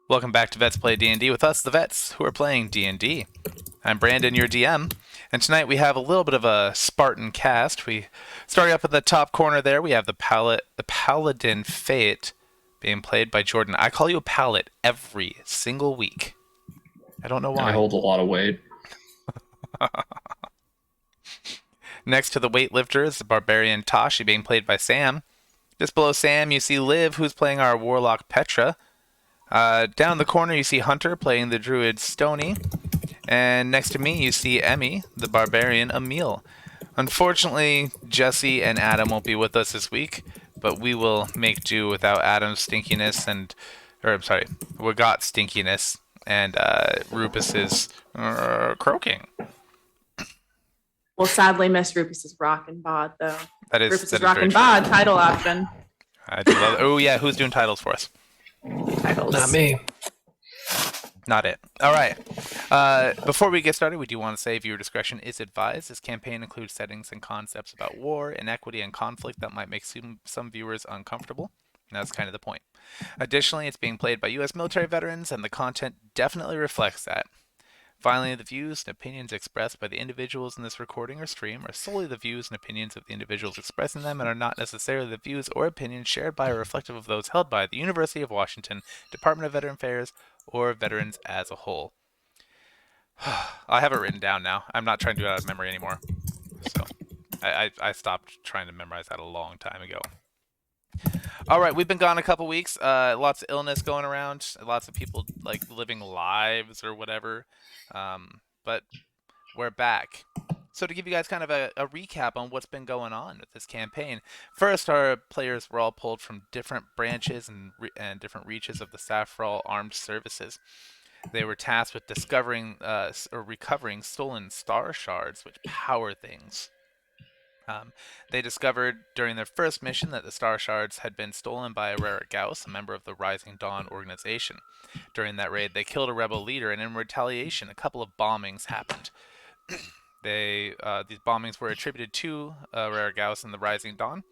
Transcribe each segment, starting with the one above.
Welcome back to Vets Play D&D with us, the Vets, who are playing D&D. I'm Brandon, your DM, and tonight we have a little bit of a Spartan cast. We starting up in the top corner there. We have the Paladin Fate, being played by Jordan. I call you a Paladin every single week. I don't know I why. hold a lot of weight. Next to the weightlifter is the Barbarian Tashi, being played by Sam. Just below Sam, you see Liv, who's playing our Warlock Petra. Down in the corner, you see Hunter playing the Druid Stony. And next to me, you see Emmy, the Barbarian Emil. Unfortunately, Jesse and Adam won't be with us this week, but we will make do without Adam's stinkiness or I'm sorry, Wagot stinkiness and Rupus's croaking. We'll sadly miss Rufus's rock and bod, though. That is Rufus's that is rock very and true. bod title option. I do love. Oh yeah, who's doing titles for us? Titles. Not me. Not it. All right. Before we get started, we do want to say viewer discretion is advised. This campaign includes settings and concepts about war, inequity, and conflict that might make some viewers uncomfortable. And that's kind of the point. Additionally, it's being played by U.S. military veterans, and the content definitely reflects that. Finally, the views and opinions expressed by the individuals in this recording or stream are solely the views and opinions of the individuals expressing them and are not necessarily the views or opinions shared by or reflective of those held by the University of Washington, Department of Veteran Affairs, or veterans as a whole. I have it written down now. I'm not trying to do it out of memory anymore. So I stopped trying to memorize that a long time ago. All right, we've been gone a couple weeks. Lots of illness going around. Lots of people like living lives or whatever. But we're back. So to give you guys kind of a recap on what's been going on with this campaign, first our players were all pulled from different branches and different reaches of the Saffron Armed Services. They were tasked with discovering or recovering stolen star shards, which power things. They discovered during their first mission that the star shards had been stolen by Orerra Gause, a member of the Rising Dawn organization. During that raid, they killed a rebel leader, and in retaliation, a couple of bombings happened. These bombings were attributed to Orerra Gause and the Rising Dawn,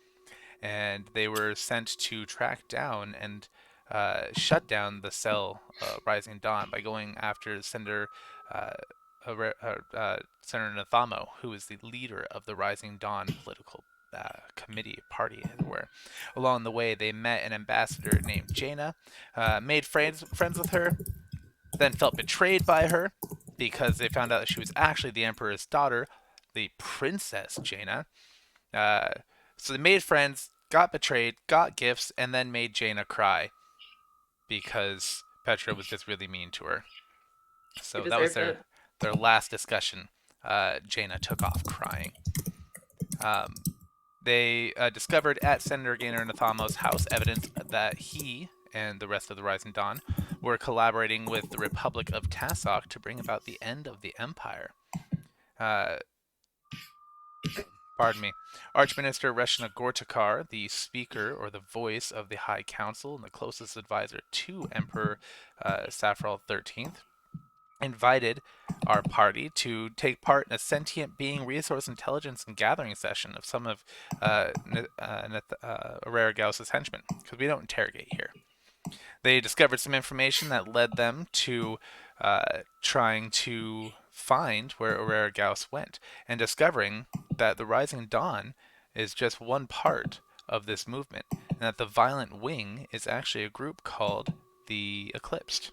and they were sent to track down and shut down the cell Rising Dawn by going after uh, Senator Nathamo, who is the leader of the Rising Dawn political committee party, as it were. Along the way, they met an ambassador named Jaina, made friends with her, then felt betrayed by her because they found out that she was actually the Emperor's daughter, the Princess Jaina. So they made friends, got betrayed, got gifts, and then made Jaina cry because Petra was just really mean to her. So that was their last discussion. Jaina took off crying. They discovered at Senator Gaynor Nathamo's house evidence that he and the rest of the Rising Dawn were collaborating with the Republic of Tasok to bring about the end of the Empire. Pardon me. Archminister Reshna Gortakar, the speaker or the voice of the High Council and the closest advisor to Emperor Saffron 13th, invited our party to take part in a sentient being resource intelligence and gathering session of some of Orerra Gause's henchmen, because we don't interrogate here. They discovered some information that led them to trying to find where Orerra Gause went, and discovering that the Rising Dawn is just one part of this movement, and that the Violent Wing is actually a group called the Eclipsed.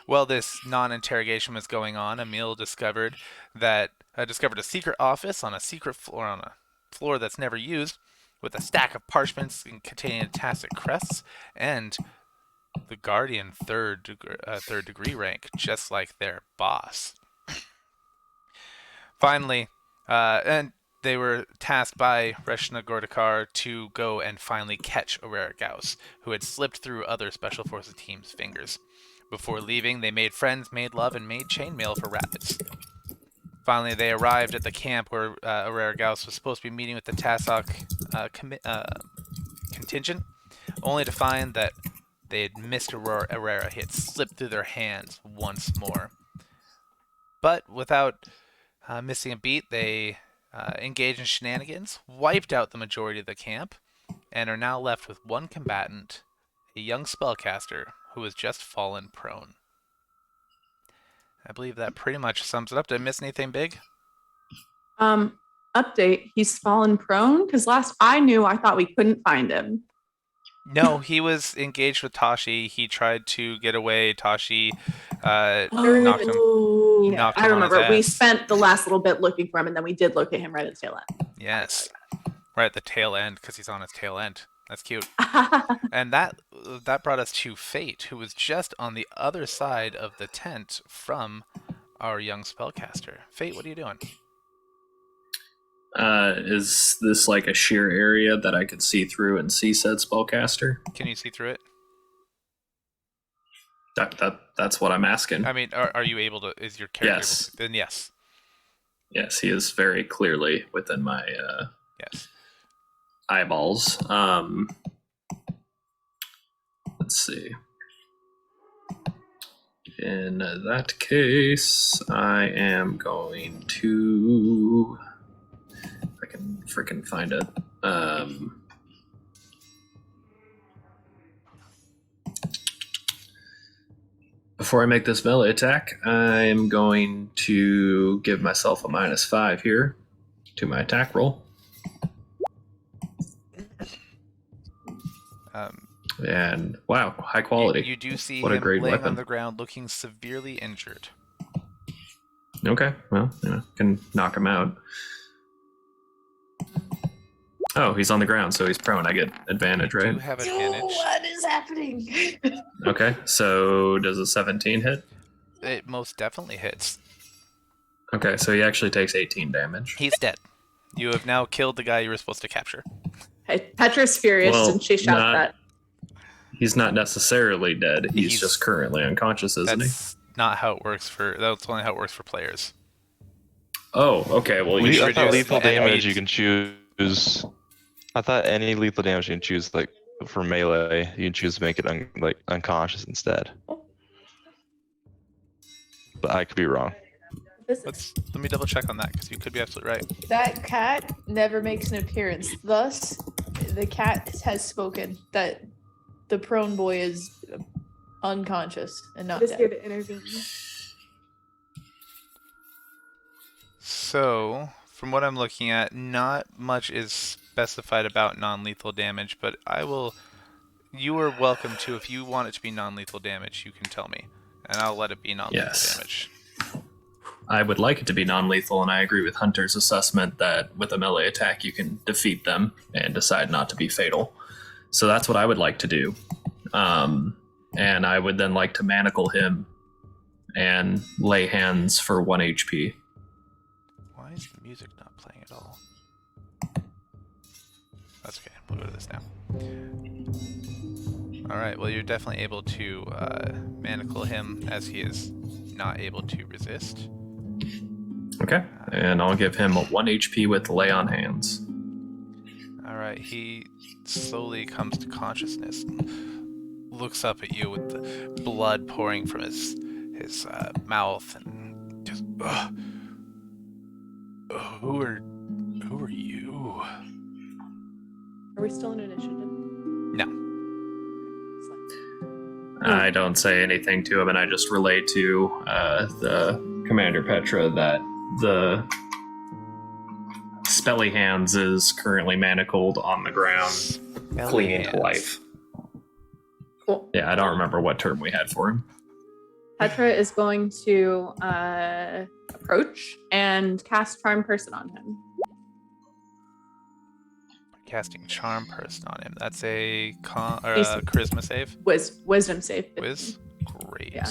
While this non-interrogation was going on, Emil discovered a secret office on a secret floor on a floor that's never used, with a stack of parchments containing tacit crests and the Guardian third degree rank, just like their boss. Finally, and they were tasked by Reshna Gordakar to go and finally catch Orerra Gause, who had slipped through other Special Forces teams' fingers. Before leaving, they made friends, made love, and made chainmail for rapids. Finally, they arrived at the camp where Orerra Gause was supposed to be meeting with the Tasok contingent, only to find that they had missed Orerra. He had slipped through their hands once more. But without missing a beat, they engaged in shenanigans, wiped out the majority of the camp, and are now left with one combatant, a young spellcaster who has just fallen prone. I believe that pretty much sums it up. Did I miss anything big? Update. He's fallen prone because last I knew, I thought we couldn't find him. No, he was engaged with Tashi. He tried to get away. Tashi knocked him. Oh, knocked I him on his remember. We ass. spent the last little bit looking for him, and then we did locate him right at the tail Yes, right at the tail end because he's on his tail end. That's cute. end. And that brought us to Fate, who was just on the other side of the tent from our young spellcaster. Fate, what are you doing? Is this like a sheer area that I could see through and see said spellcaster? Can you see through it? That's what I'm asking. I mean, are you able to? Is your character? Yes. Then yes. Yes, he is very clearly within my Yes. eyeballs. Let's see. In that case, I am going to. If I can freaking find it. Before I make this melee attack, I'm going to give myself a -5 here to my attack roll. And wow, high quality. You do see What a him great laying weapon. on the ground, looking severely injured. Okay, well, can knock him out. Oh, he's on the ground, so he's prone. I get advantage, You right? have advantage. What is happening? Okay, so does a 17 hit? It most definitely hits. Okay, so he actually takes 18 damage. He's dead. You have now killed the guy you were supposed to capture. Hey, Petra's furious, Well, and she shouts not- that. He's not necessarily dead. He's He's- just currently unconscious, isn't he? That's not how it works for. That's only how it works for players. Oh, okay. Well, you We I should thought reduce lethal the damage enemies. you can choose. I thought any lethal damage you can choose, like for melee, you can choose to make it unconscious instead. But I could be wrong. Let me double check on that because you could be absolutely right. That cat never makes an appearance. Thus, the cat has spoken that the prone boy is unconscious and not Just here dead. to intervene. So, from what I'm looking at, not much is specified about non-lethal damage, but you are welcome to, if you want it to be non-lethal damage, you can tell me, and I'll let it be non-lethal Yes. damage. I would like it to be non-lethal, and I agree with Hunter's assessment that with a melee attack you can defeat them and decide not to be fatal. So that's what I would like to do. And I would then like to manacle him and lay hands for 1 HP. Why is the music not playing at all? That's okay. We'll go to this now. Alright, well, you're definitely able to manacle him as he is not able to resist. Okay. And I'll give him a 1 HP with lay on hands. Alright, he slowly comes to consciousness and looks up at you with the blood pouring from his mouth and just, who are you? Are we still in initiative? No. I don't say anything to him, and I just relay to the Commander Petra that the Spelly Hands is currently manacled on the ground, clinging to life. Cool. Yeah, I don't remember what term we had for him. Petra is going to approach and cast Charm Person on him. Casting Charm Person on him. That's a He's- charisma save. Wisdom save. 15. Wiz? Great. Yeah.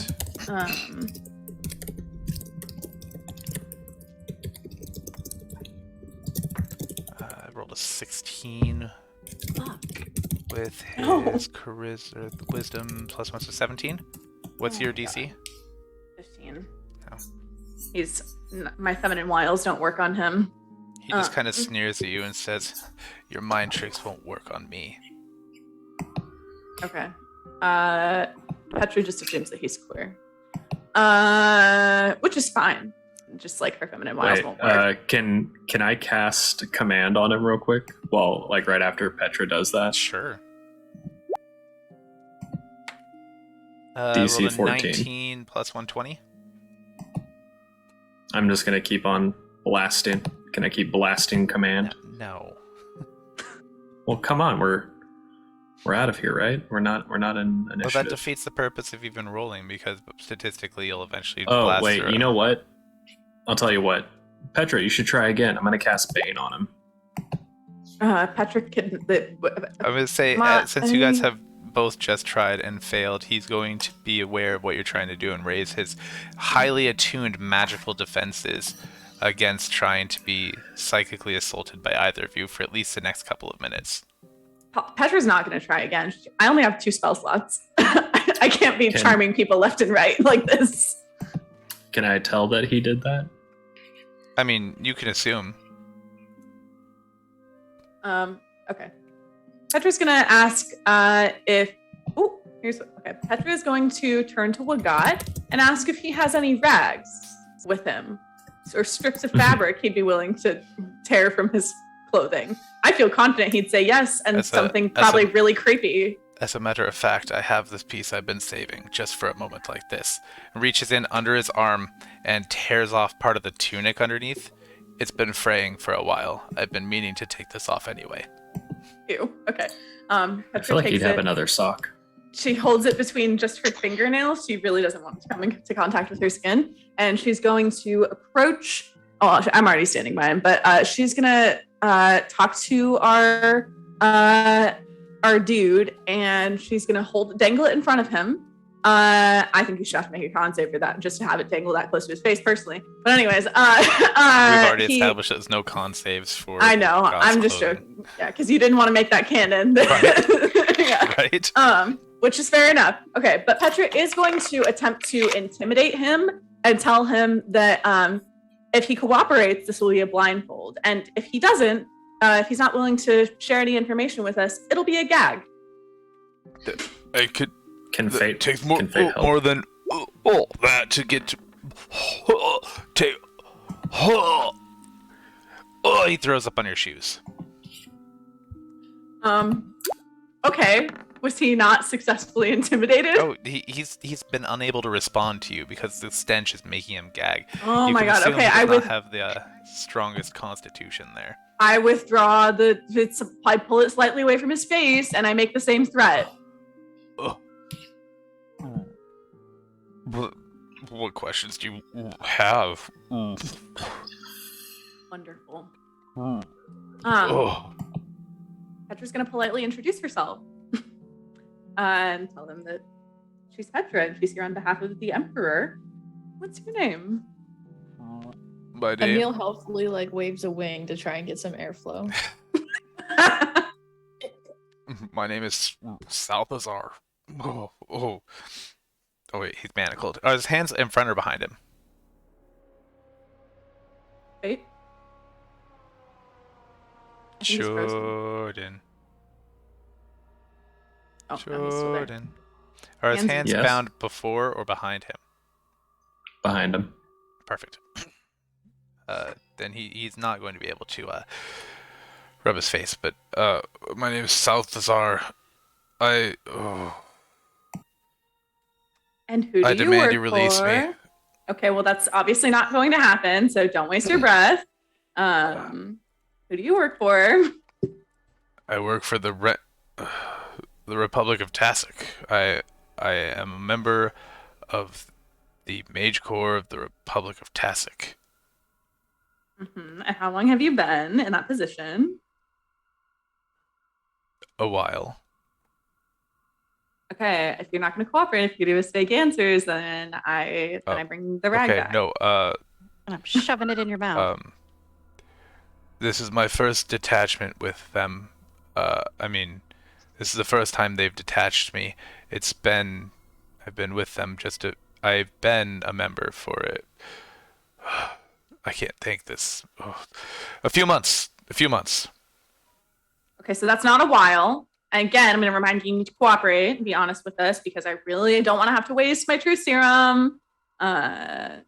I rolled a 16 with his No. charisma, wisdom plus 1, so 17. What's Oh your my DC? 15. Oh. My feminine wiles don't work on him. He just kind of sneers at you and says, "Your mind tricks won't work on me." Okay. Petra just assumes that he's queer. Which is fine. Just like her feminine wiles Wait, won't work. can I cast command on him real quick? Well, like right after Petra does that. Sure. DC rolled a 14. 19 plus 120. I'm just gonna keep on blasting. Can I keep blasting command? No. Well, come on, we're out of here, right? We're not in Well, that initiative. defeats the purpose of even rolling because statistically you'll eventually Oh blast wait, through you it. know what? I'll tell you what. Petra, you should try again. I'm gonna cast Bane on him. Patrick can. I'm gonna say since you guys have both just tried and failed, he's going to be aware of what you're trying to do and raise his highly attuned magical defenses against trying to be psychically assaulted by either of you for at least the next couple of minutes. Petra's not going to try again. I only have 2 spell slots. I can't be charming people left and right like this. Can I tell that he did that? I mean, you can assume. Okay. Petra's going to ask if. Oh, here's what. Okay. Petra is going to turn to Wagat and ask if he has any rags with him or strips of fabric he'd be willing to tear from his clothing. I feel confident he'd say yes, and something probably really creepy. As a matter of fact, I have this piece I've been saving just for a moment like this. Reaches in under his arm and tears off part of the tunic underneath. It's been fraying for a while. I've been meaning to take this off anyway. Ew. Okay. I feel like he'd have another sock. She holds it between just her fingernails. She really doesn't want it to come into contact with her skin. And she's going to approach. Oh, I'm already standing by him, but she's gonna talk to our dude, and she's gonna dangle it in front of him. I think you should have to make a con save for that, just to have it dangle that close to his face, personally. But anyways, we've already established there's no con saves for. I know. God's I'm just clothing. joking. Yeah, because you didn't want to make that canon. Right. Yeah. Right. Which is fair enough. Okay, but Petra is going to attempt to intimidate him and tell him that if he cooperates, this will be a blindfold, and if he doesn't, if he's not willing to share any information with us, it'll be a gag. I could. Can fate Takes can fate help? more than all that to get to take. He throws up on your shoes. Okay. Was he not successfully intimidated? Oh, he's been unable to respond to you because the stench is making him gag. Oh You my can god. assume Okay, he does not have the strongest constitution there. I withdraw I pull it slightly away from his face, and I make the same threat. What questions do you have? Wonderful. Oh. Petra's gonna politely introduce herself and tell them that she's Petra and she's here on behalf of the Emperor. What's your name? My name. Emil helpfully waves a wing to try and get some airflow. My name is Salthazar. Oh wait, he's manacled. Are his hands in front or behind him? Wait. I think he's frozen. Jordan. Oh, no, he's still there. Jordan. Are his hands Yes. bound before or behind him? Behind him. Perfect. Then he's not going to be able to rub his face. But my name is Salthazar. And who do I you demand work you release for? me. Okay, well that's obviously not going to happen, so don't waste your breath. Who do you work for? I work for the Republic of Tasik. I am a member of the Mage Corps of the Republic of Tasik. And how long have you been in that position? A while. Okay, if you're not going to cooperate, if you give us fake answers, then I bring the rag Okay, back. no. And I'm shoving it in your mouth. This is my first detachment with them. I mean, this is the first time they've detached me. I've been with them I've been a member for it. I can't think this. A few months. Okay, so that's not a while. And again, I'm going to remind you need to cooperate and be honest with us because I really don't want to have to waste my truth serum. Okay,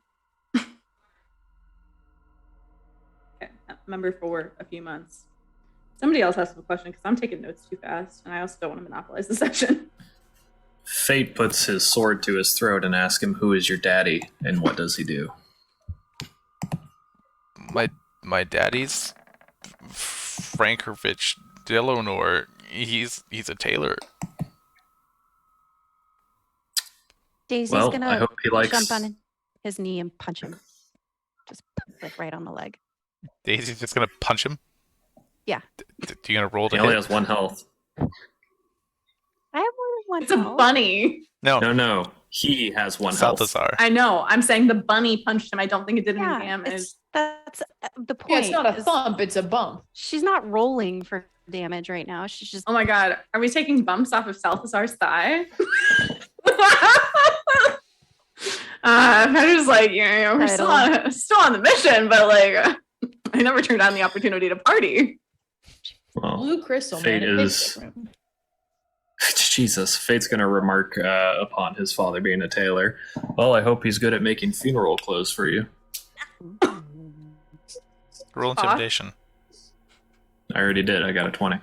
member for a few months. Somebody else has a question because I'm taking notes too fast, and I also don't want to monopolize the session. Fate puts his sword to his throat and asks him, "Who is your daddy, and what does he do?" My daddy's Frankovich Delonor. He's a tailor. Daisy's Well, I gonna hope he likes. jump on his knee and punch him. Just like right on the leg. Daisy's just gonna punch him. Yeah. You gonna roll to He only hit? has 1 health. I have more than one. It's a health. bunny. No, No. He has 1 health. Salthazar. I know. I'm saying the bunny punched him. I don't think it did any Yeah, damage. that's the point. Yeah, it's not a is thump, it's a bump. She's not rolling for damage right now. She's just Oh my god. Are we taking bumps off of Salthazar's thigh? Petra's like, yeah, we're still on the mission, but like, I never turned down the opportunity to party. Well, Blue crystal, Fate man. It hits is- different. Jesus, Fate's going to remark upon his father being a tailor. Well, I hope he's good at making funeral clothes for you. Roll intimidation. I already did. I got a 20.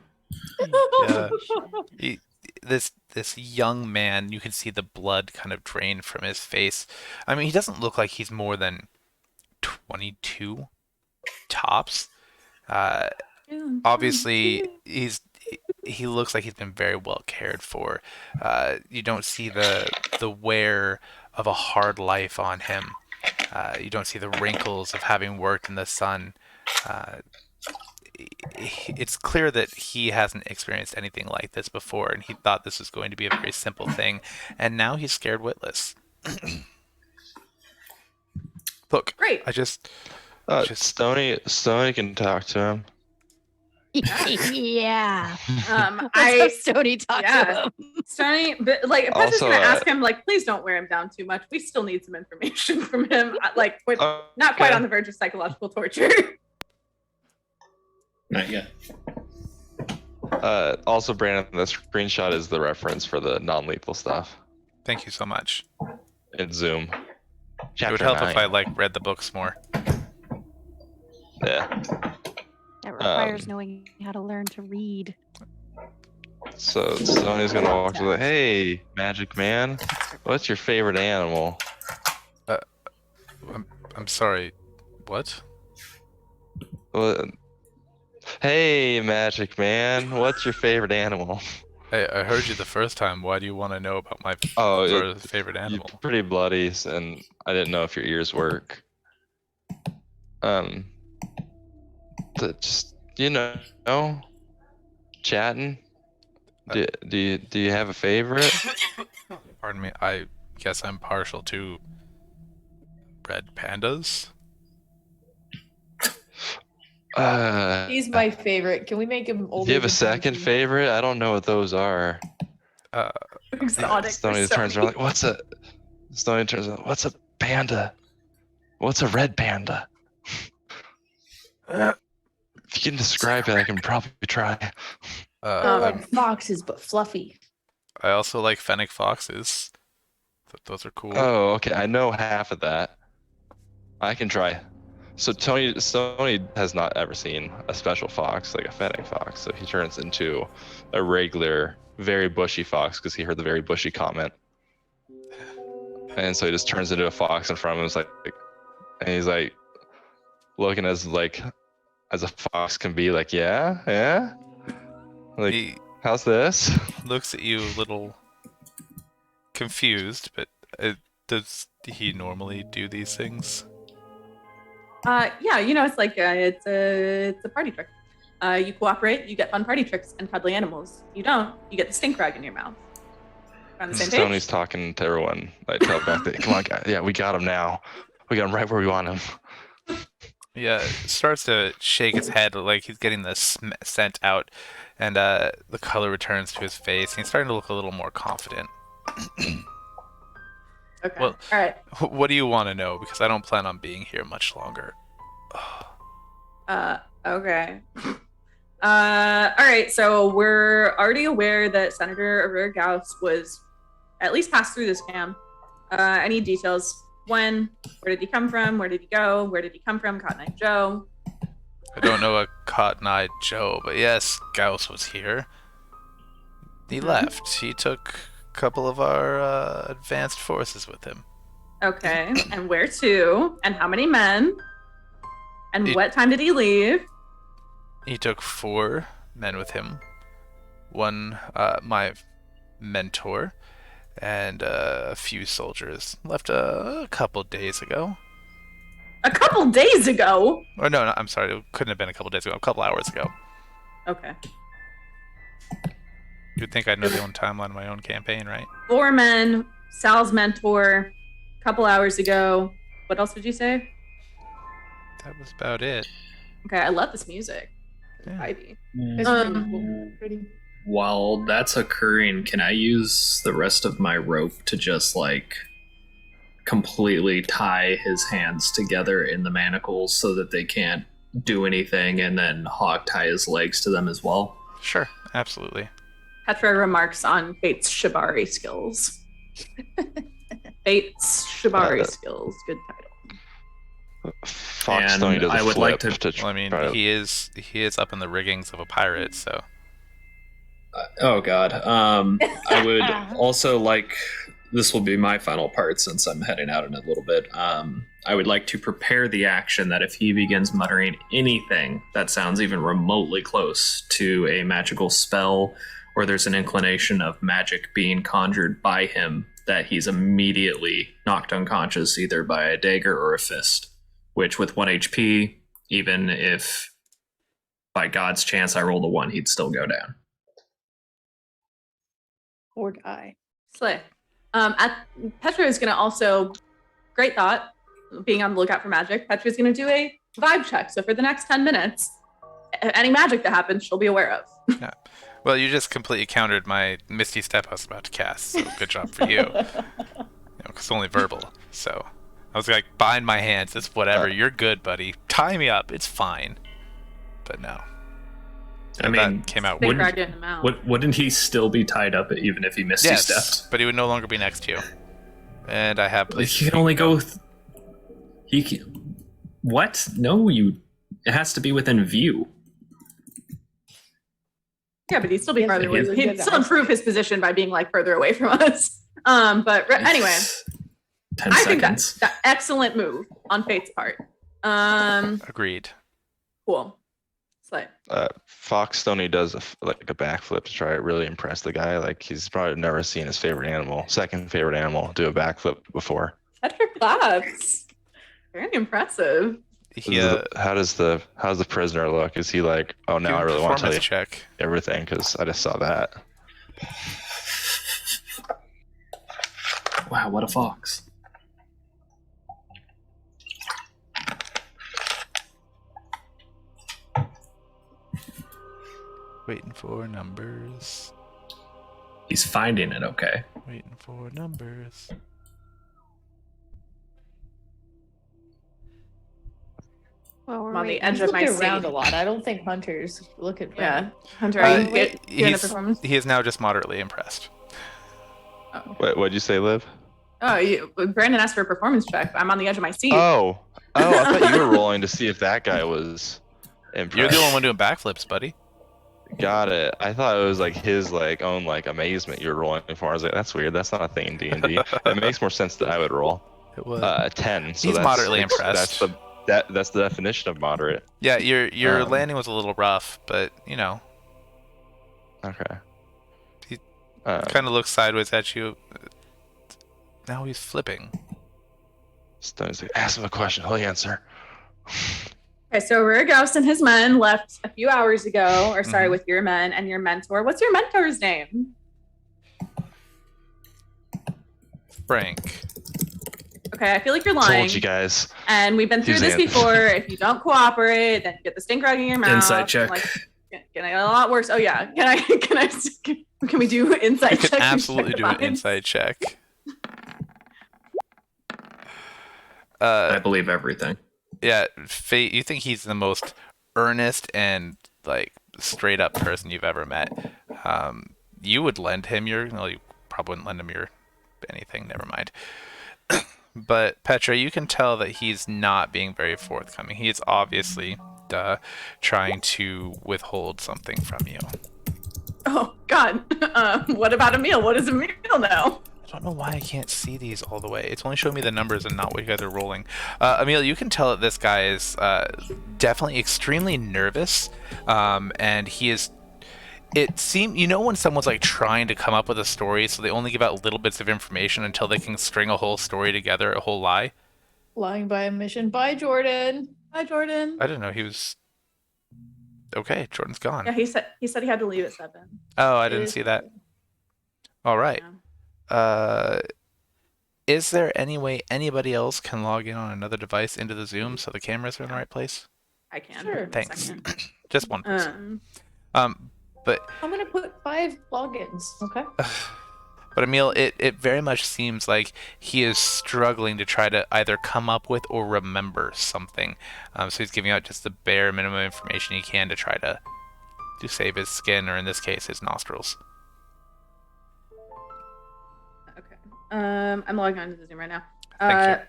Yeah. This young man, you can see the blood kind of drain from his face. I mean, he doesn't look like he's more than 22 tops. Obviously, he looks like he's been very well cared for. You don't see the wear of a hard life on him. You don't see the wrinkles of having worked in the sun. It's clear that he hasn't experienced anything like this before, and he thought this was going to be a very simple thing, and now he's scared witless. Look, Great. I just Stony can talk to him. yeah. I That's how Stony talks yeah. to him. Stony, but like Petra's Also, gonna ask him, like, please don't wear him down too much. We still need some information from him. Like, we're not quite Okay. on the verge of psychological torture. Not yet. Also, Brandon, the screenshot is the reference for the non-lethal stuff thank you so much. in Zoom. It would Chapter help if 9. I read the books more. Yeah. That requires knowing how to learn to read. So Stony's gonna walk to like, hey, magic man, what's your favorite animal? I'm sorry. What? What? Hey, magic man, what's your favorite animal? I heard you the first time. Why do you want to know about my favorite You're animal? pretty bloody, and I didn't know if your ears work. Just chatting. Do you have a favorite? Pardon me. I guess I'm partial to red pandas. He's my favorite. Can we make him older? Do you have a than second 22? favorite? I don't know what those are. Exotic. Stony turns around like, what's a? Stony turns around, what's a panda? What's a red panda? If you can describe it, I can probably try. Oh, I'm- like foxes, but fluffy. I also like fennec foxes. Those are cool. Oh, okay. I know half of that. I can try. So Stony has not ever seen a special fox, like a fennec fox. So he turns into a regular, very bushy fox because he heard the very bushy comment. And so he just turns into a fox in front of him. And he's like looking as a fox can be, like, yeah. Like, He how's this? looks at you a little confused, but does he normally do these things? Yeah, it's like it's a party trick. You cooperate, you get fun party tricks and cuddly animals. You don't, you get the stink rag in your mouth. On the same page? Stony's talking to everyone, like, telepathically. Come on, guys. Yeah, we got him now. We got him right where we want him. Yeah, starts to shake his head like he's getting the scent out, and the color returns to his face, and he's starting to look a little more confident. Okay. Well- All right. What do you want to know? Because I don't plan on being here much longer. Okay. All right. So we're already aware that Senator Orerra Gause was at least passed through this camp. Any details? When? Where did he come from? Where did he go? Where did he come from? Cotton Eye Joe. I don't know a Cotton-Eyed Joe, but yes, Gauss was here. He left. He took couple of our advanced forces with him. Okay. And where to? And how many men? And He- what time did he leave? He took 4 men with him. One, my mentor, and a few soldiers. Left a couple days ago. A couple days ago. Or no, I'm sorry. It couldn't have been a couple days ago. A couple hours ago. Okay. You'd think I'd know the own timeline of my own campaign, right? 4 men, Sal's mentor, a couple hours ago. What else did you say? That was about it. Okay, I love this music. Yeah. Vibey. It's really cool. Pretty. While that's occurring, can I use the rest of my rope to just like completely tie his hands together in the manacles so that they can't do anything, and then hog tie his legs to them as well? Sure, absolutely. Petra remarks on Fate's Shibari skills. Fate's Shibari skills. Good title. Fox And Stony does a I would like flip to- Well, I mean, try to- he is up in the riggings of a pirate, so Oh god. I would also like, this will be my final part since I'm heading out in a little bit. I would like to prepare the action that if he begins muttering anything that sounds even remotely close to a magical spell, or there's an inclination of magic being conjured by him, that he's immediately knocked unconscious either by a dagger or a fist, which with 1 HP, even if by God's chance I rolled a 1, he'd still go down. Or die. Slay. Petra is going to also, great thought, being on the lookout for magic. Petra is going to do a vibe check. So for the next 10 minutes, any magic that happens, she'll be aware of. yeah. Well, you just completely countered my Misty Step I was about to cast, so good job for you. It's only verbal, so I was like, bind my hands, it's whatever, you're good, buddy. Tie me up, it's fine. But no. I mean, that came out Big weird. dragon him out. wouldn't he still be tied up even if he misty Yes, stepped? but he would no longer be next to you. And I have places He can only go. He can. What? No, you. It has to be within view. Yeah, but he'd still be Yes, farther it away. is a He'd good still house. improve his position by being like further away from us. Anyway, It's 10 I think seconds. that's excellent move on Fate's part. Agreed. Cool. Slay. Fox Stony does like a backflip to try to really impress the guy. Like he's probably never seen his favorite animal, second favorite animal, do a backflip before. Petra claps. Very impressive. He, How's the prisoner look? Is he like, oh, now I really want to tell you check. everything because I just saw that. Wow, what a fox. Waiting for numbers. He's finding it, okay. Waiting for numbers. Well, we're I'm on the waiting. edge He's of my looking around seat. a lot. I don't think Hunter's looking. for Yeah. him. Hunter, Uh, are you doing a he's- performance? He is now just moderately impressed. What'd you say, Liv? Oh, Brandon asked for a performance check. I'm on the edge of my seat. Oh, I thought you were rolling to see if that guy was impressed. You're the only one doing backflips, buddy. Got it. I thought it was like his own amazement you were rolling for. I was like, that's weird. That's not a thing in D&D. It makes more sense that I would roll. It was. 10. So He's that's moderately impressed. That's the definition of moderate. Yeah, your Um, landing was a little rough, but you know, Okay. He Um, kind of looks sideways at you. Now he's flipping. Stoney's like, ask him a question. He'll answer. Okay, so Orerra Gause and his men left a few hours ago, or sorry, Mhm. with your men and your mentor. What's your mentor's name? Frank. Okay, I feel like you're lying. Told you guys. And we've been through He's this in. before. If you don't cooperate, then you get the stink rug in your mouth. Inside check. Like, getting a lot worse. Oh yeah, can we do inside You check? can to absolutely check do the an vibes? inside check. I believe everything. Yeah, Fate, you think he's the most earnest and like straight up person you've ever met. You would lend him you probably wouldn't lend him your anything, never mind. But Petra, you can tell that he's not being very forthcoming. He is obviously trying to withhold something from you. Oh God. What about Emil? What does Emil know? I don't know why I can't see these all the way. It's only showing me the numbers and not what you guys are rolling. Emil, you can tell that this guy is definitely extremely nervous, and he is. It seems, you know, when someone's like trying to come up with a story, so they only give out little bits of information until they can string a whole story together, a whole lie. Lying by omission. Bye, Jordan. Hi, Jordan. I didn't know he was. Okay, Jordan's gone. Yeah, he said he had to leave at 7. Oh, I didn't see that. All right. Yeah. Is there any way anybody else can log in on another device into the Zoom so the cameras are in the right place? I can. Sure. Thanks. Second. Just one person. But I'm gonna put 5 logins. Okay. but Emil, it very much seems like he is struggling to try to either come up with or remember something. So he's giving out just the bare minimum information he can to try to save his skin, or in this case, his nostrils. Okay. I'm logging onto the Zoom right now. Thank you.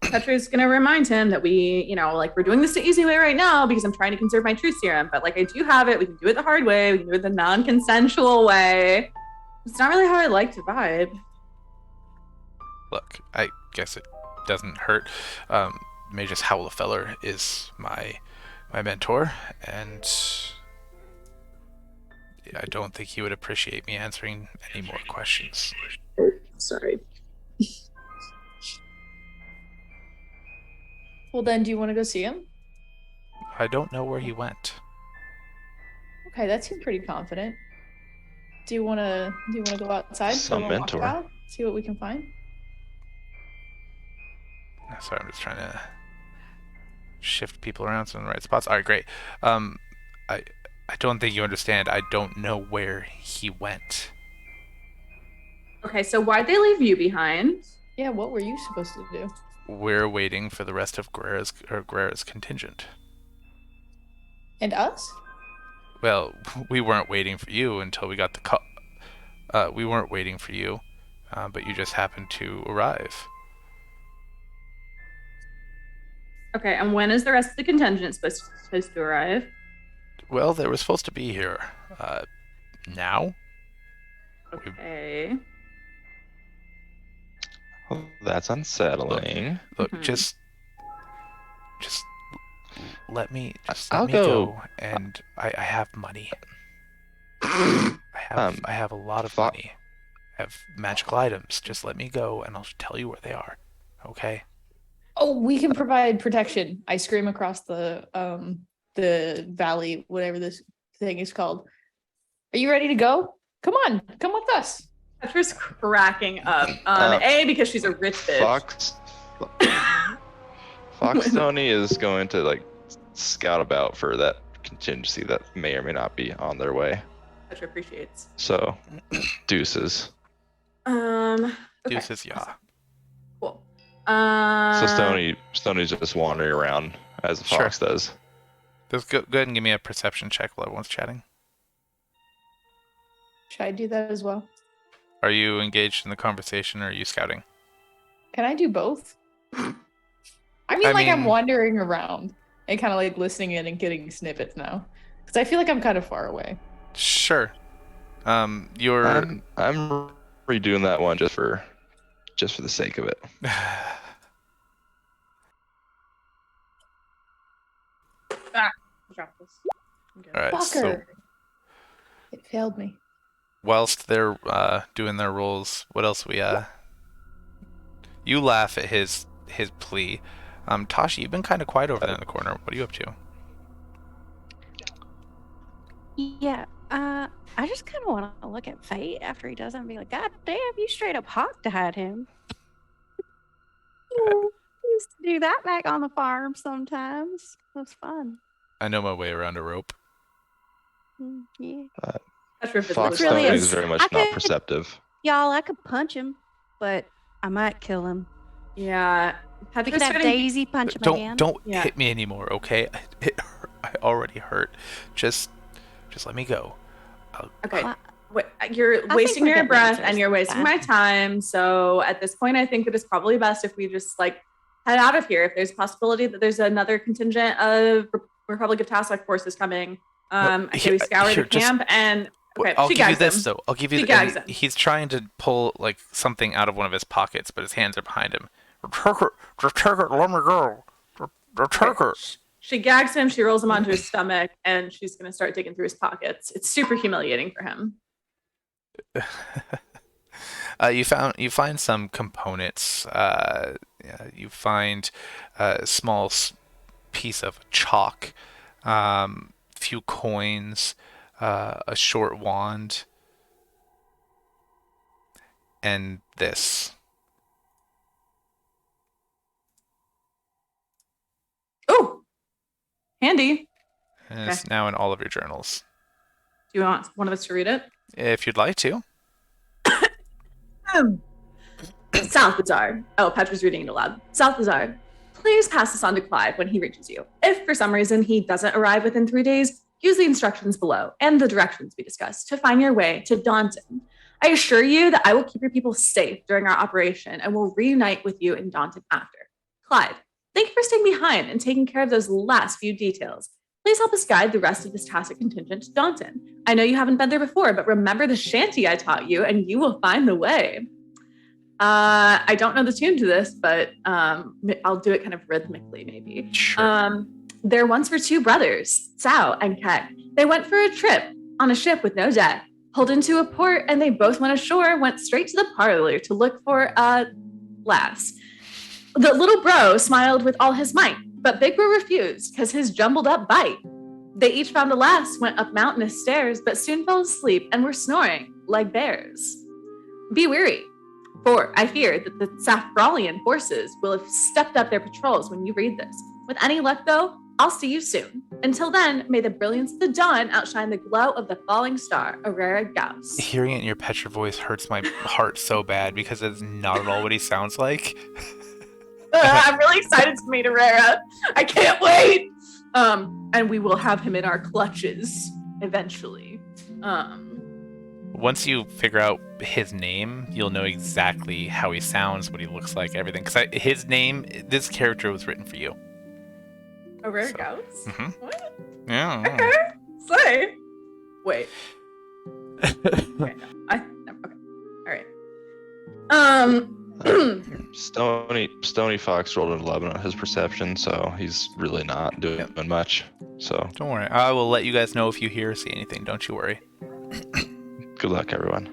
Petra's gonna remind him that we're doing this the easy way right now because I'm trying to conserve my truth serum. But like, I do have it. We can do it the hard way. We can do it the non-consensual way. It's not really how I like to vibe. Look, I guess it doesn't hurt. Magus Howlefeller is my mentor, and I don't think he would appreciate me answering any more questions. Sorry. Well, then, do you want to go see him? I don't know where he went. Okay, that seemed pretty confident. Do you want to go outside? Some for a mentor. walkabout? See what we can find. Sorry, I'm just trying to shift people around so in the right spots. All right, great. I don't think you understand. I don't know where he went. Okay, so why'd they leave you behind? Yeah, what were you supposed to do? We're waiting for the rest of Guerrera's contingent. And us? Well, we weren't waiting for you until we got the call. We weren't waiting for you, but you just happened to arrive. Okay, and when is the rest of the contingent supposed to arrive? Well, they were supposed to be here. Now? Okay. Oh, that's unsettling. Look, Mhm. just let me I'll go, and I have money. I have a lot of money. I have magical items. Just let me go, and I'll tell you where they are. Okay? Oh, we can provide protection. I scream across the valley, whatever this thing is called. Are you ready to go? Come on, come with us. Petra's cracking up. Because she's a rich bitch. Fox Stony is going to like scout about for that contingency that may or may not be on their way. Petra appreciates. So, deuces. Okay. Deuces, yeah. Cool. So Stony's just wandering around as a fox does. Just go ahead and give me a perception check while everyone's chatting. Should I do that as well? Are you engaged in the conversation, or are you scouting? Can I do both? I'm mean- wandering around and kind of like listening in and getting snippets now, because I feel like I'm kind of far away. Sure. You're. I'm redoing that one just for the sake of it. Drop this. Okay. All right. So Fucker. It failed me. whilst they're doing their rolls, what else you laugh at his plea. Tashi, you've been kind of quiet over there in the corner. What are you up to? Yeah, I just kind of want to look at Fate after he does it and be like, God damn, you straight up hog-tied him. You used to do that back on the farm sometimes. It was fun. I know my way around a rope. Yeah. Petra Fox really Stony is- is very much I not could- perceptive. Y'all, I could punch him, but I might kill him. Yeah. We Petra's could have getting... Daisy punch him again. Don't Yeah. hit me anymore, okay? I already hurt. Just let me go. Okay. Uh, Wait, you're think wasting we're your getting breath answers and you're wasting my fast. time. So at this point, I think that it's probably best if we just like head out of here. If there's a possibility that there's another contingent of Republic of Tassac forces coming, I say we scour here, the camp and Okay, I'll she give you gags this him. though. I'll give you. She gags him. He's trying to pull like something out of one of his pockets, but his hands are behind him. Just take it. Let me go. Just take it. She gags him, she rolls him onto his stomach, and she's going to start digging through his pockets. It's super humiliating for him. You find some components. You find a small piece of chalk, few coins, a short wand, and this. Oh, handy. And it's now in all of your journals. Do you want one of us to read it? If you'd like to. South Bazaar. Oh, Petra's reading it aloud. South Bazaar. Please pass this on to Clive when he reaches you. If for some reason he doesn't arrive within 3 days, use the instructions below and the directions we discussed to find your way to Daunton. I assure you that I will keep your people safe during our operation and will reunite with you in Daunton after. Clive, thank you for staying behind and taking care of those last few details. Please help us guide the rest of this tacit contingent to Daunton. I know you haven't been there before, but remember the shanty I taught you and you will find the way. I don't know the tune to this, but I'll do it kind of rhythmically, maybe. Sure. There once were 2 brothers, Sao and Ket. They went for a trip on a ship with no deck, pulled into a port, and they both went ashore, went straight to the parlor to look for a lass. The little bro smiled with all his might, but Big Bro refused because his jumbled up bite. They each found a lass, went up mountainous stairs, but soon fell asleep and were snoring like bears. Be weary, for I fear that the Safralian forces will have stepped up their patrols when you read this. With any luck, though, I'll see you soon. Until then, may the brilliance of the dawn outshine the glow of the falling star, Orerra Gause. Hearing it in your Petra voice hurts my heart so bad because it's not at all what he sounds like. I'm really excited to meet Orerra. I can't wait. And we will have him in our clutches eventually. Once you figure out his name, you'll know exactly how he sounds, what he looks like, everything. Because his name, this character was written for you. Orerra Gause? Mhm. What? Yeah. Okay. Slay. Wait. Okay, no. Okay. All right. Stony Fox rolled an 11 on his perception, so he's really not doing much. So Don't worry. I will let you guys know if you hear or see anything. Don't you worry. good luck, everyone.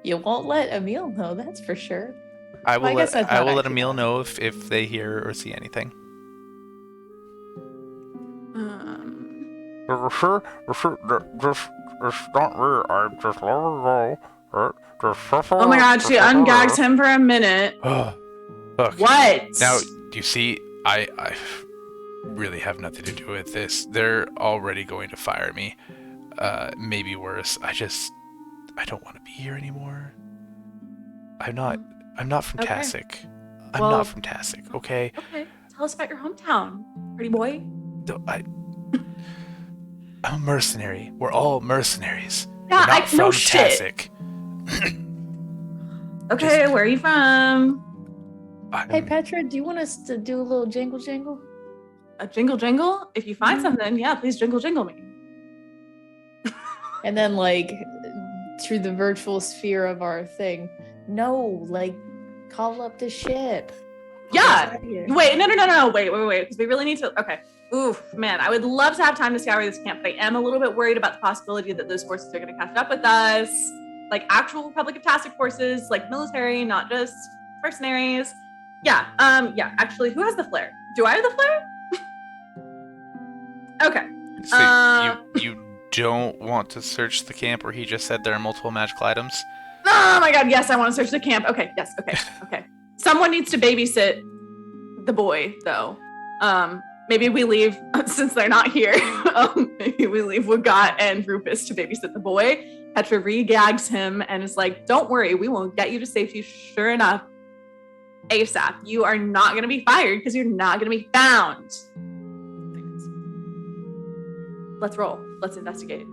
You won't let Emil know, that's for sure. I will I guess that's I not will let actually Emil bad. know if they hear or see anything. Oh my god, she ungags him for a minute. Look. What? Now, do you see? I really have nothing to do with this. They're already going to fire me. Maybe worse. I don't want to be here anymore. I'm not from Okay. Tasik. I'm Well- not from Tasik, okay? Okay, tell us about your hometown, pretty boy. I'm a mercenary. We're all mercenaries. Yeah, We're not no from shit. Tasik. Okay, where are you from? Hey Petra, do you want us to do a little jingle jingle? A jingle jingle? If you find something, yeah, please jingle jingle me. And then like through the virtual sphere of our thing. No, like call up the ship. Yeah. Wait. Wait, no. Wait, because we really need to. Okay. Oof, man, I would love to have time to scour this camp, but I am a little bit worried about the possibility that those forces are going to catch up with us. Like actual Republic of Tasik forces, like military, not just mercenaries. Yeah, actually, who has the flare? Do I have the flare? Okay. So you don't want to search the camp where he just said there are multiple magical items? Oh my god, yes, I want to search the camp. Okay, yes, okay. Someone needs to babysit the boy, though. Maybe we leave, since they're not here, maybe we leave Wagat and Rupus to babysit the boy. Petra re-gags him and is like, don't worry, we will get you to safety. Sure enough, ASAP. You are not going to be fired because you're not going to be found. Let's roll. Let's investigate.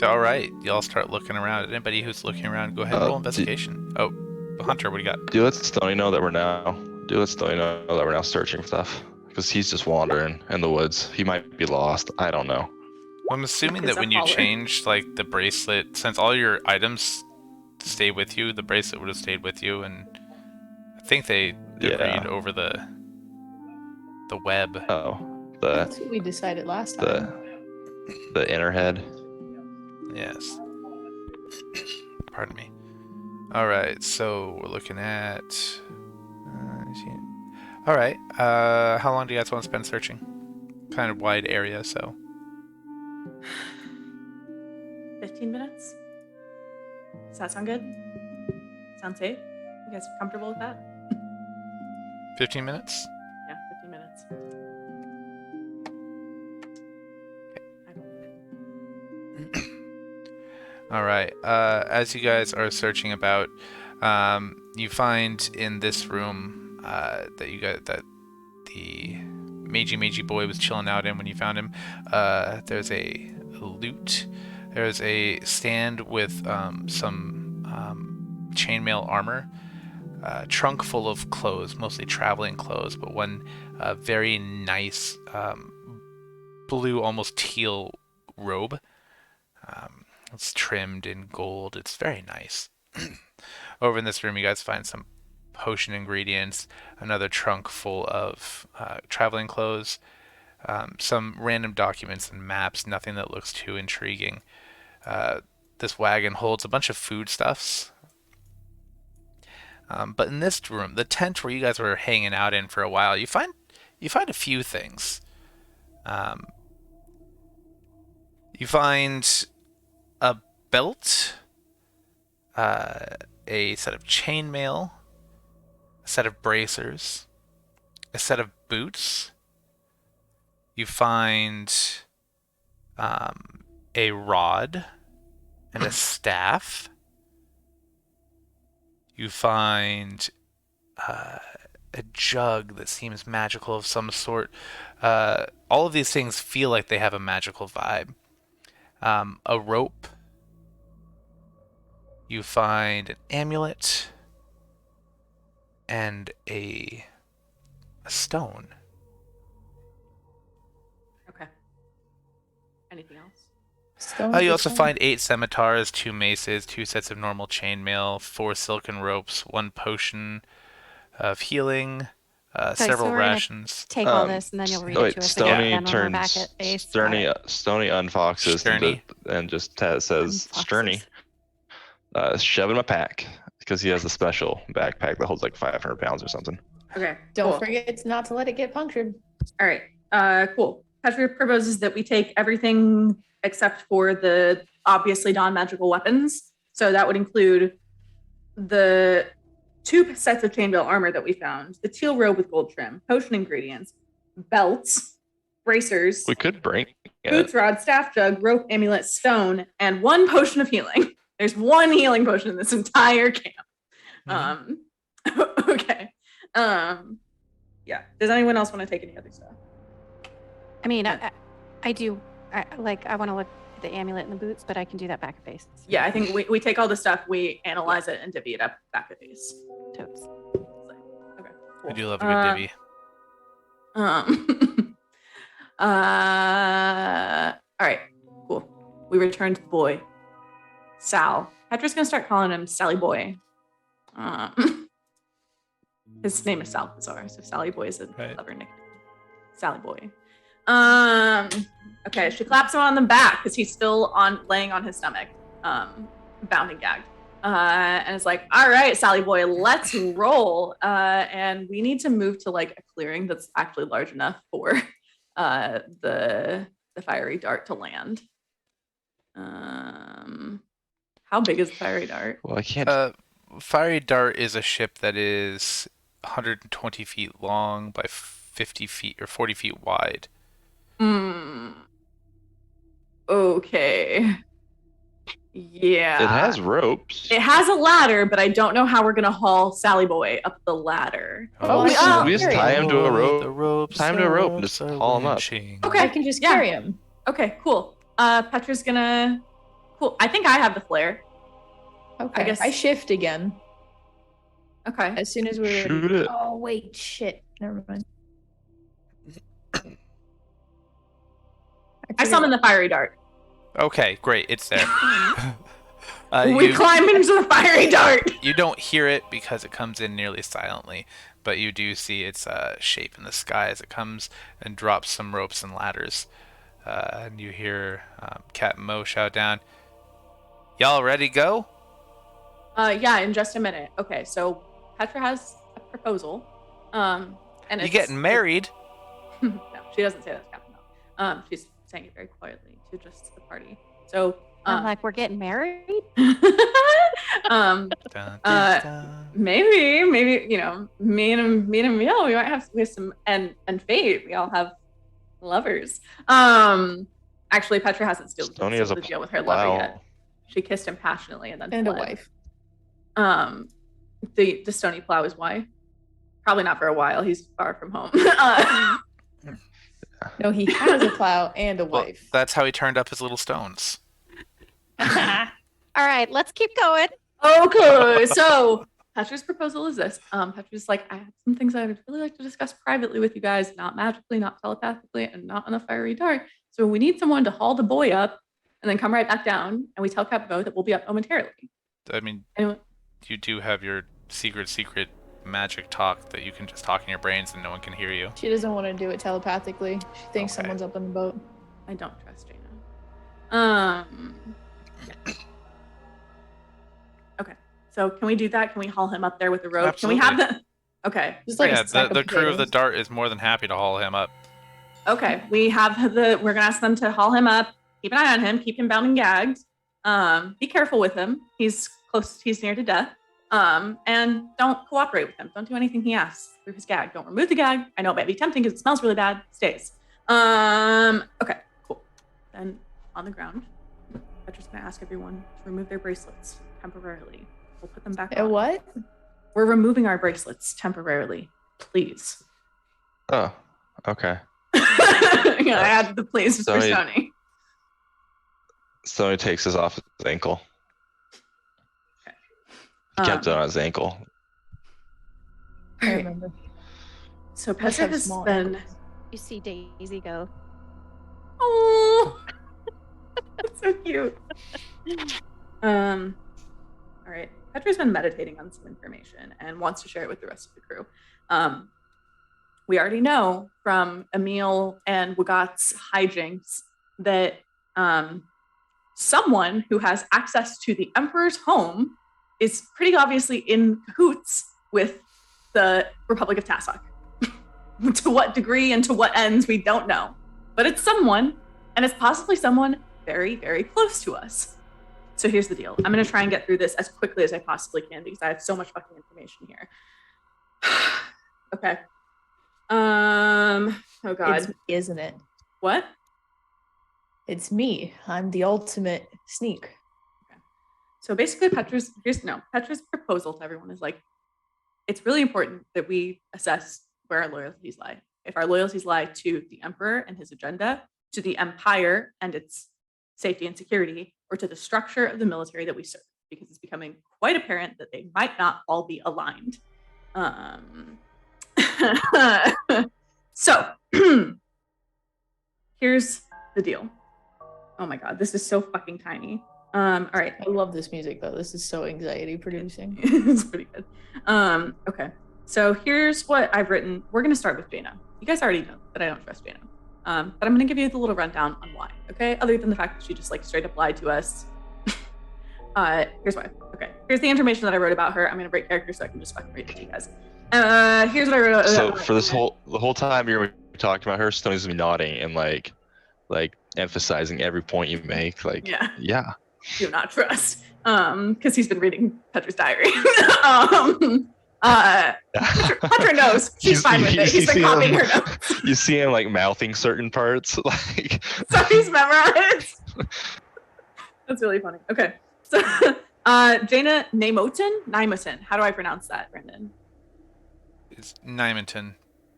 All right, y'all start looking around. Anybody who's looking around, go ahead and roll investigation. Oh, Hunter, what do you got? Do let Stony know that we're now searching stuff, because he's just wandering in the woods. He might be lost. I don't know. I'm assuming Is that a when you holler. changed like the bracelet, since all your items stay with you, the bracelet would have stayed with you, and I think they agreed Yeah. over the web. Oh, the That's what we decided last time. the inner head. Yes. Pardon me. All right, so we're looking at. All right. How long do you guys want to spend searching? Kind of wide area, so 15 minutes? Does that sound good? Sound safe? You guys comfortable with that? 15 minutes. Yeah, 15 minutes. All right. As you guys are searching about, you find in this room that the Meiji boy was chilling out in when you found him. There's a loot. There's a stand with some chainmail armor, trunk full of clothes, mostly traveling clothes, but one very nice blue, almost teal robe. It's trimmed in gold. It's very nice. Over in this room, you guys find some potion ingredients, another trunk full of traveling clothes, some random documents and maps, nothing that looks too intriguing. This wagon holds a bunch of foodstuffs. But in this room, the tent where you guys were hanging out in for a while, you find a few things. You find a belt, a set of chainmail, a set of bracers, a set of boots. You find a rod and a staff. You find a jug that seems magical of some sort. All of these things feel like they have a magical vibe. A rope. You find an amulet and a stone. Okay. Anything else? Stones You are also fun. find 8 scimitars, 2 maces, 2 sets of normal chainmail, 4 silken ropes, 1 potion of healing, so several we're gonna rations. Take all this and then you'll read it Wait, to us Stony again when we're back turns at base. Stony unfoxes Stony. and just says Unfoxes. Stony. Shove in my pack because he has a special backpack that holds like 500 pounds or something. Okay. Don't cool. forget not to let it get punctured. All right. Cool. Petra proposes that we take everything except for the obviously non-magical weapons. So that would include the 2 sets of chainmail armor that we found, the teal robe with gold trim, potion ingredients, belts, bracers, We could bring boots, it. rod, staff, jug, rope, amulet, stone, and 1 potion of healing. There's 1 healing potion in this entire camp. Okay. Yeah. Does anyone else want to take any other stuff? I mean, I do. I want to look at the amulet and the boots, but I can do that back at base. Yeah, I think we take all the stuff, we analyze it, and divvy it up back at base. Totes. Okay. I Cool. do love a good divvy. All right. Cool. We return to the boy, Sal. Petra's gonna start calling him Sally Boy. His name is Salazar, so Sally Boy is a Right. clever nickname. Sally Boy. Okay, she claps him on the back because he's still laying on his stomach, bound and gagged. And it's like, all right, Sally Boy, let's roll. And we need to move to like a clearing that's actually large enough for the fiery dart to land. How big is the fiery dart? Well, I can't. Fiery Dart is a ship that is 120 feet long by 50 feet or 40 feet wide. Okay. Yeah. It has ropes. It has a ladder, but I don't know how we're gonna haul Sally Boy up the ladder. Oh, we, I we just can tie him to a rope. The ropes, Tie him to a rope and just are haul him up. winching. Okay. I can just yeah. carry him. Okay, cool. Petra's gonna. Cool. I think I have the flare. Okay. guess- I shift again Okay. as soon as we're Shoot ready. it. Oh wait, shit. Never mind. I summon the fiery dart. Okay, great. It's there. We climb into the fiery dart. You don't hear it because it comes in nearly silently, but you do see its shape in the sky as it comes and drops some ropes and ladders. And you hear Cat Mo shout down, "Y'all ready to go?" Yeah, in just a minute. Okay, so Petra has a proposal. And You it's getting married? no, she doesn't say that to Captain Mel. She's saying it very quietly to just the party. So I'm like, we're getting married? Dun, dun, dun. maybe me and Mel, we have some and Fate. We all have lovers. Actually, Petra hasn't sealed Stony has a the deal with her lover plow. yet. She kissed him passionately and then And a fled. wife. The Stony plow is why. Probably not for a while. He's far from home. No, he has a plow and a Well, wife. that's how he turned up his little stones. All right, let's keep going. Okay, so Petra's proposal is this. Petra's like, I have some things I would really like to discuss privately with you guys, not magically, not telepathically, and not on a fiery dart. So we need someone to haul the boy up and then come right back down. And we tell Capo that we'll be up momentarily. I mean, Anyway, you do have your secret magic talk that you can just talk in your brains and no one can hear you. She doesn't want to do it telepathically. She thinks Okay. someone's up on the boat. I don't trust Jaina. Yeah. Okay, so can we do that? Can we haul him up there with the rope? Absolutely. Can we have the? Okay. Just like Yeah, a sack the of crew of the potatoes. dart is more than happy to haul him up. Okay, we're gonna ask them to haul him up. Keep an eye on him. Keep him bound and gagged. Be careful with him. He's close. He's near to death. And don't cooperate with him. Don't do anything he asks through his gag. Don't remove the gag. I know it might be tempting because it smells really bad. Stays. Okay, cool. Then on the ground, Petra's gonna ask everyone to remove their bracelets temporarily. We'll put them back on. What? We're removing our bracelets temporarily. Please. Oh, okay. Yeah, I added the please for Sorry. Stony. Stony takes his off his ankle. He kept it on his ankle. I remember. So Must Petra have has small been. ankles. You see Daisy go. Oh, that's so cute. All right. Petra's been meditating on some information and wants to share it with the rest of the crew. We already know from Emil and Wagat's hijinks that someone who has access to the Emperor's home is pretty obviously in cahoots with the Republic of Tassoc. To what degree and to what ends, we don't know. But it's someone, and it's possibly someone very, very close to us. So here's the deal. I'm going to try and get through this as quickly as I possibly can because I have so much fucking information here. Okay. Oh God. It's me, isn't it? What? It's me. I'm the ultimate sneak. So basically, Petra's proposal to everyone is like, it's really important that we assess where our loyalties lie. If our loyalties lie to the Emperor and his agenda, to the Empire and its safety and security, or to the structure of the military that we serve, because it's becoming quite apparent that they might not all be aligned. So here's the deal. Oh my God, this is so fucking tiny. All right. I love this music though. This is so anxiety producing. It's pretty good. Okay. So here's what I've written. We're going to start with Jaina. You guys already know that I don't trust Jaina. But I'm going to give you the little rundown on why, okay? Other than the fact that she just like straight up lied to us. Here's why. Okay. Here's the information that I wrote about her. I'm going to break character so I can just fucking read it to you guys. Here's what I wrote. So for the whole time you're talking about her, Stony's gonna be nodding and like emphasizing every point you make. Like, yeah. Do not trust. Because he's been reading Petra's diary. Petra knows. She's fine with it. He's been copying her notes. You see him like mouthing certain parts, like. So he's memorized. That's really funny. Okay. So Jaina Naimoten. How do I pronounce that, Brendan? It's Nymonton.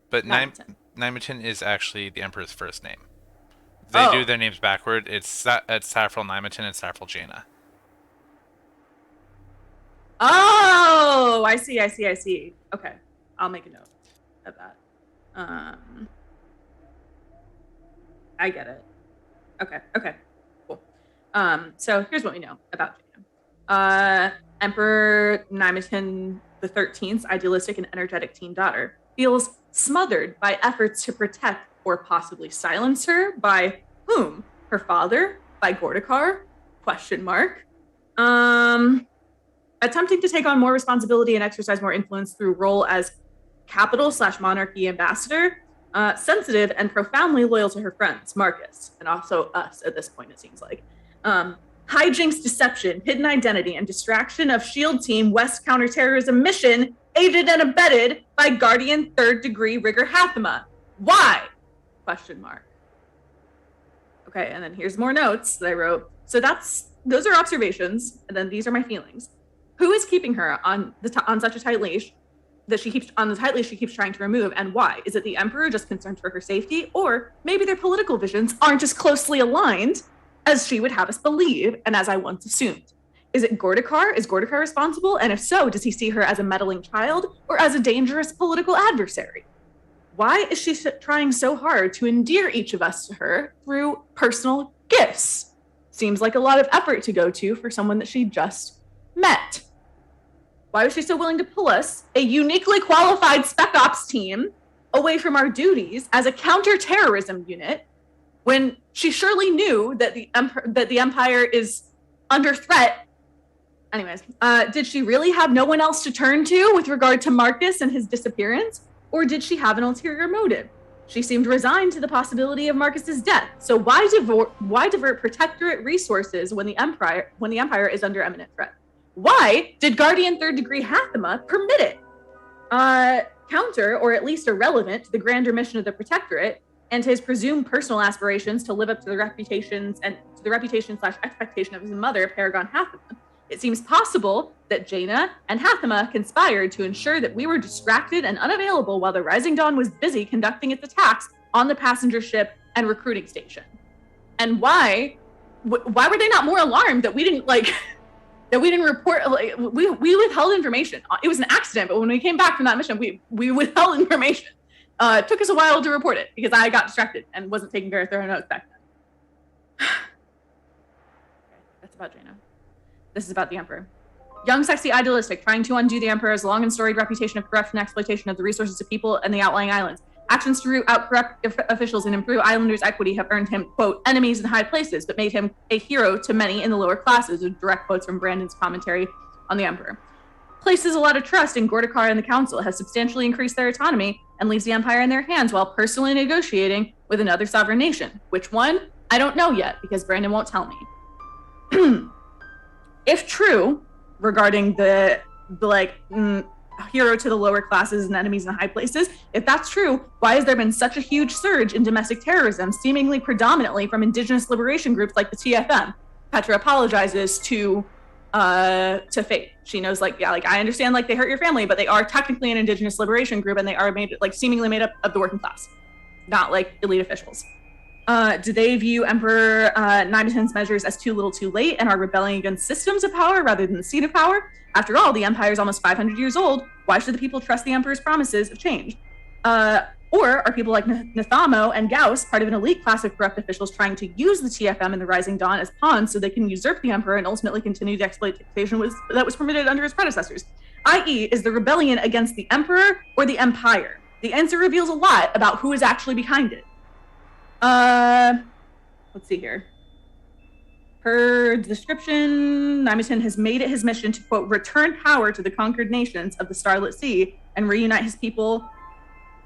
But Nymonton is actually the Emperor's first name. They do their names backward. It's Saffrel Nymonton and Saffrel Jaina. Oh, I see. Okay. I'll make a note of that. I get it. Okay. Cool. So here's what we know about Jaina. Emperor Naimetin the 13th's idealistic and energetic teen daughter feels smothered by efforts to protect or possibly silence her by whom? Her father? By Gordikar? Question mark. Attempting to take on more responsibility and exercise more influence through role as capital/monarchy ambassador, sensitive and profoundly loyal to her friends, Marcus, and also us at this point, it seems like. Hijinks, deception, hidden identity, and distraction of SHIELD Team West Counterterrorism Mission, aided and abetted by Guardian 3rd Degree Rigger Hathama. Why? Question mark. Okay, and then here's more notes that I wrote. So those are observations, and then these are my feelings. Who is keeping her on such a tight leash that she keeps trying to remove, and why? Is it the Emperor, just concerned for her safety, or maybe their political visions aren't as closely aligned as she would have us believe, and as I once assumed? Is it Gordikar? Is Gordikar responsible? And if so, does he see her as a meddling child or as a dangerous political adversary? Why is she trying so hard to endear each of us to her through personal gifts? Seems like a lot of effort to go to for someone that she just met. Why was she so willing to pull us, a uniquely qualified spec ops team, away from our duties as a counterterrorism unit, when she surely knew that the Empire is under threat? Anyways, did she really have no one else to turn to with regard to Marcus and his disappearance? Or did she have an ulterior motive? She seemed resigned to the possibility of Marcus's death. So why divert protectorate resources when the Empire is under imminent threat? Why did Guardian 3rd Degree Hathama permit it? Counter, or at least irrelevant, to the grander mission of the Protectorate and to his presumed personal aspirations to live up to the reputation/expectation of his mother, Paragon Hathama. It seems possible that Jaina and Hathama conspired to ensure that we were distracted and unavailable while the Rising Dawn was busy conducting its attacks on the passenger ship and recruiting station. And why were they not more alarmed that we didn't report? We withheld information. It was an accident, but when we came back from that mission, we withheld information. It took us a while to report it because I got distracted and wasn't taking very thorough notes back then. That's about Jaina. This is about the Emperor. Young, sexy, idealistic, trying to undo the Emperor's long and storied reputation of corruption and exploitation of the resources of people and the outlying islands. Actions to root out corrupt officials and improve islanders' equity have earned him, quote, enemies in high places, but made him a hero to many in the lower classes, with direct quotes from Brandon's commentary on the Emperor. Places a lot of trust in Gordikar and the Council, has substantially increased their autonomy, and leaves the Empire in their hands while personally negotiating with another sovereign nation. Which one? I don't know yet, because Brandon won't tell me. If true, regarding the hero to the lower classes and enemies in high places, if that's true, why has there been such a huge surge in domestic terrorism, seemingly predominantly from indigenous liberation groups like the TFM? Petra apologizes to Fate. She knows, I understand, they hurt your family, but they are technically an indigenous liberation group, and they are seemingly made up of the working class, not elite officials. Do they view Emperor Naimetin's measures as too little too late and are rebelling against systems of power rather than the seat of power? After all, the Empire is almost 500 years old. Why should the people trust the Emperor's promises of change? Or are people like Nathamo and Gause part of an elite class of corrupt officials trying to use the TFM and the Rising Dawn as pawns so they can usurp the Emperor and ultimately continue the exploitation that was permitted under his predecessors? I.e., is the rebellion against the Emperor or the Empire? The answer reveals a lot about who is actually behind it. Let's see here. Per description, Naimetin has made it his mission to, quote, return power to the conquered nations of the Starlit Sea and reunite his people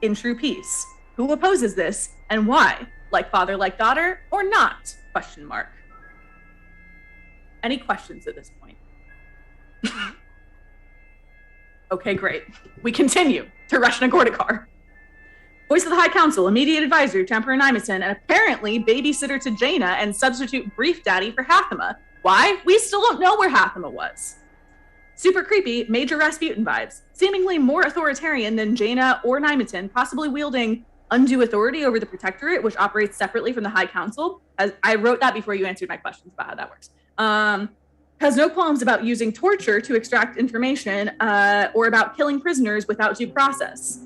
in true peace. Who opposes this and why? Like father, like daughter, or not? Question mark. Any questions at this point? Okay, great. We continue to Reshna Gordikar. Voice of the High Council, immediate advisor to Emperor Naimetin, and apparently babysitter to Jaina and substitute brief daddy for Hathama. Why? We still don't know where Hathama was. Super creepy, major Rasputin vibes. Seemingly more authoritarian than Jaina or Naimetin, possibly wielding undue authority over the Protectorate, which operates separately from the High Council. As I wrote that before you answered my questions about how that works. Has no qualms about using torture to extract information or about killing prisoners without due process.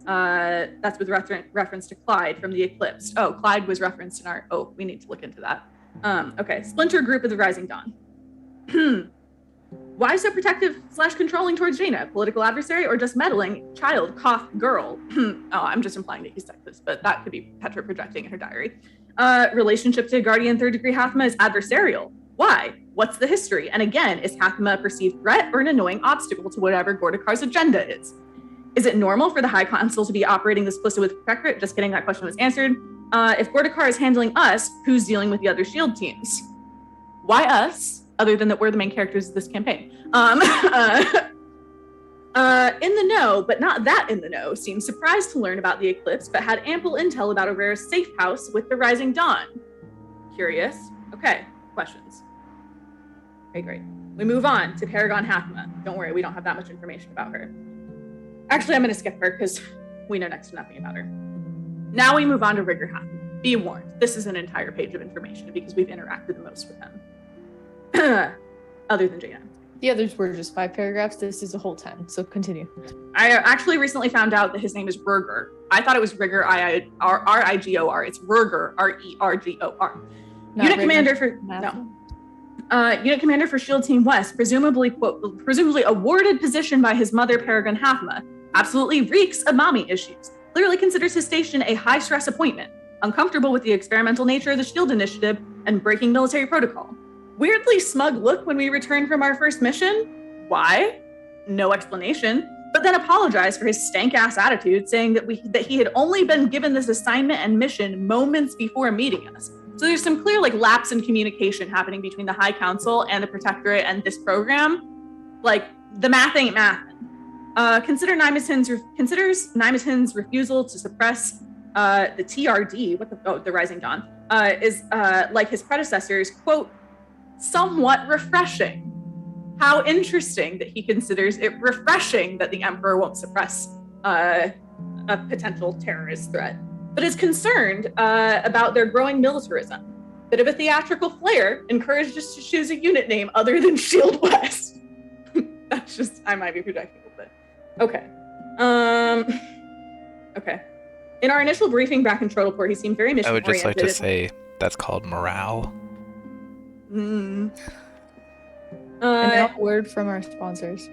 That's with reference to Clyde from the Eclipse. Oh, Clyde was referenced in our... Oh, we need to look into that. Okay, splinter group of the Rising Dawn. Why so protective / controlling towards Jaina? Political adversary or just meddling? Child, cough, girl. Oh, I'm just implying that he's sexist, but that could be Petra projecting in her diary. Relationship to Guardian 3rd degree Hathma is adversarial. Why? What's the history? And again, is Hathma a perceived threat or an annoying obstacle to whatever Gordakar's agenda is? Is it normal for the High Council to be operating this explicit with Protectorate? Just kidding, that question was answered. If Gordakar is handling us, who's dealing with the other SHIELD teams? Why us? Other than that we're the main characters of this campaign. In the know, but not that in the know, seemed surprised to learn about the eclipse, but had ample intel about Orerra's safe house with the Rising Dawn. Curious. Okay, questions. Okay, great. We move on to Paragon Hathma. Don't worry, we don't have that much information about her. Actually, I'm going to skip her because we know next to nothing about her. Now we move on to Rigger Hathma. Be warned, this is an entire page of information because we've interacted the most with him. Other than Jaina. The others were just 5 paragraphs. This is a whole 10, so continue. I actually recently found out that his name is Rurgor. I thought it was Rigger, R-I-G-O-R. It's Rurgor, R-E-R-G-O-R. Unit commander for Unit commander for SHIELD Team West, presumably awarded position by his mother, Paragon Hathma. Absolutely reeks of mommy issues. Clearly considers his station a high-stress appointment. Uncomfortable with the experimental nature of the SHIELD initiative and breaking military protocol. Weirdly smug look when we returned from our first mission. Why? No explanation. But then apologized for his stank-ass attitude, saying that he had only been given this assignment and mission moments before meeting us. So there's some clear lapse in communication happening between the High Council and the Protectorate and this program. The math ain't mathin'. Considers Nymethyn's refusal to suppress the TRD, the Rising Dawn, is like his predecessors, quote, somewhat refreshing. How interesting that he considers it refreshing that the Emperor won't suppress a potential terrorist threat, but is concerned about their growing militarism. Bit of a theatrical flair, encouraged us to choose a unit name other than Shield West. That's just, I might be projecting a little bit. Okay. Okay. In our initial briefing back in Trodelport, he seemed very mission-oriented. I would just like to say that's called morale. And now a word from our sponsors.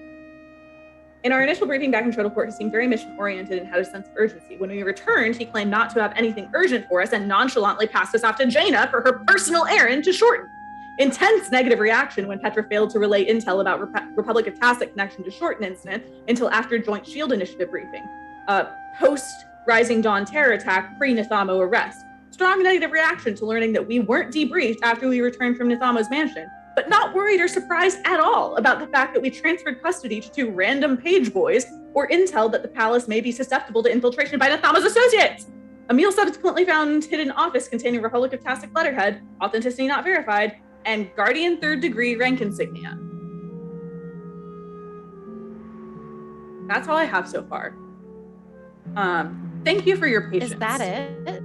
In our initial briefing back in Trodelport, he seemed very mission-oriented and had a sense of urgency. When we returned, he claimed not to have anything urgent for us and nonchalantly passed us off to Jaina for her personal errand to Shorten. Intense negative reaction when Petra failed to relay intel about Republic of Tacit connection to Shorten incident until after joint SHIELD initiative briefing. Post-Rising Dawn terror attack, pre-Nithamo arrest. Strong negative reaction to learning that we weren't debriefed after we returned from Nithamo's mansion, but not worried or surprised at all about the fact that we transferred custody to 2 random page boys or intel that the palace may be susceptible to infiltration by Nithamo's associates. Emil subsequently found hidden office containing Republic of Tacit letterhead, authenticity not verified, and Guardian 3rd degree rank insignia. That's all I have so far. Thank you for your patience. Is that it?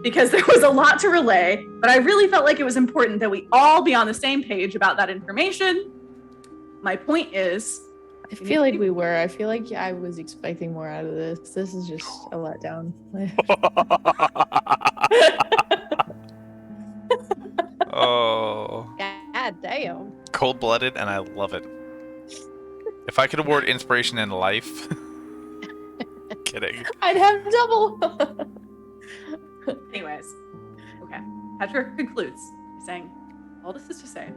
Because there was a lot to relay, but I really felt like it was important that we all be on the same page about that information. My point is... I feel like we were. I feel like I was expecting more out of this. This is just a letdown. Oh. God damn. Cold-blooded, and I love it. If I could award inspiration in life... Kidding. I'd have double. Anyways, okay. Petra concludes by saying, all this is to say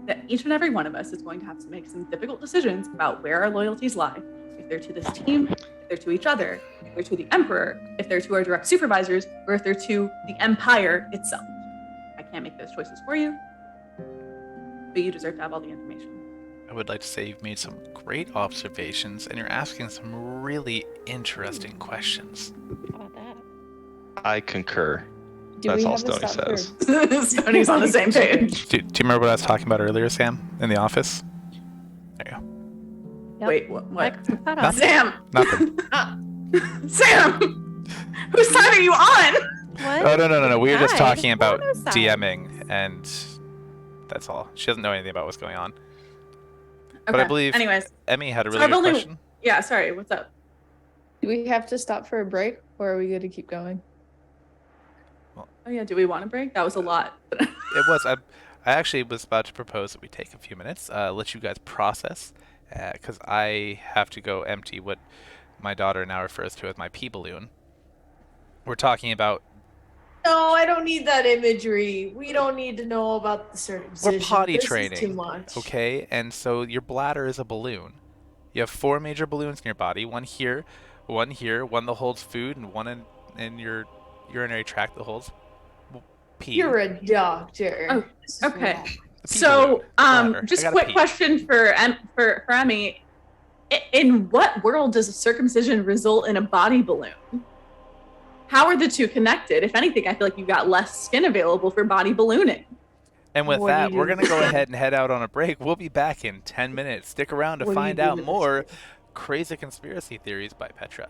that each and every one of us is going to have to make some difficult decisions about where our loyalties lie. If they're to this team, if they're to each other, if they're to the Emperor, if they're to our direct supervisors, or if they're to the Empire itself. I can't make those choices for you, but you deserve to have all the information. I would like to say you've made some great observations, and you're asking some really interesting questions. How about that? I concur. Do That's we all have a Stony stop says. Stony's on the same page. Do you remember what I was talking about earlier, Sam, in the office? There you go. Yep. Wait, what? Like, cut off. Sam! Nothing. Sam! Whose side are you on? What? Oh, no. We were just Guys, talking about what is that? DMing, and that's all. She doesn't know anything about what's going on. Okay. But I believe Anyways, Emmy had a So really I've good only- question. yeah, sorry, what's up? Do we have to stop for a break, or are we good to keep going? Oh yeah, do we want to break? That was a lot. It was. I actually was about to propose that we take a few minutes, let you guys process, because I have to go empty what my daughter now refers to as my pee balloon. We're talking about No, I don't need that imagery. We don't need to know about the circumcision. we're potty This training, is too much. okay? And so your bladder is a balloon. You have 4 major balloons in your body. One here, one that holds food, and one in your urinary tract that holds pee. You're a doctor. Oh, This is okay. wrong. The pee So, balloon, bladder. just I gotta quick pee. question for Emmy. In what world does a circumcision result in a body balloon? How are the two connected? If anything, I feel like you've got less skin available for body ballooning. And with What do you that, do we're with going to go the- ahead and head out on a break. We'll be back in 10 minutes. Stick around to What do you find do out with this more skin? crazy conspiracy theories by Petra.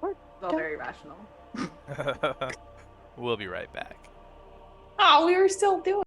It's all very rational. We'll be right back. Oh, we were still doing.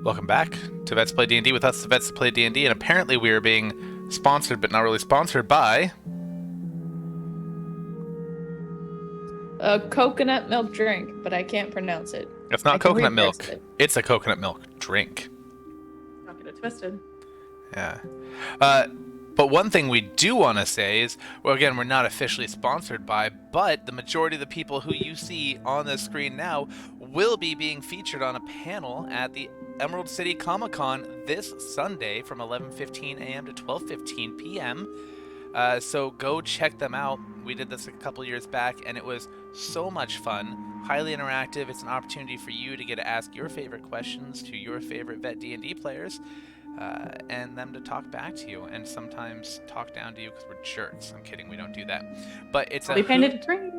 Welcome back to Vets Play D&D with us, the Vets Play D&D, and apparently we are being sponsored, but not really sponsored by... A coconut milk drink, but I can't pronounce it. It's I not can coconut reverse milk. it. It's a coconut milk drink. Don't get it twisted. Yeah. But one thing we do want to say is, well, again, we're not officially sponsored by, but the majority of the people who you see on the screen now will be being featured on a panel at the Emerald City Comic-Con this Sunday from 11:15 a.m. to 12:15 p.m. So go check them out. We did this a couple years back, and it was so much fun. Highly interactive. It's an opportunity for you to get to ask your favorite questions to your favorite Vet D&D players. And them to talk back to you and sometimes talk down to you because we're jerks. I'm kidding, we don't do that. But it's We painted hoot. a tree.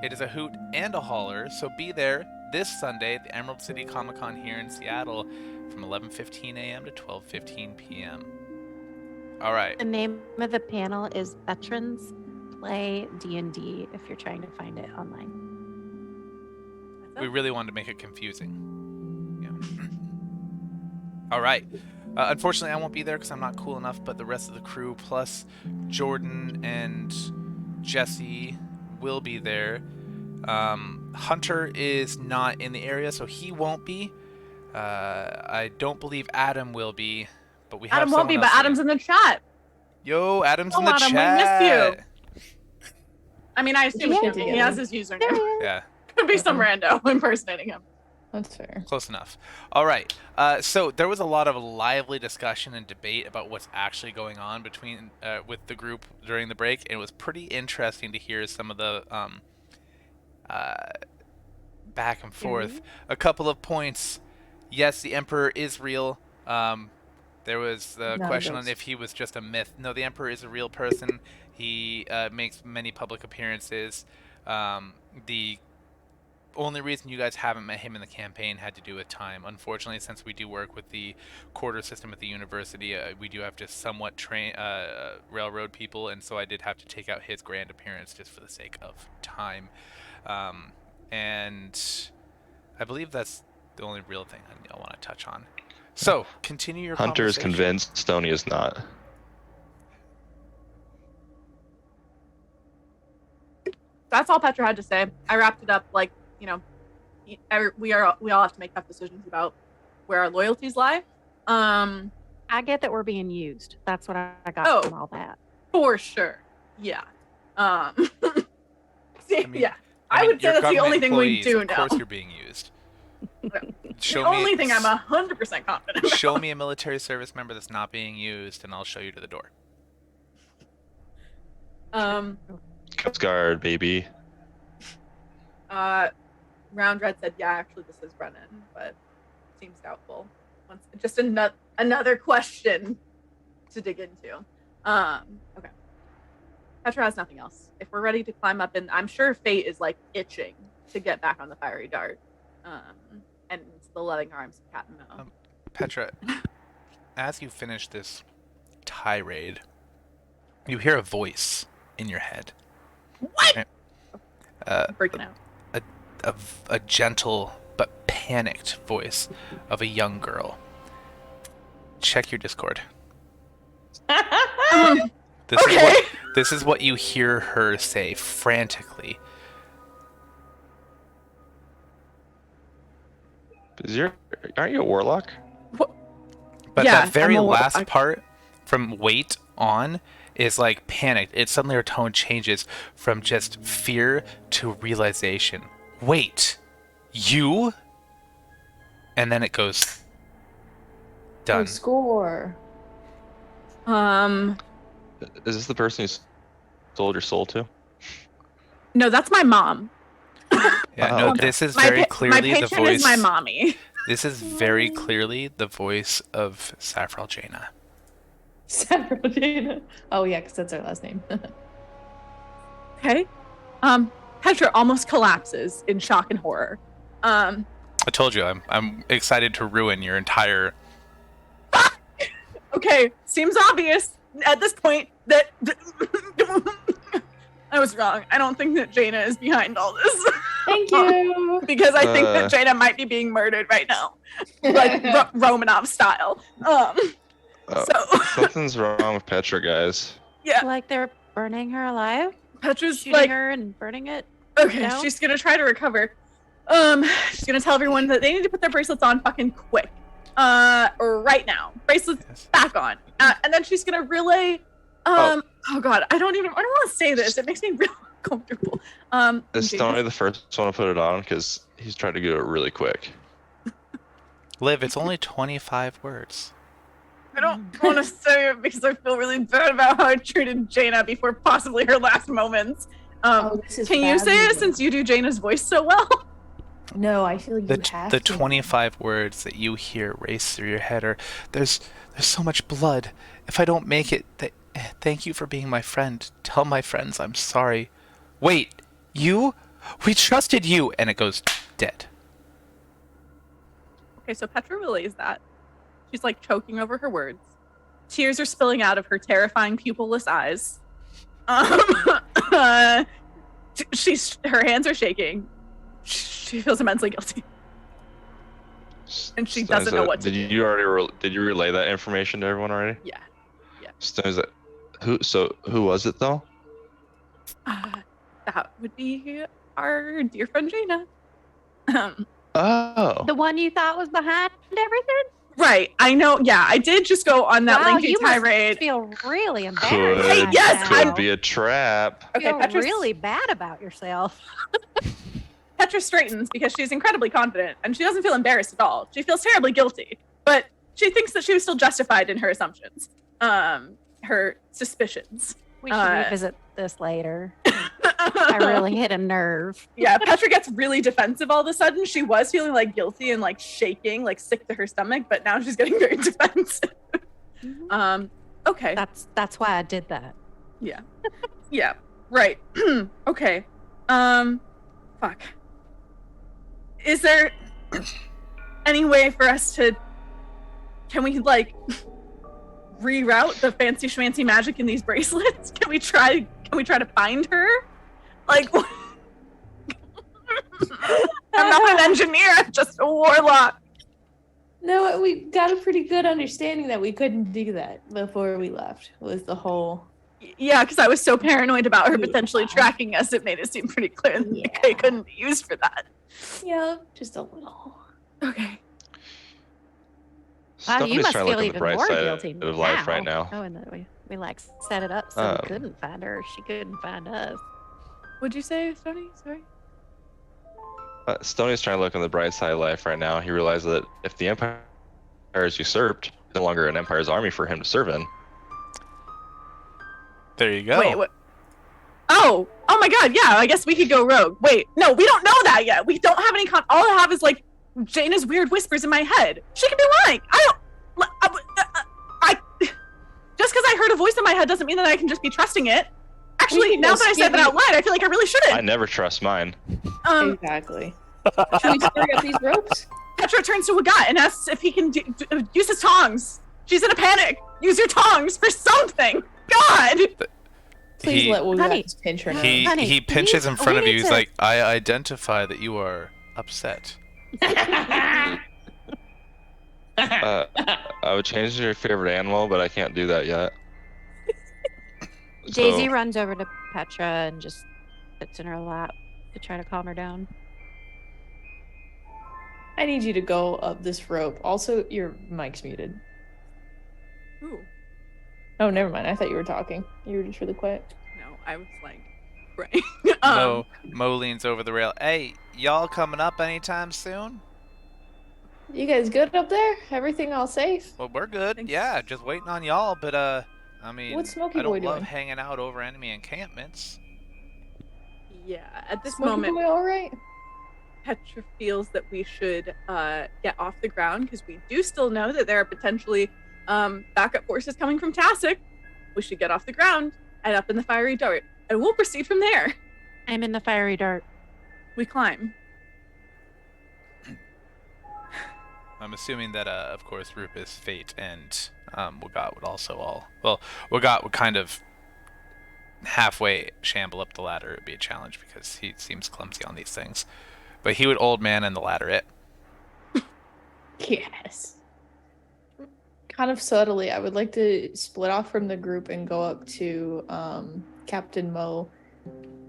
It is a hoot and a holler, so be there this Sunday at the Emerald City Comic-Con here in Seattle from 11:15 a.m. to 12:15 p.m. All right. The name of the panel is Veterans Play D&D if you're trying to find it online. We really wanted to make it confusing. Yeah. All right. Unfortunately, I won't be there because I'm not cool enough, but the rest of the crew, plus Jordan and Jesse, will be there. Hunter is not in the area, so he won't be. I don't believe Adam will be, but we have Adam won't be, someone but else Adam's in the chat. Yo, Adam's Oh, in the Adam, we chat. missed you. I mean, I assume Yeah. he has his username. There he is. Yeah, Could be some rando impersonating him. That's fair. close enough. All right. So there was a lot of lively discussion and debate about what's actually going on between with the group during the break, and it was pretty interesting to hear some of the back and forth. A couple of points. Yes, the Emperor is real. There was the No, question on that's- if he was just a myth. No, the Emperor is a real person. He makes many public appearances. The only reason you guys haven't met him in the campaign had to do with time. Unfortunately, since we do work with the quarter system at the university, we do have to somewhat railroad people, and so I did have to take out his grand appearance just for the sake of time. And I believe that's the only real thing I want to touch on. So, continue your Hunter is conversation. convinced, Stony is not. That's all Petra had to say. I wrapped it up like, you know, we all have to make tough decisions about where our loyalties lie. I get that we're being used. That's what I got from all that. For sure. Yeah. See, I mean- yeah. I would say you're that's the government only thing we employees, do Of know. course you're being used. The only thing I'm 100% confident about. Show me a military service member that's not being used, and I'll show you to the door. Coast Guard, baby. Round Red said, yeah, actually this is Brennan, but seems doubtful. Just another question to dig into. Okay. Petra has nothing else. If we're ready to climb up, and I'm sure Fate is like itching to get back on the fiery dart. And the loving arms of Cat and Mo. Petra, as you finish this tirade, you hear a voice in your head. What? Okay. Freaking out. A gentle but panicked voice of a young girl. Check your Discord. This Okay. This is what you hear her say frantically. Aren't you a warlock? But Yeah, that very I'm a last warlock. part from wait on is like panicked. It suddenly her tone changes from just fear to realization. Wait, you? And then it goes done. Oh, score. Is this the person you sold your soul to? No, that's my mom. Yeah, Oh, no, okay. this is My very my clearly the patron voice. is my mommy. This is very clearly the voice of Saffral Jaina. Saturday. Oh yeah, because that's our last name. Okay. Petra almost collapses in shock and horror. I told you, I'm excited to ruin your entire. Okay, seems obvious at this point that I was wrong. I don't think that Jaina is behind all this. Thank you. because I think that Jaina might be being murdered right now, like Romanov style. So Something's wrong with Petra, guys. yeah, Like they're burning her alive, Petra's shooting like, her and burning it. okay, No? she's gonna try to recover. She's gonna tell everyone that they need to put their bracelets on fucking quick. Right now. Bracelets Yes. back on. And then she's gonna relay. Oh god, I don't want to say this. It makes me real uncomfortable. Is Jaina- Stony the first one to put it on? Because he's trying to do it really quick. Liv, it's only 25 words. I don't want to say it because I feel really bad about how I treated Jaina before possibly her last moments. This is Can you say it fabulous. since you do Jaina's voice so well? No, I feel you have The to. 25 words that you hear race through your head are, there's so much blood. If I don't make it, thank you for being my friend. Tell my friends I'm sorry. Wait, you? We trusted you! And it goes dead. Okay, so Petra relays that. She's like choking over her words. Tears are spilling out of her terrifying pupilless eyes. Her hands are shaking. She feels immensely guilty. And she doesn't know what to did do. you already did you relay that information to everyone already? Yeah. Stony's like, who was it though? That would be our dear friend Jaina. Oh. The one you thought was behind everything? Right. I know. Yeah, I did just go on that Wow, lengthy you must tirade. feel really Could, embarrassed. Hey, yes, could I'm- be a trap. Okay, feel Petra's really bad about yourself. Petra straightens because she's incredibly confident and she doesn't feel embarrassed at all. She feels terribly guilty, but she thinks that she was still justified in her assumptions, her suspicions. We should revisit this later. I really hit a nerve. Yeah, Petra gets really defensive all of a sudden. She was feeling like guilty and like shaking, like sick to her stomach, but now she's getting very defensive. Okay. That's why I did that. Yeah. Right. Okay. Fuck. Is there any way for us to? Can we like reroute the fancy schmancy magic in these bracelets? Can we try to find her? Like, I'm not an engineer. I'm just a warlock. No, we got a pretty good understanding that we couldn't do that before we left. Was the whole Yeah, because I was so paranoid about her Yeah. potentially tracking us. It made it seem pretty clear that it couldn't be used for that. yeah, just a little. Okay. Wow, Stony's you must trying to feel look on the even bright more side guilty of life right now. Oh, and that we like set it up so we Um, couldn't find her. She couldn't find us. What'd you say, Stony? Sorry. Stony's trying to look on the bright side of life right now. He realized that if the Empire is usurped, it's no longer an Empire's army for him to serve in. There you go. Wait, what? Oh my god, yeah, I guess we could go rogue. Wait, no, we don't know that yet. We don't have any all I have is like Jaina's weird whispers in my head. She could be lying. I just because I heard a voice in my head doesn't mean that I can just be trusting it. Actually, can now go that I said that skinny. out loud, I feel like I really I shouldn't. never trust mine. Exactly. Should we stir up these ropes? Petra turns to Wagat and asks if he can use his tongs. She's in a panic. Use your tongs for something. God. Please He- let Wogat Honey, just pinch her nose. He Honey, he pinches in front we of you. need He's to- like, I identify that you are upset. I would change your favorite animal, but I can't do that yet. Daisy So, runs over to Petra and just sits in her lap to try to calm her down. I need you to go up this rope. Also, your mic's muted. Ooh, Oh, never mind. I thought you were talking. You were just really quiet. no, I was like, right. Mo leans over the rail. Hey, y'all coming up anytime soon? You guys good up there? Everything all safe? Well, we're good. Thanks. Yeah, just waiting on y'all. But I mean, What's Smokey I don't Boy love doing? hanging out over enemy encampments. Yeah, at this Smokey moment, Boy all right? Petra feels that we should get off the ground because we do still know that there are potentially backup forces coming from Tasik. We should get off the ground and up in the fiery dart, and we'll proceed from there. I'm in the fiery dart. We climb. I'm assuming that, of course, Rupus, Fate, and Wagat would also all. Well, Wagat would kind of halfway shamble up the ladder, it would be a challenge because he seems clumsy on these things. But he would old man in the ladder it. Yes. Kind of subtly, I would like to split off from the group and go up to Captain Mo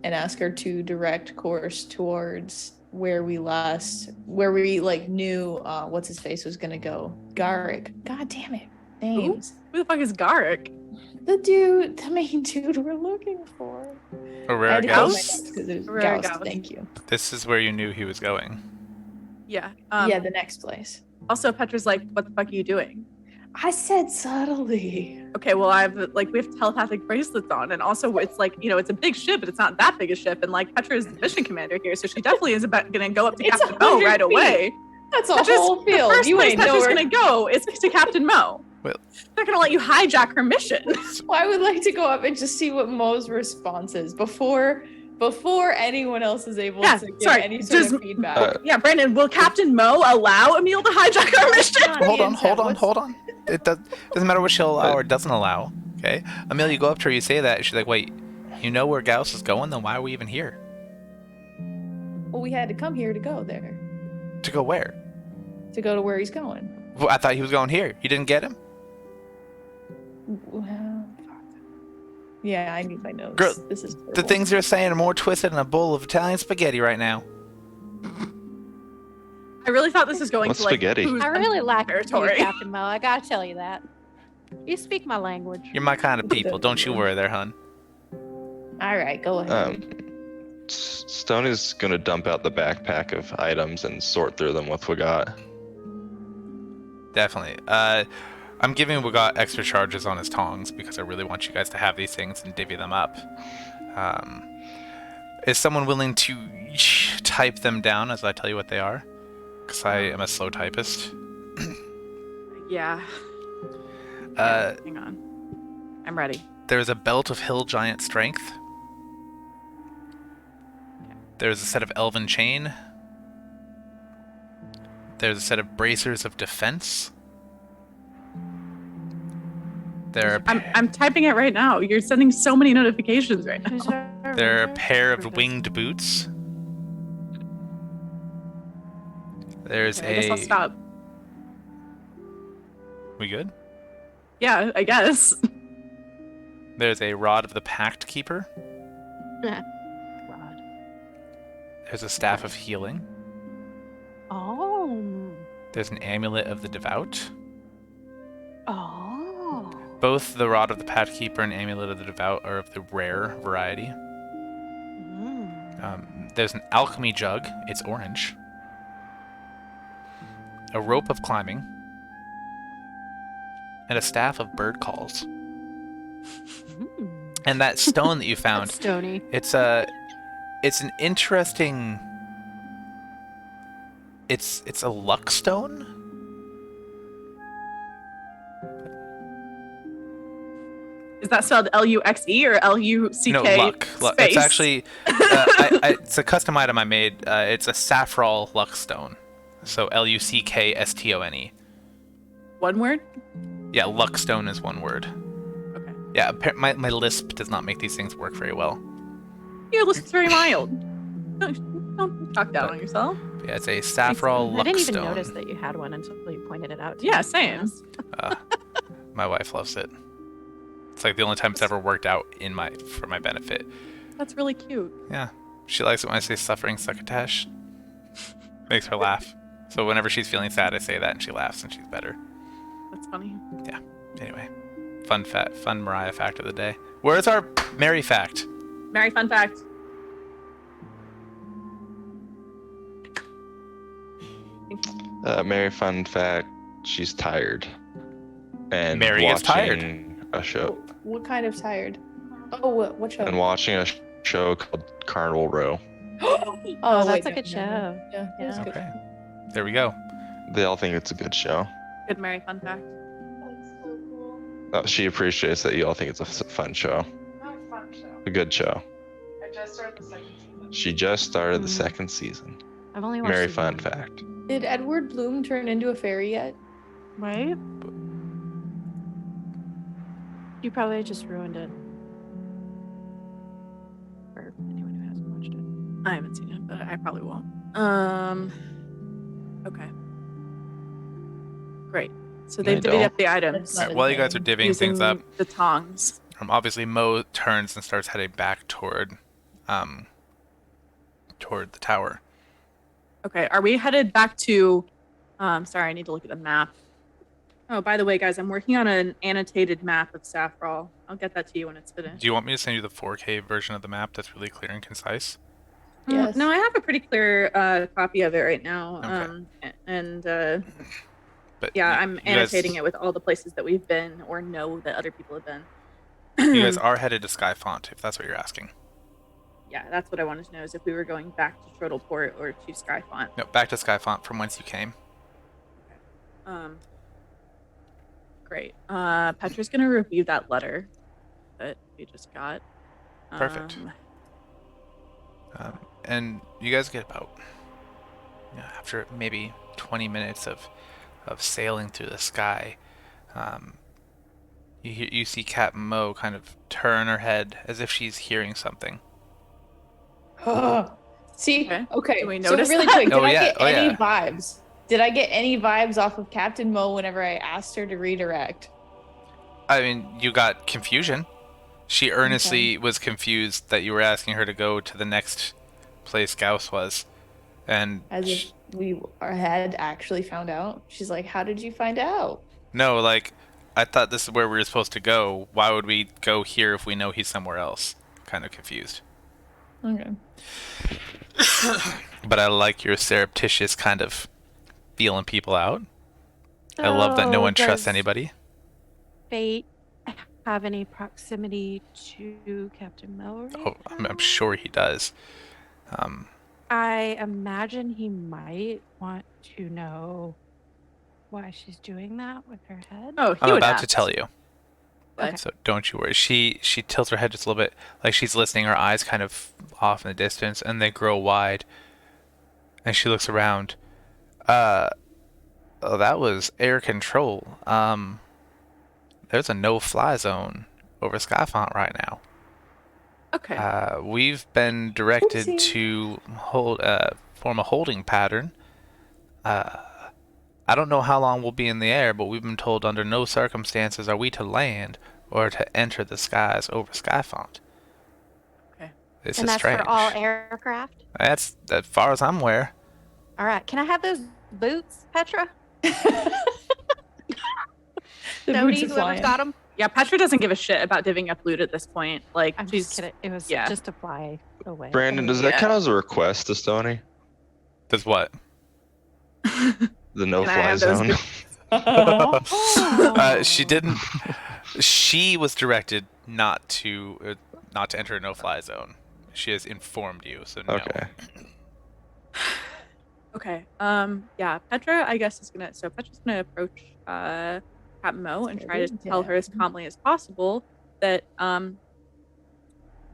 and ask her to direct course towards where we like knew what's his face was gonna go. Garrick. God damn it. Names. Who the fuck is Garrick? The main dude we're looking for. I Orerra had to close my Gause? notes 'cause it was Orerra Gause, Gause. thank you. This is where you knew he was going. Yeah. Yeah, the next place. Also, Petra's like, what the fuck are you doing? I said subtly. Okay, well, we have telepathic bracelets on, and also it's like, it's a big ship, but it's not that big a ship, and like Petra is the mission commander here, so she definitely is gonna go up to It's Captain Mo 100 right feet. away. That's a Petra's- whole The field. first You place ain't Petra's nowhere. gonna go is to Captain Mo. Well- They're gonna let you hijack her mission. Well, I would like to go up and just see what Mo's response is before anyone else is able Yeah, to get sorry, any sort does- of feedback. Yeah, Brandon, will Captain Mo allow Emil to hijack her mission? Not Hold the on, intent. hold on. It doesn't matter what she'll allow or doesn't allow. Okay, Amelia, you go up to her, you say that, and she's like, "Wait, you know where Gauss is going? Then why are we even here? Well, we had to come here to go there. To go where? To go to where he's going. Well, I thought he was going here. You didn't get him, Well, fuck. Yeah, I need my notes. Girl, This is the terrible. things you're saying are more twisted than a bowl of Italian spaghetti right now." I really thought this was going What's to like spaghetti? who's I really like you, territory. Captain Mo. I gotta tell you that. You speak my language. You're my kind of people. Don't you worry there, hun. All right, go ahead. Stony's gonna dump out the backpack of items and sort through them with Wagat. Definitely. I'm giving Wagat extra charges on his tongs because I really want you guys to have these things and divvy them up. Is someone willing to type them down as I tell you what they are? Because I am a slow typist. Yeah. Uh, Hang on. I'm ready. There's a belt of hill giant strength. There's a set of elven chain. There's a set of bracers of defense. There are I'm typing it right now. You're sending so many notifications right now. there are a pair of winged boots. There's I guess I'll stop. We good? Yeah, I guess. There's a rod of the Pact Keeper. Rod. There's a staff of healing. Oh. There's an amulet of the devout. Oh. Both the rod of the Pact Keeper and amulet of the devout are of the rare variety. Mm. There's an alchemy jug. It's orange. A rope of climbing. And a staff of bird calls. Mm. And that stone that you found, That's Stony. it's an interesting. It's a luck stone. Is that spelled L-U-X-E or L-U-C-K? No, luck. It's space? actually it's a custom item I made. It's a saffron luck stone. So Luckstone. One word? Yeah, luck stone is one word. Okay. Yeah, my lisp does not make these things work very well. Your list is very mild. Don't talk down on yourself. Yeah, it's a saffron I luck didn't even stone. notice that you had one until you pointed it out to Yeah, me. same. My wife loves it. It's like the only time it's ever worked out for my benefit. That's really cute. Yeah, she likes it when I say suffering succotash. Makes her laugh. So whenever she's feeling sad, I say that and she laughs and she's better. That's funny. Anyway, fun Mariah fact of the day. Where's our Mary fact? Mary, fun fact. Mary, fun fact: she's tired. And Mary is tired. watching a show What kind of tired? Oh, what show? and watching a show called Carnival Row. Oh, wait, that's a no, good no, show. no. Yeah, that's Yeah. good. Okay, there we go. They all think it's a good show. Good Mary, fun fact. She appreciates that you all think it's a fun show, Not a fun show. a good show. I just started the second season. She just started the Mm. second season. I've only watched Mary, season fun one. fact. Did Edward Bloom turn into a fairy yet? Right? You probably just ruined it. for anyone who hasn't watched it. I haven't seen it, but I probably won't. Okay. Great. So they've I divvied don't. up the items That's All not right, a while you guys are thing. divvying things using up, the tongs. obviously Mo turns and starts heading back toward the tower. Okay, are we headed back to sorry, I need to look at the map. Oh, by the way, guys, I'm working on an annotated map of Saffral. I'll get that to you when it's finished. Do you want me to send you the 4K version of the map that's really clear and concise? Yes. No, I have a pretty clear copy of it right now. Okay. And But yeah, you- I'm you guys- annotating it with all the places that we've been or know that other people have been. You guys are headed to Skyfount, if that's what you're asking. Yeah, that's what I wanted to know, is if we were going back to Trottleport or to Skyfont. No, back to Skyfount from whence you came. Great. Petra's gonna review that letter that we just got. Perfect. And you guys get about, after maybe 20 minutes of sailing through the sky, you see Captain Mo kind of turn her head as if she's hearing something. See, Okay. okay. Do we So notice really that? quick, did Oh, I yeah. get Oh, any yeah. vibes? Did I get any vibes off of Captain Mo whenever I asked her to redirect? I mean, you got confusion. She earnestly was confused that you were asking her to go to the next place Gause was. And As if we had actually found out. She's like, "How did you find out?" no, like, I thought this is where we were supposed to go. Why would we go here if we know he's somewhere else? Kind of confused. Okay. But I like your surreptitious kind of feeling people out. I love that no one trusts does anybody. Fate have any proximity to Captain Mo? Right Oh, I'm now? sure he does. I imagine he might want to know why she's doing that with her head. Oh, he I'm would about ask. to tell you. Okay. So don't you worry. She tilts her head just a little bit, like she's listening. Her eyes kind of off in the distance, and they grow wide. And she looks around. Oh, that was air control. There's a no-fly zone over Skyfount right now. Okay. We've been directed Oopsie. to form a holding pattern. I don't know how long we'll be in the air, but we've been told under no circumstances are we to land or to enter the skies over Skyfount. Okay. This And is that's strange. for all aircraft? That's as far as I'm aware. All right. Can I have those boots, Petra? The Stony, boots are whoever's flying. got them? Yeah, Petra doesn't give a shit about divvying up loot at this point. Like, I'm she's just kidding. It was yeah. just to fly away. Brandon, does that Yeah. count as a request to Stony? Does what? The no Can I fly have those zone? Oh. She didn't. She was directed not to enter a no-fly zone. She has informed you, so no. Okay. Okay. Yeah, Petra, I guess, is gonna. So Petra's gonna approach Captain Mo and try to tell her as calmly as possible that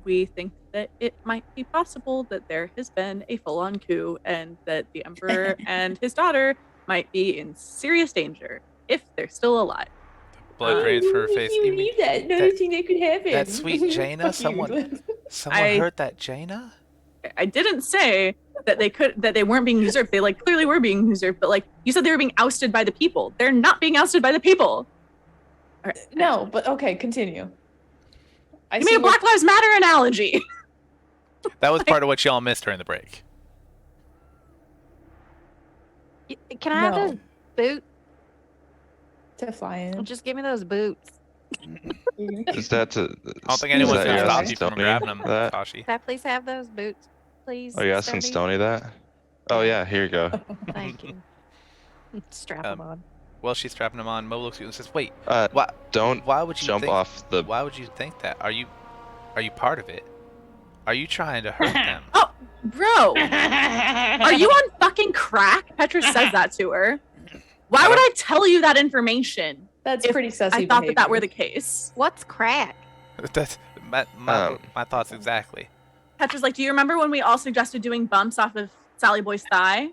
we think that it might be possible that there has been a full-on coup and that the Emperor and his daughter might be in serious danger if they're still alive. Blood drains from her face. You mean that. that- thing that could happen. that sweet Jaina? Fuck you. someone I- heard that Jaina? I didn't say that they weren't being usurped. They like clearly were being usurped, but like you said, they were being ousted by the people. They're not being ousted by the people. All right. No, but okay, continue. I You made a Black Lives Matter analogy. That was part of what y'all missed during the break. Can I have No. those boots? to fly in. Just give me those boots. Is that to? I don't think anyone's that going to you're stop asking you from Stony grabbing them, that? Sashi. Can I please have those boots, please? Are you asking Stony that? Oh yeah, here you go. Thank you. Strap Um, them on. Well, she's strapping them on. Mo looks at you and says, "Wait, Don't why would you jump think, off the. Why would you think that? Are you part of it? Are you trying to hurt them?" Oh, bro, are you on fucking crack? Petra says that to her. Why would I tell you that information That's if pretty sussy. I thought that behavior. were the case? What's crack? That's my thoughts exactly. Petra's like, do you remember when we all suggested doing bumps off of Sally Boy's thigh?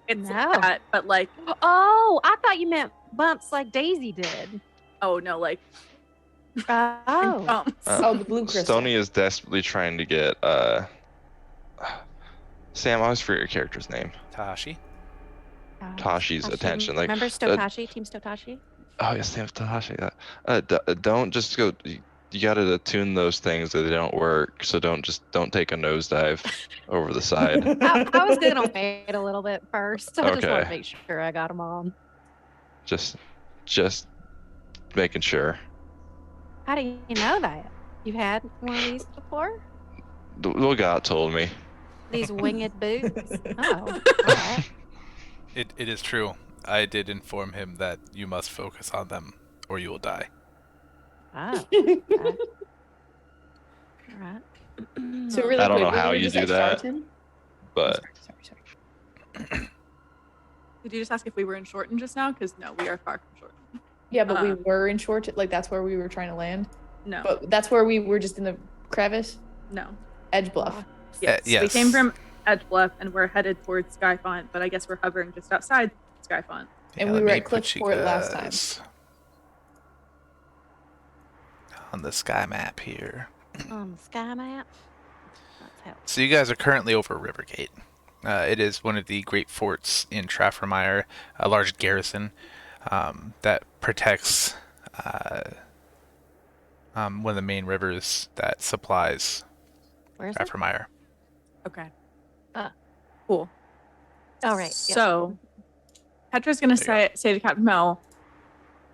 It's No. like that, but like, Oh, I thought you meant bumps like Daisy did. oh no, like Oh. Bumps. Oh, the blue crystal. Stony is desperately trying to get Sam, I always forget your character's name. Tashi. Tashi's attention. Like, remember Stotashi, Team Stotashi? oh yes, Sam Tashi. Don't just go. You gotta attune those things so they don't work. So don't take a nosedive over the side. I was gonna wait a little bit first. I just want Okay. to make sure I got them on. Just making sure. How do you know that? You've had one of these before? Well, God told me. These winged boots? Oh, all right. It is true. I did inform him that you must focus on them or you will die. Oh, okay. All right. So really I don't quick, know how we were you just do at that. Starton? But Sorry. Did you just ask if we were in Shorten just now? Because no, we are far from Shorten. Yeah, but we were in short. Like that's where we were trying to land. No, But that's where we were just in the crevice, no. edge bluff. Yes. We yes. came from Edge Bluff and we're headed towards Skyfount, but I guess we're hovering just outside Skyfount. And we let were me at put you Cliffport last time. guys on the sky map here. On the sky map. That's helpful. So you guys are currently over Rivergate. It is one of the great forts in Traffermire, a large garrison that protects one of the main rivers that supplies Where is it? Okay. Traffermire. Cool. Oh, right. yeah. So, Petra's going to say to Captain Mel,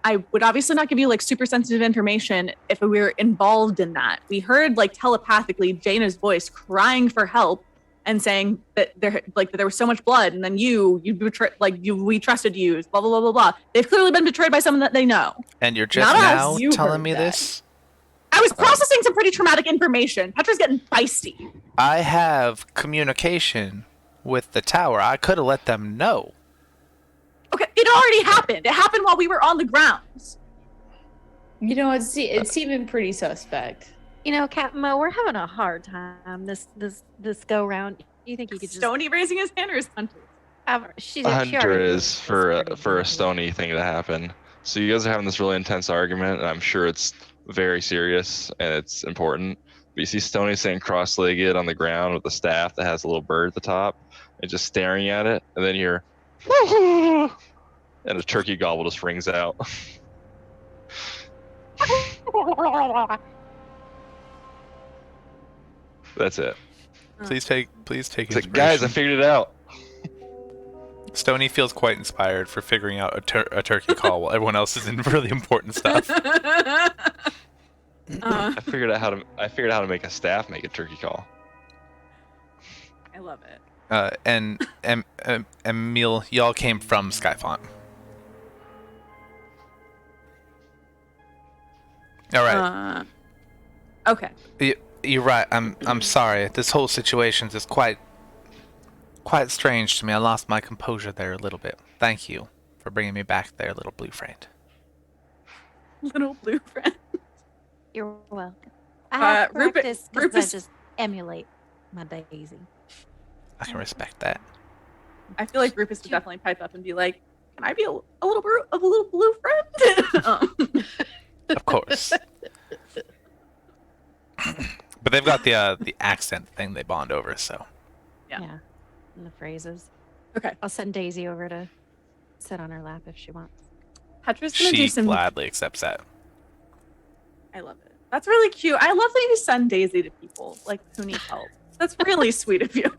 I would obviously not give you like super sensitive information if we were involved in that. We heard like telepathically Jaina's voice crying for help and saying that there was so much blood, and then we trusted you, blah blah blah blah blah. They've clearly been betrayed by someone that they know. And you're just Not us, now you telling heard me that. this? I was processing some pretty traumatic information. Petra's getting feisty. I have communication with the tower. I could have let them know. Okay, it already happened. It happened while we were on the grounds. You know, it's seeming pretty suspect. You know, Captain Mo, we're having a hard time this go round. You think you could just? Stony raising his hand or is Hunter? She Hunter already is for a Stony thing to happen. So you guys are having this really intense argument, and I'm sure it's very serious and it's important. But you see Stony sitting cross-legged on the ground with a staff that has a little bird at the top, and just staring at it, and then you're, and a turkey gobble just rings out. That's it. Please take It's like, inspiration. guys, I figured it out. Stony feels quite inspired for figuring out a turkey call while everyone else is in really important stuff. I I figured out how to make a staff make a turkey call. love it. And Emil, y'all came from Skyfount. All right. Okay. You're right. I'm sorry. This whole situation's just quite strange to me. I lost my composure there a little bit. Thank you for bringing me back there, little blue friend. Little blue friend. You're welcome. I have Rupert- practice because Rufus- I just emulate my Daisy. I can respect that. I feel like Rufus would definitely pipe up and be like, "Can I be a little blue friend?" Of course. But they've got the accent thing they bond over, so. Yeah. And the phrases. Okay. I'll send Daisy over to sit on her lap if she wants. Petra's gonna do She some. gladly accepts that. I love it. That's really cute. I love that you send Daisy to people like who need help. That's really sweet of you.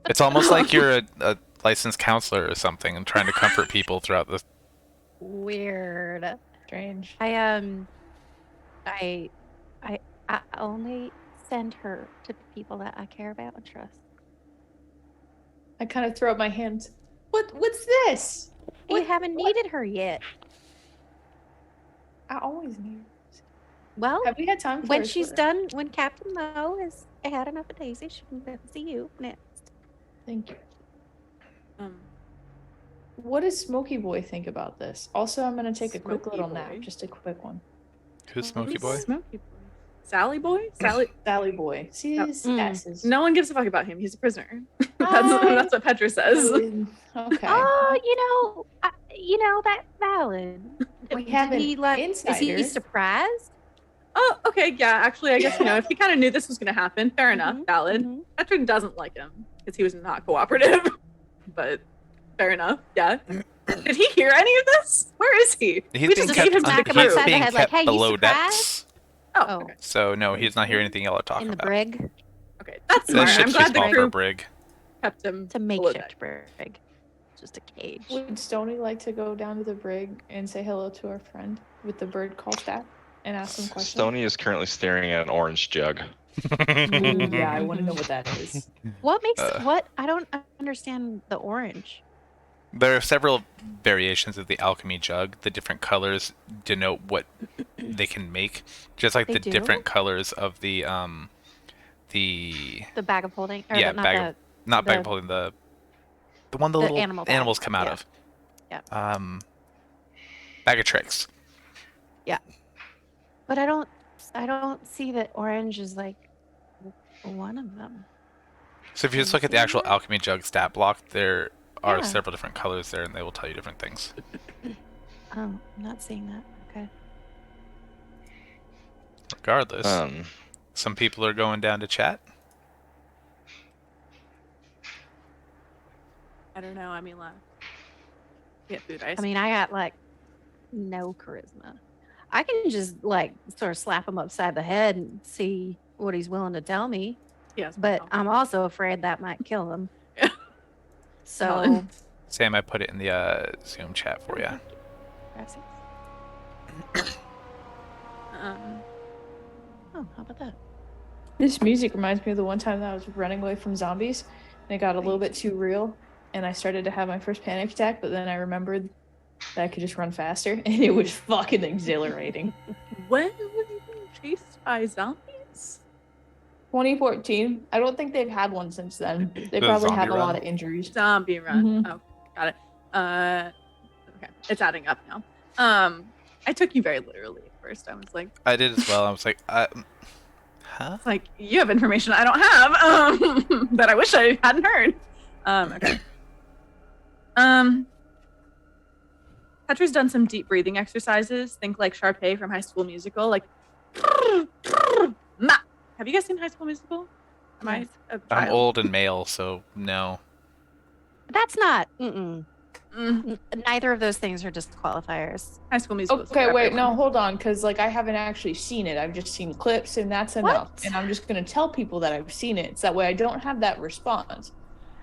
It's almost like you're a licensed counselor or something and trying to comfort people throughout this. Weird. Strange. I only send her to the people that I care about and trust. I kind of throw up my hands. What's this? You haven't needed her yet. I always need. Well, Have we had time for when a she's Twitter? done, when Captain Mo has had enough of Daisy, she can come see you next. Thank you. Um, What does Smokey Boy think about this? Also, I'm gonna take a quick Smokey little Boy? nap, just a quick one. Who's Smokey Boy? Smoky boy. Sally boy. Sally. Sally Boy. See No. his Mm. asses. No one gives a fuck about him. He's a prisoner. I- That's what Petra says. Okay. Oh, that's valid. We Did have an he, is he insider. surprised? Okay, yeah, actually, I guess, if he kind of knew this was going to happen, fair enough, valid. Mhm. Petra doesn't like him because he was not cooperative, but fair enough, yeah. Did he hear any of this? Where is he? He's We being just kept, leave him smack to him the he's upside the being head, like, kept "Hey, you below surprised?" decks. Oh, Oh. okay. So no, he does not hear anything y'all are talking In the about. brig. Okay, that's The smart. I'm ship's too glad the small for a crew brig. kept him It's a below makeshift deck. brig. Just a cage. Would Stony like to go down to the brig and say hello to our friend with the bird call staff and ask some questions? Stony is currently staring at an orange jug. Ooh, yeah, I want to know what that is. What makes Uh. what? I don't understand the orange. There are several variations of the alchemy jug. The different colors denote what they can make, just like They the do? different colors of the The bag of holding, or yeah, the, not bag the of, not bag of the- holding, the one the the little animal bag. animals come out Yeah. of. Yeah. Bag of tricks. But I don't see that orange is like one of them. So if you just Can look at the you see actual that? alchemy jug stat block, there are Yeah. several different colors there, and they will tell you different things. Oh, I'm not seeing that. Okay. Regardless, Um, some people are going down to chat. I don't know. I mean, get food ice. I mean, I got like no charisma. I can just like sort of slap him upside the head and see what he's willing to tell me. yes, But I'm also afraid that might kill him. Yeah. So, Helen. Sam, I put it in the Zoom chat for you. Oh, how about that? This music reminds me of the one time that I was running away from zombies and it got a little bit too real and I started to have my first panic attack, but then I remembered that I could just run faster and it was fucking exhilarating. When were you being chased by zombies? 2014. I don't think they've had one since then. They The probably zombie have a lot run? of injuries. Zombie run. Mhm. Oh, got it. Okay, it's adding up now. I took you very literally at first. I was like, I did as well. I was like, huh? you have information I don't have, that I wish I hadn't heard. Okay. Petra's done some deep breathing exercises. Think like Sharpay from High School Musical. Like, have you guys seen High School Musical? Am I a I'm child? old and male, so no. That's not. Mm-mm. Mm, Neither of those things are disqualifiers. High School Musical. is Okay, for wait, everyone. no, hold on, because like I haven't actually seen it. I've just seen clips, and that's enough. What? And I'm just gonna tell people that I've seen it, so that way I don't have that response.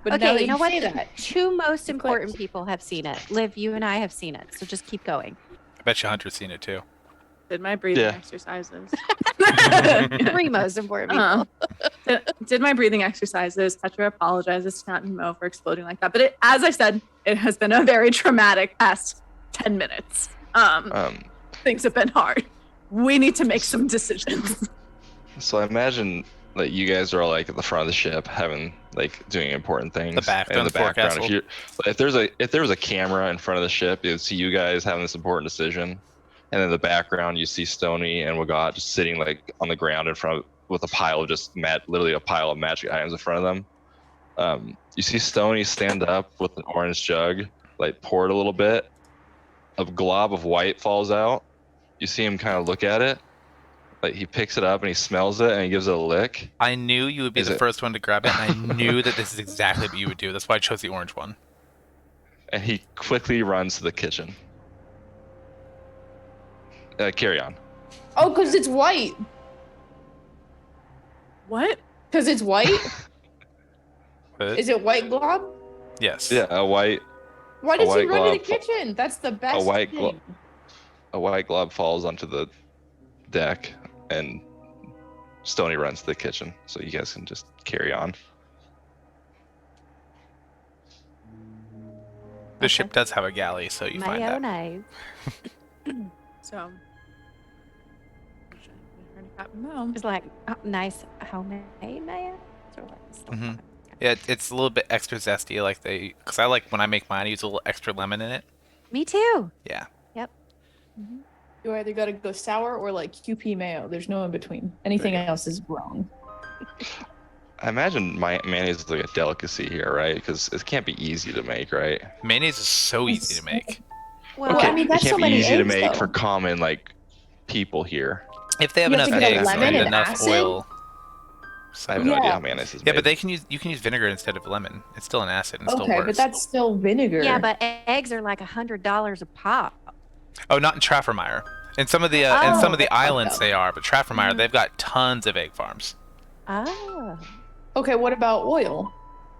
But now Okay, that you know what? say The that, two most The important clips. people have seen it. Liv, you and I have seen it. So just keep going. I bet you Hunter's seen it too. Did my breathing Yeah. exercises. Three most important people. Did my breathing exercises. Petra apologizes to Nat and Mo for exploding like that. But as I said, it has been a very traumatic past 10 minutes. Things have been hard. We need to make some decisions. So I imagine that you guys are all like at the front of the ship, having like doing important things. The back, and in on the the background. forecastle. If there was a camera in front of the ship, you'd see you guys having this important decision, and in the background you see Stony and Wagat just sitting like on the ground in front of, with a pile of just literally a pile of magic items in front of them. You see Stony stand up with an orange jug, like pour it a little bit. A glob of white falls out. You see him kind of look at it. Like he picks it up and he smells it and he gives it a lick. I knew you would be Is the it- first one to grab it, and I knew that this is exactly what you would do. That's why I chose the orange one. And he quickly runs to the kitchen. Carry on. oh, because it's white. What? Because it's white. But, Is it white glob? yes. Yeah, a white Why does he white run to the glob. kitchen? That's the best white thing. glob falls onto the deck, and Stony runs to the kitchen. So you guys can just carry on. The ship does have a galley, so you find that. Mayonnaise. So. Mo. It's like nice homemade mayo. Sort of like stuff Mhm. like that. Yeah, it's a little bit extra zesty, like because I like when I make mine, I use a little extra lemon in it. Me too. Yeah. You either gotta go sour or like QP mayo. There's no in between. Anything else is wrong. I imagine mayonnaise is like a delicacy here, right? Because it can't be easy to make, right? Mayonnaise is so easy to make. Well, I mean, it that's can't so be many easy to eggs, make though. for common like people here. If they have You have enough to get a eggs lemon and and enough acid? oil. I have no Yeah. idea how mayonnaise is Yeah, made. but you can use vinegar instead of lemon. It's still an acid and still Okay, works. but that's still vinegar. Yeah, but eggs are like $100 a pop. Oh, not in Traffermire. In some of the islands they are, but Traffermire they've got tons of egg farms. Oh. Okay, what about oil?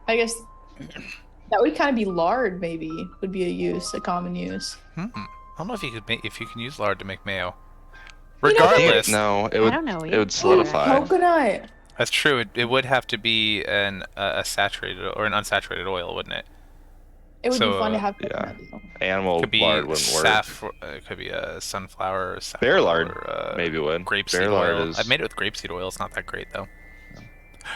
I guess that would kind of be lard. Maybe would be a common use. I don't know if you can use lard to make mayo. You know, Regardless, No, it I would. don't know It would either. solidify. Coconut. that's true. It would have to be a saturated or an unsaturated oil, wouldn't it? It would So, be fun to have yeah. coconut. Though. Animal Could be lard wouldn't work. it could be a sunflower. Or Bear lard or, maybe would. Grapeseed Bear lard oil. is. I've made it with grapeseed oil. It's not that great though.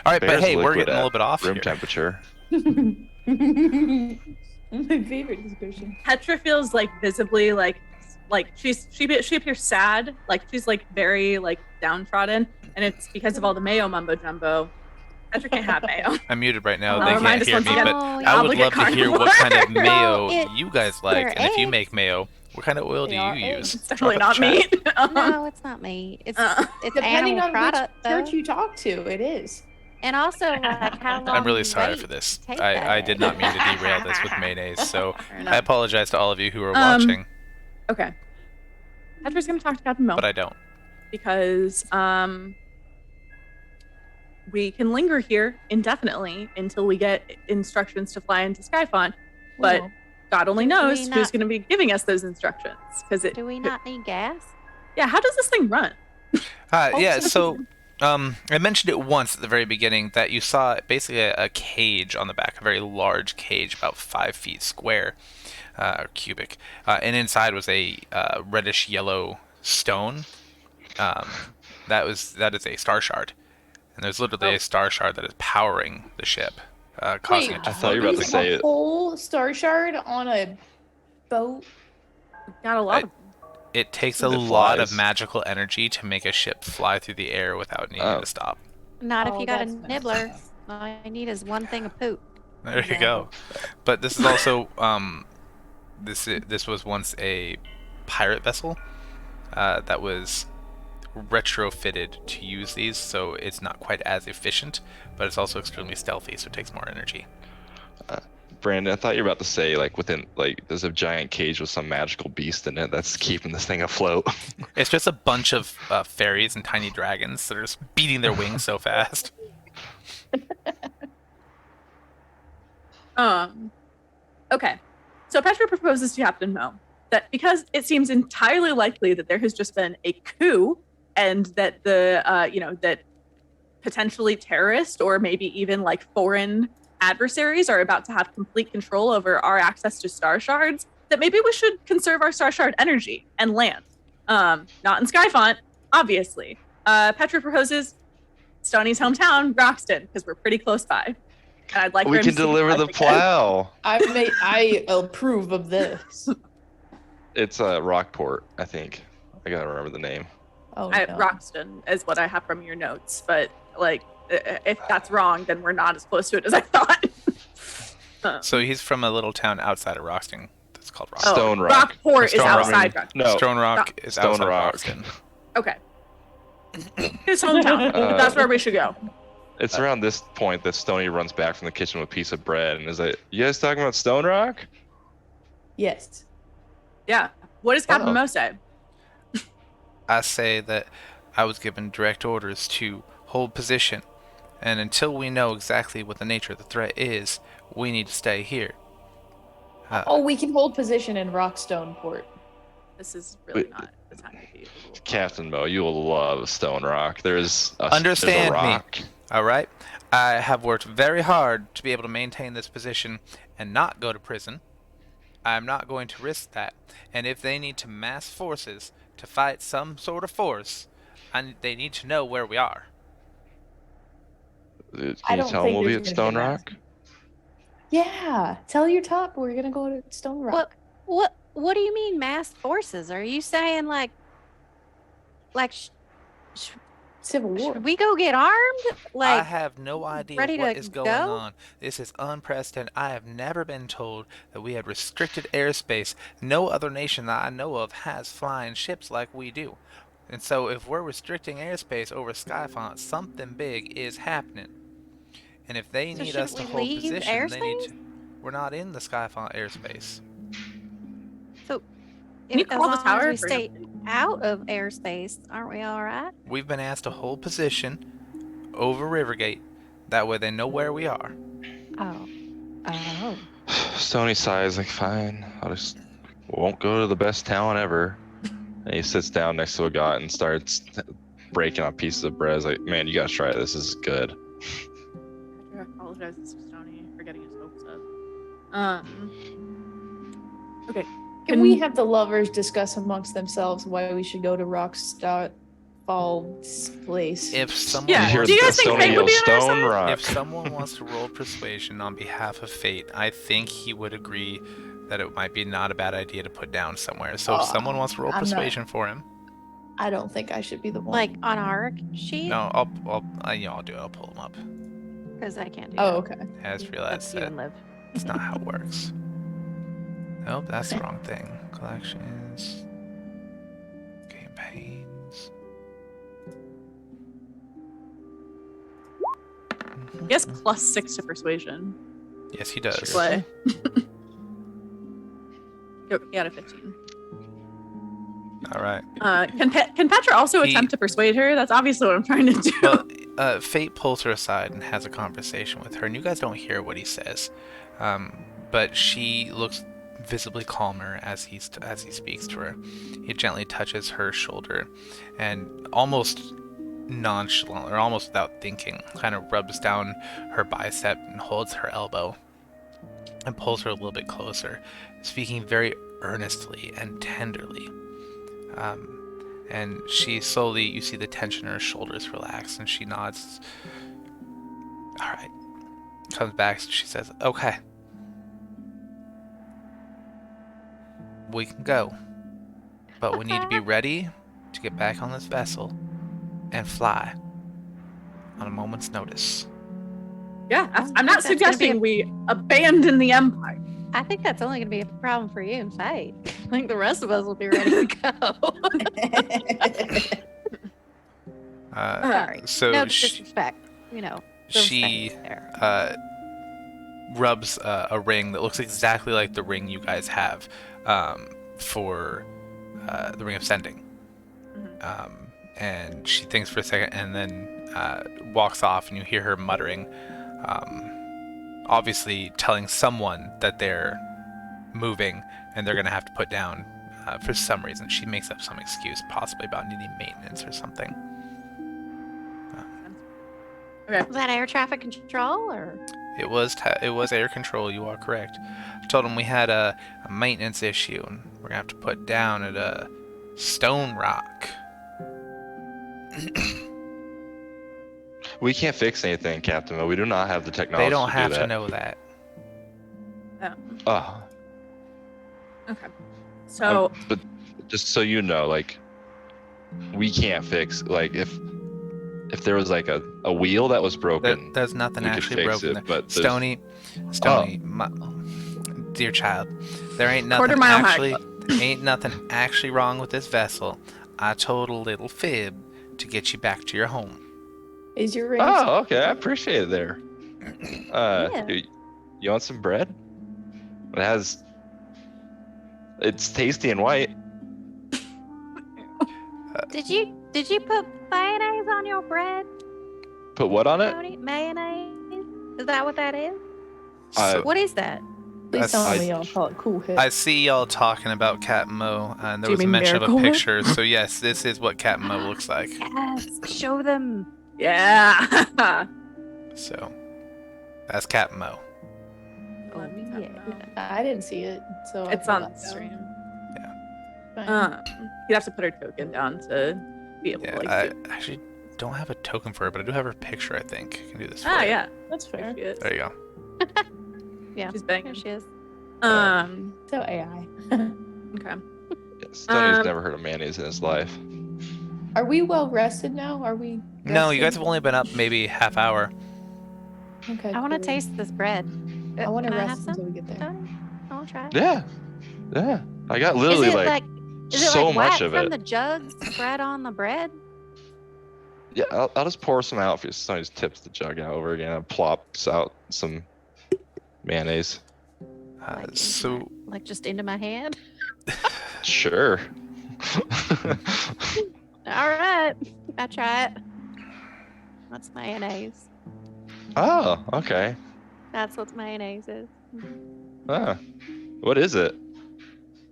All right, but Bear's hey, we're liquid getting a at little bit off room here. temperature. My favorite description. Petra feels like visibly like she appears sad, like she's like very like downtrodden, and it's because of all the mayo mumbo jumbo. Petra can't have mayo. I'm muted right now. Oh, They remind can't us hear once me, again. but Oh, I would obligate love to hear what kind of mayo Well, you guys like, they're and if you eggs. make mayo, what kind of oil do They you are use? It's definitely Drop not it in the chat. meat. No, it's not me. It's it's Depending animal on product which though. church you talk to, it is. And also like how long I'm really you sorry wait for this. to take I that. did not mean to derail this with mayonnaise, so Fair I enough. apologize to all of you who are watching, Okay. Petra's gonna talk to Captain Mill but I don't. because we can linger here indefinitely until we get instructions to fly into Skyfount. But Well, God only Do knows we who's not- going to be giving us those instructions. Because it, Do we not need gas? yeah, how does this thing run? Yeah, so I mentioned it once at the very beginning that you saw basically a cage on the back, a very large cage, about 5 feet square, or cubic, and inside was a reddish yellow stone. That is a star shard, and there's literally a star shard that is powering the ship, causing Wait, it to I thought you float. were about to say a it. whole star shard on a boat. Got a lot of It takes a It lot of flies. magical energy to make a ship fly through the air without needing Oh. to stop. Not if Oh, you got a that's nibbler. nice. All you need is one thing of poop. There you Yeah. go. But this is also this was once a pirate vessel that was retrofitted to use these, so it's not quite as efficient, but it's also extremely stealthy, so it takes more energy. Brandon, I thought you were about to say there's a giant cage with some magical beast in it that's keeping this thing afloat. It's just a bunch of fairies and tiny dragons that are just beating their wings so fast. Okay. So Petra proposes to Captain Mo that because it seems entirely likely that there has just been a coup and that that potentially terrorist or maybe even like foreign adversaries are about to have complete control over our access to star shards, that maybe we should conserve our star shard energy and land. Not in Skyfount, obviously. Petra proposes Stony's hometown, Roxton, because we're pretty close by. And I'd like We her can to see deliver life the again. plow. I approve of this. It's Rockport, I think. I gotta remember the name. Oh, I, no. Roxton is what I have from your notes, but like if that's wrong, then we're not as close to it as I thought. So he's from a little town outside of Roxton that's called Oh, Roxton. Stone Rock. Rockport is Stone Rock. outside Roxton. No, Stone Rock is Stone outside Rock. Roxton. Okay. His hometown. That's where we should go. it's around this point that Stony runs back from the kitchen with a piece of bread and is like, "You guys talking about Stone Rock?" Yes. Yeah. What does Captain Oh. Mo say? I say that I was given direct orders to hold position, and until we know exactly what the nature of the threat is, we need to stay here. Oh, we can hold position in Rockstone Port. This is really Wait. not the time to be. Captain Mo, you will love Stone Rock. There's a Understand me. rock. All right? I have worked very hard to be able to maintain this position and not go to prison. I'm not going to risk that. And if they need to mass forces to fight some sort of force, they need to know where we are. Can I you don't tell think them we'll be there's at gonna be Stone a Rock? Yeah. Tell your top we're gonna go to Stone Rock. What do you mean massed forces? Are you saying like Civil War. should we go get armed? I Like have no idea ready what to is going go? on. This is unprecedented. I have never been told that we had restricted airspace. No other nation that I know of has flying ships like we do. And so if we're restricting airspace over Skyfount, something big is happening. And if they So need us to shouldn't we hold leave position, they need airspace? to. We're not in the Skyfount airspace. So Can you as call the long as tower we for stay out of airspace, aren't we all right? We've been asked to hold position over Rivergate. That way they know where we are. Oh. Oh. Stony sighs like, fine, I just won't go to the best town ever. And he sits down next to a got and starts breaking up pieces of bread. He's like, man, you gotta try it. This is good. I apologize to Stony for getting his hopes up. Okay. Can we have the lovers discuss amongst themselves why we should go to Fall's place? If someone Yeah, You hear do you guys think Stony Fate would yell, be on our Stone side? Rock. If someone wants to roll persuasion on behalf of Fate, I think he would agree that it might be not a bad idea to put down somewhere. So if someone wants to roll I'm not- persuasion for him, I don't think I should be the one. Like on our sheet? no, I'll do it. I'll pull him up. Because I can't do Oh, that. okay. I just realized That's you that and Liv. it's not how it works. Nope, that's the wrong thing. Collections, campaigns. He has +6 to persuasion. Yes, he does. Play. He had a 15. All right. Can Petra also He- attempt to persuade her? That's obviously what I'm trying to do. Well, Fate pulls her aside and has a conversation with her, and you guys don't hear what he says, but she looks visibly calmer as he speaks to her. He gently touches her shoulder, and almost nonchalant, or almost without thinking, kind of rubs down her bicep and holds her elbow, and pulls her a little bit closer, speaking very earnestly and tenderly. And she slowly, you see the tension in her shoulders relax, and she nods. All right. Comes back, she says, okay. We can go. But we need to be ready to get back on this vessel and fly on a moment's notice. Yeah, I'm think not that's gonna be suggesting we abandon the Empire. I think that's only going to be a problem for you and Fate. I think the rest of us will be ready to go. Sorry. So No she, disrespect. You know. the she respect there. rubs a ring that looks exactly like the ring you guys have for the Ring of Sending. And she thinks for a second and then walks off, and you hear her muttering, obviously telling someone that they're moving and they're going to have to put down for some reason. She makes up some excuse, possibly about needing maintenance or something. Okay. Was that air traffic control or? It was air control. You are correct. I told him we had a maintenance issue, and we're gonna have to put down at a Stone Rock. We can't fix anything, Captain Mo. We do not have the technology They don't have to do to that. know that. Oh, Okay. So but just so you know, like, we can't fix, like, if there was like a wheel that was broken, There's nothing we could actually fix broken it, there. but there's- Stony, dear child, there ain't nothing Quarter mile high actually wrong with this vessel. I told a little fib to get you back to your home. Is your ring? Oh, okay. I appreciate it there. Yeah. You want some bread? It's tasty and white. Did you put mayonnaise on your bread, Put what on it? Tony? Mayonnaise? Is that what that is? Uh, What is that? Please I- tell me y'all call it cool hit. I see y'all talking about Captain Mo, and there Do you was a mean mention of a Miracle Whip? picture. So yes, this is what Captain Mo looks like. Yes. Show them. yeah. So that's Captain Mo. Oh, yeah. I didn't see it, so It's I on put the that stream. down. You'd have to put her token down to be able Yeah, to like. I see- actually don't have a token for her, but I do have her picture. I think I can do this. For Ah, you. yeah. That's fair. There she is. There you go. Yeah. She's There banging. she is. So AI. Okay. Stoney's never heard of mayonnaise in his life. Are we well rested now? Are we? No, you guys rested? have only been up maybe half hour. Okay. I want to cool. taste this bread. I want to Can have rest some, until we get there. Tony? I want to try it. Yeah. I got Is literally it like, like Is it so like much wet of from it. the jug spread on the bread? Yeah, I'll just pour some out for you. Sonny just tips the jug out over again and plops out some mayonnaise. Like, into So my- like just into my hand? Sure. All right. I try it. That's mayonnaise. Oh, okay. That's what mayonnaise is. Ah, what is it?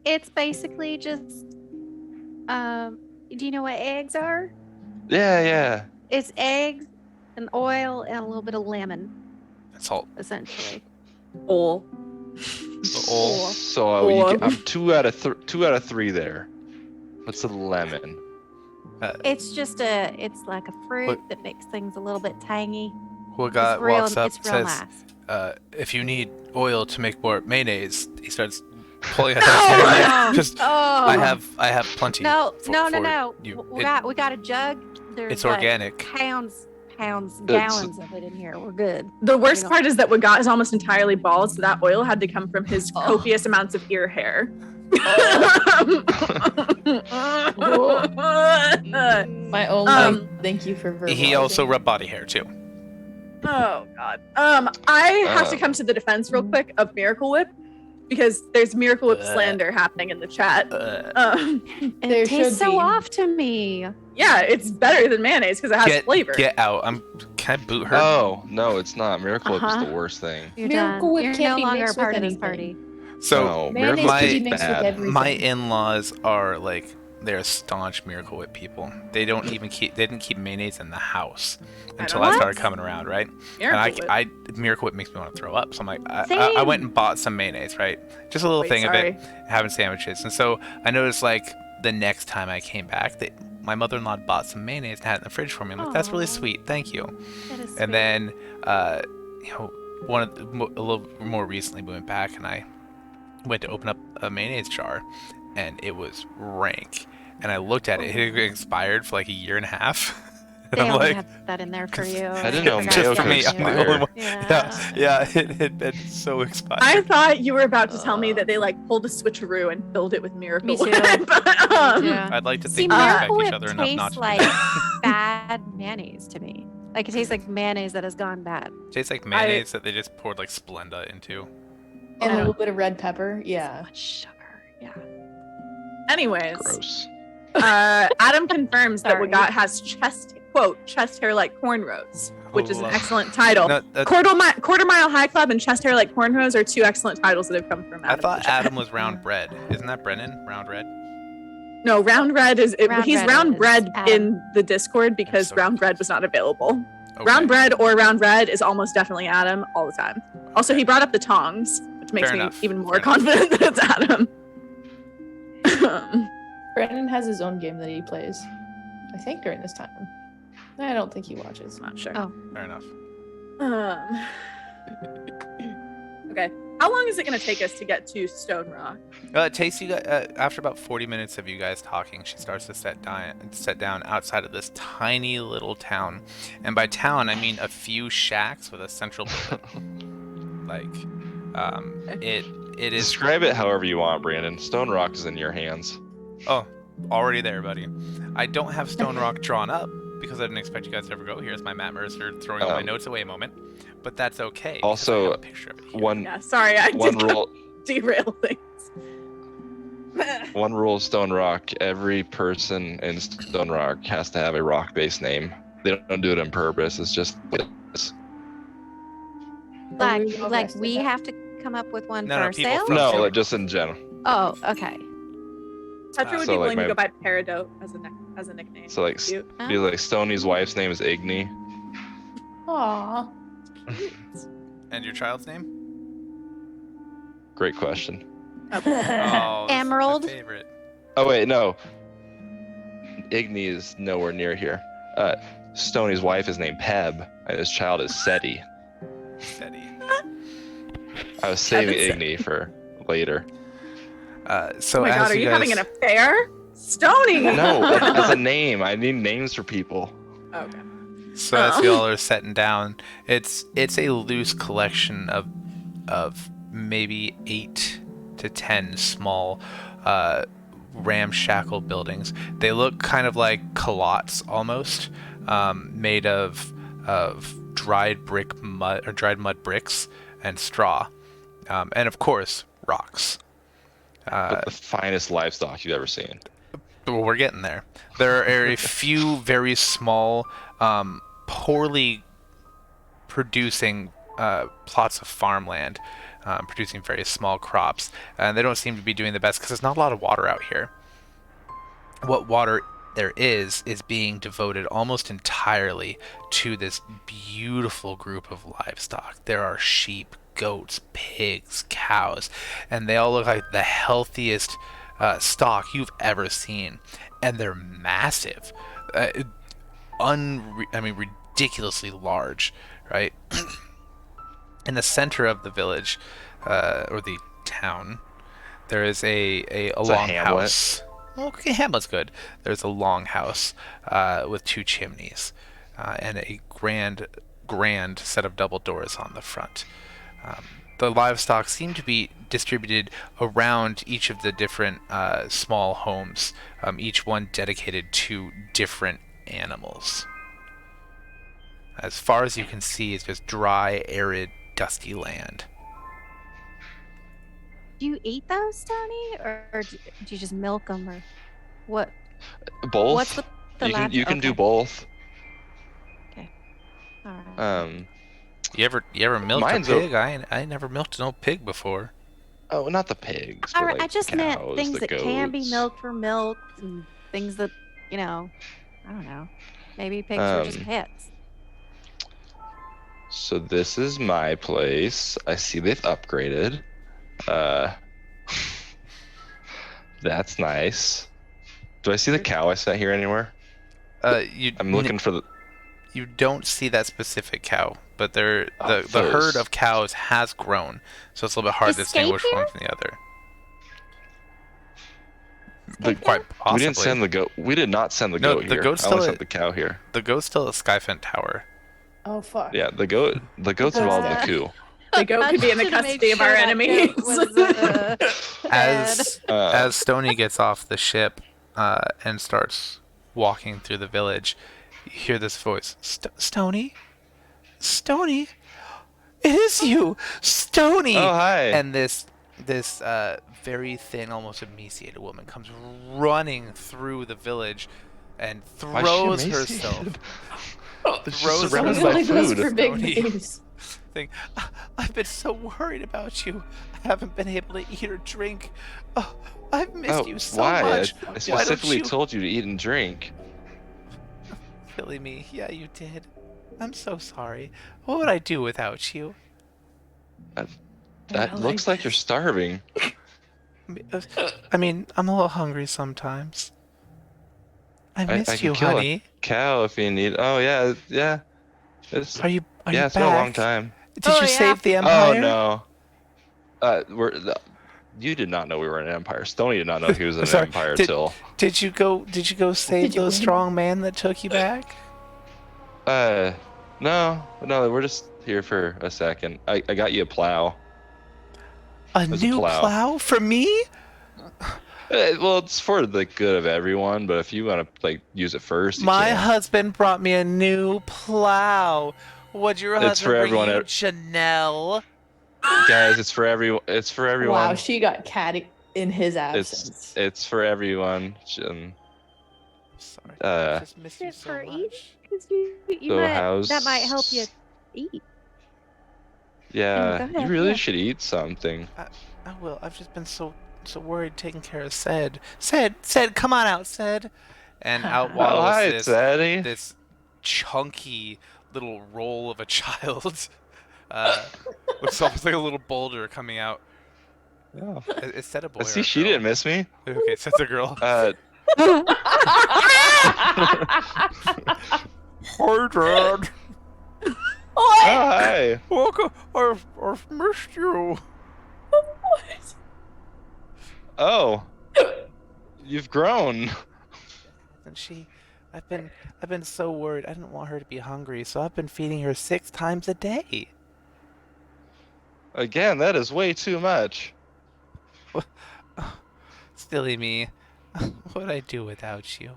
It's basically just, do you know what eggs are? Yeah. It's eggs and oil and a little bit of lemon, salt. essentially. Ol. So I'm 2 out of 3 there. What's the lemon? It's just it's like a fruit that makes things a little bit tangy. Wagat It's real, walks up it's and real says, nice. if you need oil to make more mayonnaise, he starts pulling out Oh, because oh. I have plenty. No. for you. We got a jug. There's It's like organic. pounds, gallons of it in here. We're good. The worst You know. part is that Wagat is almost entirely bald, so that oil had to come from his Oh. copious amounts of ear hair. My only thank you for verbalizing. He also rubbed body hair too. Oh God. I have to come to the defense real quick of Miracle Whip because there's Miracle Whip slander happening in the chat. It There tastes should so be. off to me. Yeah, it's better than mayonnaise because it has flavor. Get out! Can I boot her? Oh, no, it's not. Miracle Whip is Uh-huh. the worst thing. You're Miracle done. Whip You're can't no be longer a mixed with part of this anything. party. So No, Mayonnaise Miracle can be Whip is mixed with bad. everything. my in-laws are like they're staunch Miracle Whip people. They didn't keep mayonnaise in the house until I don't- started coming around, right? Miracle And Whip. I Miracle Whip makes me want to throw up. So I'm like, I Same. went and bought some mayonnaise, right? Just a little Wait, thing of sorry. it, having sandwiches. And so I noticed like the next time I came back that my mother-in-law bought some mayonnaise and had it in the fridge for me. I'm like, that's really Aw. sweet, thank you. That is sweet. And then, a little more recently, we went back and I went to open up a mayonnaise jar, and it was rank. And I looked at it; it had expired for like 1.5 years. And They I'm only like, have that in there for you. I didn't know just mayo for could me, I'm the expire. only one. Yeah. Yeah, it had been so expired. I thought you were about to tell me that they like pulled a switcheroo and filled it with Miracle Me too. Whip. Yeah. I'd like to See, think we respect Miracle each Whip other enough not tastes to. like bad mayonnaise to me. Like it tastes like mayonnaise that has gone bad. It tastes like mayonnaise that they just poured like Splenda into. And a little bit of red pepper. So Yeah. much sugar. Yeah. Anyways, Gross. Adam confirms that Sorry. Wagat has chest hair like cornrows, which is an Oh. excellent title. No, Quarter Mile High Club and chest hair like cornrows are 2 excellent titles that have come from Adam. I in the thought chat. Adam was round bread. Isn't that Brennan? Round red? No, Round Red is Round he's Red Round is Bread Adam. in the Discord because so Round Bread was not available. Okay. Round Bread or Round Red is almost definitely Adam all the time. Also, he brought up the tongs, which makes Fair me enough. even more Fair enough. confident that it's Adam. Brandon has his own game that he plays. I think during this time. I don't think he watches. Not sure. Oh. Fair enough. Okay. How long is it going to take us to get to Stone Rock? It takes you guys, after about 40 minutes of you guys talking, she starts to set down outside of this tiny little town. And by town, I mean a few shacks with a central building. It is Describe it however you want, Brandon. Stone Rock is in your hands. already there, buddy. I don't have Stone Rock drawn up because I didn't expect you guys to ever go here. It's my Matt Mercer throwing all my notes away moment. But that's okay. because I Also, have a picture of it here. Yeah, sorry, I One did rule. derail things. One rule of Stone Rock: every person in Stone Rock has to have a rock-based name. They don't do it on purpose. It's just what it is. Are we all Like vested we that? have to come up with one No, for no, people ourselves? from- No, Stone- like, just in general. Oh, okay. Petra would so, be like, willing my- to go by Peridot as a nickname. So like, Cute. be like Stony's wife's name is Igni. Aw. And your child's name? Great question. Oh, this is my Emerald? favorite. Oh wait, no. Igni is nowhere near here. Stony's wife is named Peb, and his child is Seti. Steady. I was saving Peb and Igni for later. So Oh my as god, are you guys, having an affair? Stony! No, as a name. I need names for people. Okay. So as you all are setting down, it's a loose collection of maybe 8 to 10 small ramshackle buildings. They look kind of like calottes almost, made of dried mud bricks and straw, and of course rocks. But the finest livestock you've ever seen. Well, we're getting there. There are a few very small, poorly producing plots of farmland, producing very small crops, and they don't seem to be doing the best because there's not a lot of water out here. What water there is being devoted almost entirely to this beautiful group of livestock. There are sheep, goats, pigs, cows, and they all look like the healthiest stock you've ever seen, and they're massive, ridiculously large, right? In the center of the village, or the town, there is a long house. Okay, hamlet's good. There's a long house with 2 chimneys and a grand set of double doors on the front. The livestock seem to be distributed around each of the different small homes, each one dedicated to different animals. As far as you can see, it's just dry, arid, dusty land. Do you eat those, Stony, or do you just milk them, or what? Both. What's with the You can do okay. both. Okay. All right. You ever milked Mine's a pig? I never milked no pig before. Oh, not the pigs. All But right, like I just cows, meant things the that can be goats. milked for milk, and things that, I don't know. Maybe pigs were just pets. So this is my place. I see they've upgraded. That's nice. Do I see the cow I sent here anywhere? I'm looking for the. You don't see that specific cow, but the those. herd of cows has grown, so it's a little bit hard to distinguish Escape one here? from the other. Escape Quite possibly. We didn't send the goat. We did not send the No, goat the here. goat's I only still sent the cow here. The goat's still at Skyfount Tower. Oh fuck. Yeah, the goat's involved in the coup. The goat could be in the Should've made custody of our sure that enemies. goat was, As dead. as Stony gets off the ship and starts walking through the village, you hear this voice: Stony, Stony, it is you, Stony. Oh, hi. And this very thin, almost emaciated woman comes running through the village and Why is she throws emaciated? herself. She's Throws surrounded herself by Really goes food. for big Stony. names. Thing. I've been so worried about you. I haven't been able to eat or drink. Oh, I've missed you so why? much. I Why don't specifically you- told you to eat and drink. Silly me. Yeah, you did. I'm so sorry. What would I do without you? That looks like you're starving. I mean, I'm a little hungry sometimes. I I missed can you, kill a honey. cow if you need. Oh yeah. It's Are you yeah. you It's been a long back? time. Did Oh, you yeah. save the Oh empire? no. You did not know we were an empire. Stony did not know he was an Sorry, empire did- till. Did you go save Did you those win? strong man that took you back? No, we're just here for a second. I got you a plow. A There's a new plow. plow for me? Well, it's for the good of everyone, but if you want to use it first, you My can. husband brought me a new plow. What'd your It's husband for bring everyone you, at- Chanel? Guys, it's for everyone. It's for everyone. Wow, she got catty in his absence. It's for everyone. Sorry, Uh, I just missed you Good so for much. eating, 'cause you So that might help you how's- eat. Yeah, go you ahead, really yeah. should eat something. I will. I've just been so worried taking care of Sed. Sed, come on out, Sed. And out Oh, waddles hi, this Teddy. this chunky little roll of a child. Looks almost like a little boulder coming out. Yeah. Is Sed a boy? or See, a she girl? didn't miss me. Okay, Sed's a girl. Hi, Dad. Oh, hi. Welcome. I've missed you. Oh, you've grown. And I've been so worried. I didn't want her to be hungry, so I've been feeding her 6 times a day. Again, that is way too much. Silly me. What would I do without you?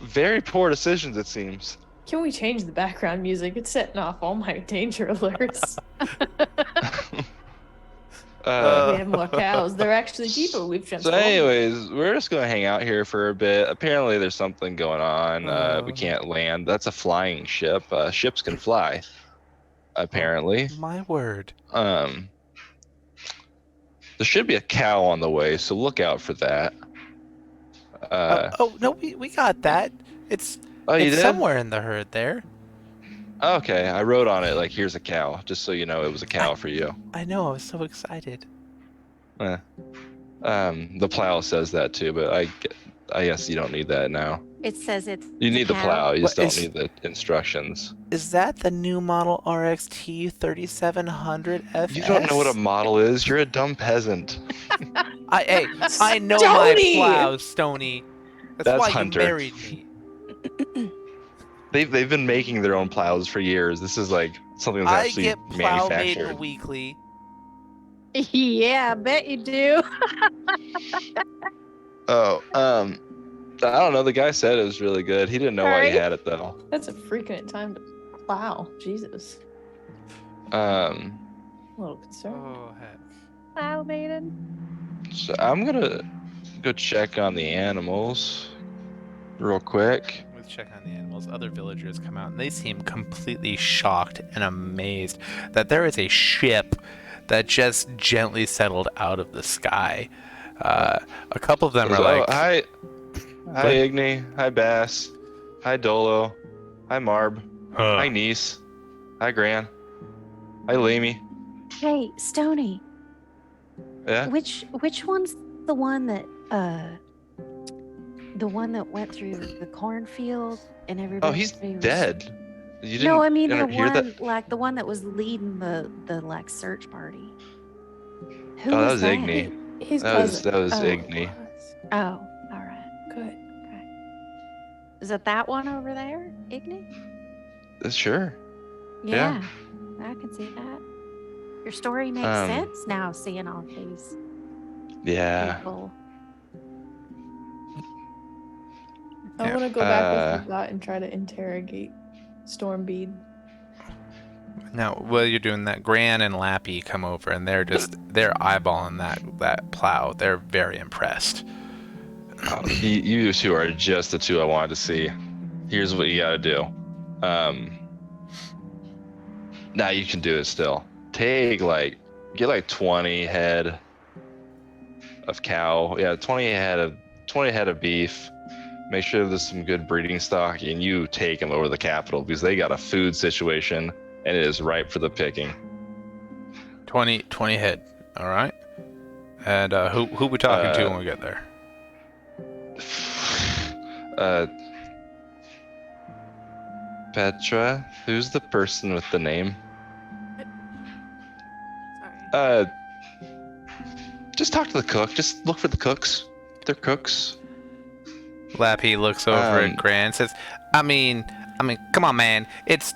Very poor decisions, it seems. Can we change the background music? It's setting off all my danger alerts. We have more cows. They're actually people we've So transformed. anyways, we're just gonna hang out here for a bit. Apparently there's something going on. We can't land. That's a flying ship. Ships can fly, apparently. My word. There should be a cow on the way, so look out for that. No, we got that. It's Oh, you it's did? somewhere in the herd there. Okay, I wrote on it like, here's a cow, just so you know it was a cow for you. I know. I was so excited. The plow says that too, but I guess you don't need that now. It says it's. You need the cow. plow, you just What don't is- need the instructions. Is that the new model RXT 3700 FS? You don't know what a model is, you're a dumb peasant. I know Stony! my plow, Stony. That's why Hunter. you married me. They've been making their own plows for years. This is like something that's I actually get plow made manufactured. weekly. Yeah, I bet you do. Oh, I don't know. The guy said it was really good. He didn't know why he Alright. had it though. That's a frequent time to plow. Jesus. Um, A little concerned. Oh heck. Plow maiden. so I'm gonna go check on the animals real quick. Let's check on the animals. Other villagers come out and they seem completely shocked and amazed that there is a ship that just gently settled out of the sky. A couple of them are like, hi What? Igni, hi Bass, hi Dolo, hi Marb, "Huh." hi Niece, hi Gran, hi Leamy. Hey, Stony. Yeah. Which one's the one that went through the cornfield and everybody? Oh, he's was- dead. You didn't. No, I mean you the didn't hear one that? like the one that was leading the like search party. Who Oh, that was was that? Igni. His That was cousin. that was Oh. Igni. Oh, all right. Good. Is it that one over there, Igni? Sure. Yeah, I can see that. Your story makes sense now, seeing all these Yeah. people. I Yeah. want to go back with Mugat and try to interrogate Stormbead. Now, while you're doing that, Gran and Lappy come over and they're eyeballing that plow. They're very impressed. You two are just the two I wanted to see. Here's what you gotta do. Now you can do it still. Get like 20 head of cow. Yeah, 20 head of beef. Make sure there's some good breeding stock, and you take them over the capital because they got a food situation and it is ripe for the picking. 20 head. All right. And who we talking to when we get there? Petra, who's the person with the name? Sorry. Just talk to the cook. Just look for the cooks. They're cooks. Lappy looks over at Gran and says, I mean, come on, man. It's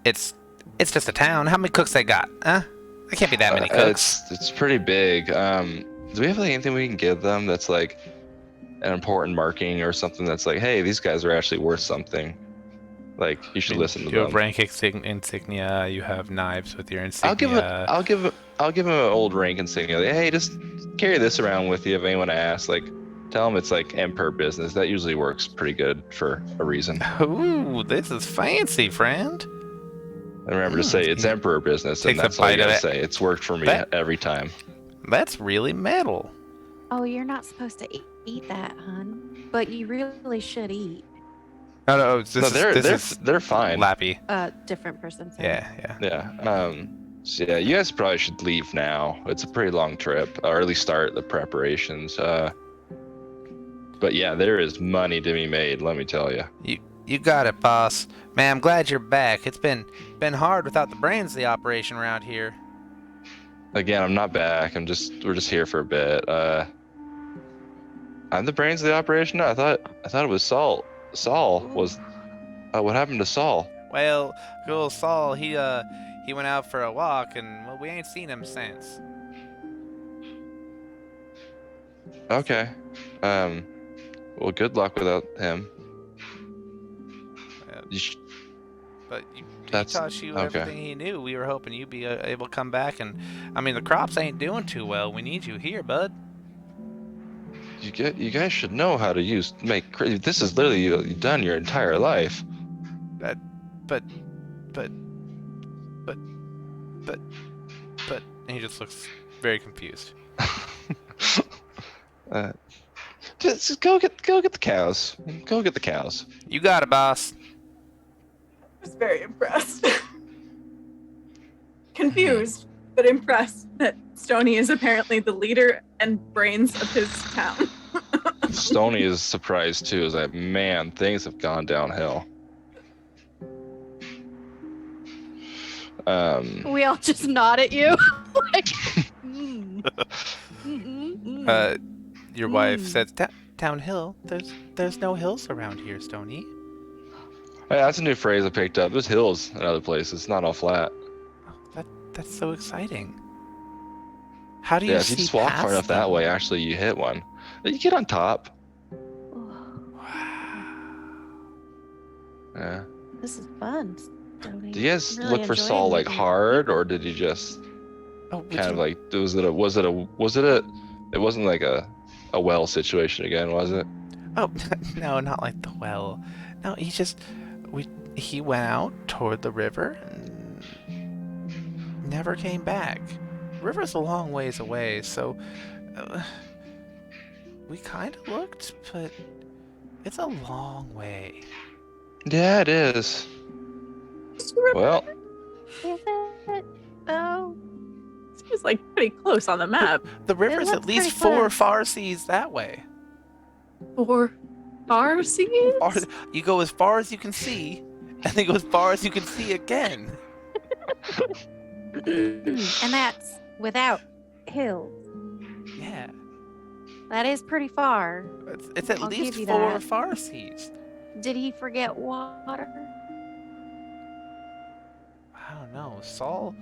just a town. How many cooks they got? Huh? There can't be that many cooks. It's pretty big. Do we have like anything we can give them that's like an important marking or something that's like, hey, these guys are actually worth something. Like you should listen to You have them. rank insignia. You have knives with your insignia. I'll give him an old rank insignia. Like, hey, just carry this around with you if anyone asks. Like, tell them it's like emperor business. That usually works pretty good for a reason. Ooh, this is fancy, friend. And remember to say it's emperor business, and Takes a that's all you bite of gotta it. say. It's worked for me That- every time. That's really metal. Oh, you're not supposed to eat that, hun. But you really should eat. No, They're fine. Lappy. Different person. Sorry. Yeah. Yeah. So yeah, you guys probably should leave now. It's a pretty long trip, or at least start the preparations. But yeah, there is money to be made. Let me tell you. You got it, boss. Man, I'm glad you're back. It's been hard without the brains of the operation around here. Again, I'm not back. We're just here for a bit. I'm the brains of the operation. I thought it was Saul. Saul was. What happened to Saul? Well, good old Saul, he went out for a walk, and well, we ain't seen him since. Okay. Well, good luck without him. You sh- But he That's- taught you okay. everything he knew. We were hoping you'd be able to come back, and I mean the crops ain't doing too well. We need you here, bud. you guys should know how to this is literally you've done your entire life. But, but, but, and he just looks very confused. Just go get the cows. Go get the cows. You got it, boss. I was very impressed. Confused, but impressed that Stony is apparently the leader and brains of his town. Stony is surprised too. Is like, man, things have gone downhill. We all just nod at you. Like, Your wife says, "Downhill. There's no hills around here, Stony." Hey, that's a new phrase I picked up. There's hills in other places. It's not all flat. That's so exciting. How do you Yeah, see if you just walk far past enough that them? way, actually, you hit one. You get on top. Yeah. this is fun. Stony. Do you guys I'm really look for enjoying Saul like meeting hard, or did you just Oh, would kind of you- like it wasn't like a well situation again, was it? Oh no, not like the well. No, he went out toward the river and never came back. River's a long ways away, so we kind of looked, but it's a long way. Yeah, it is. Well, Is it? Oh, It was like pretty close on the map. The river's at looks least pretty 4 close. farsees that way. For Farseeds? Far, you go as far as you can see, and then go as far as you can see again. and that's without hills. Yeah, That is pretty far. it's at I'll least give you 4 that. farsees. Did he forget water? I don't know. Saul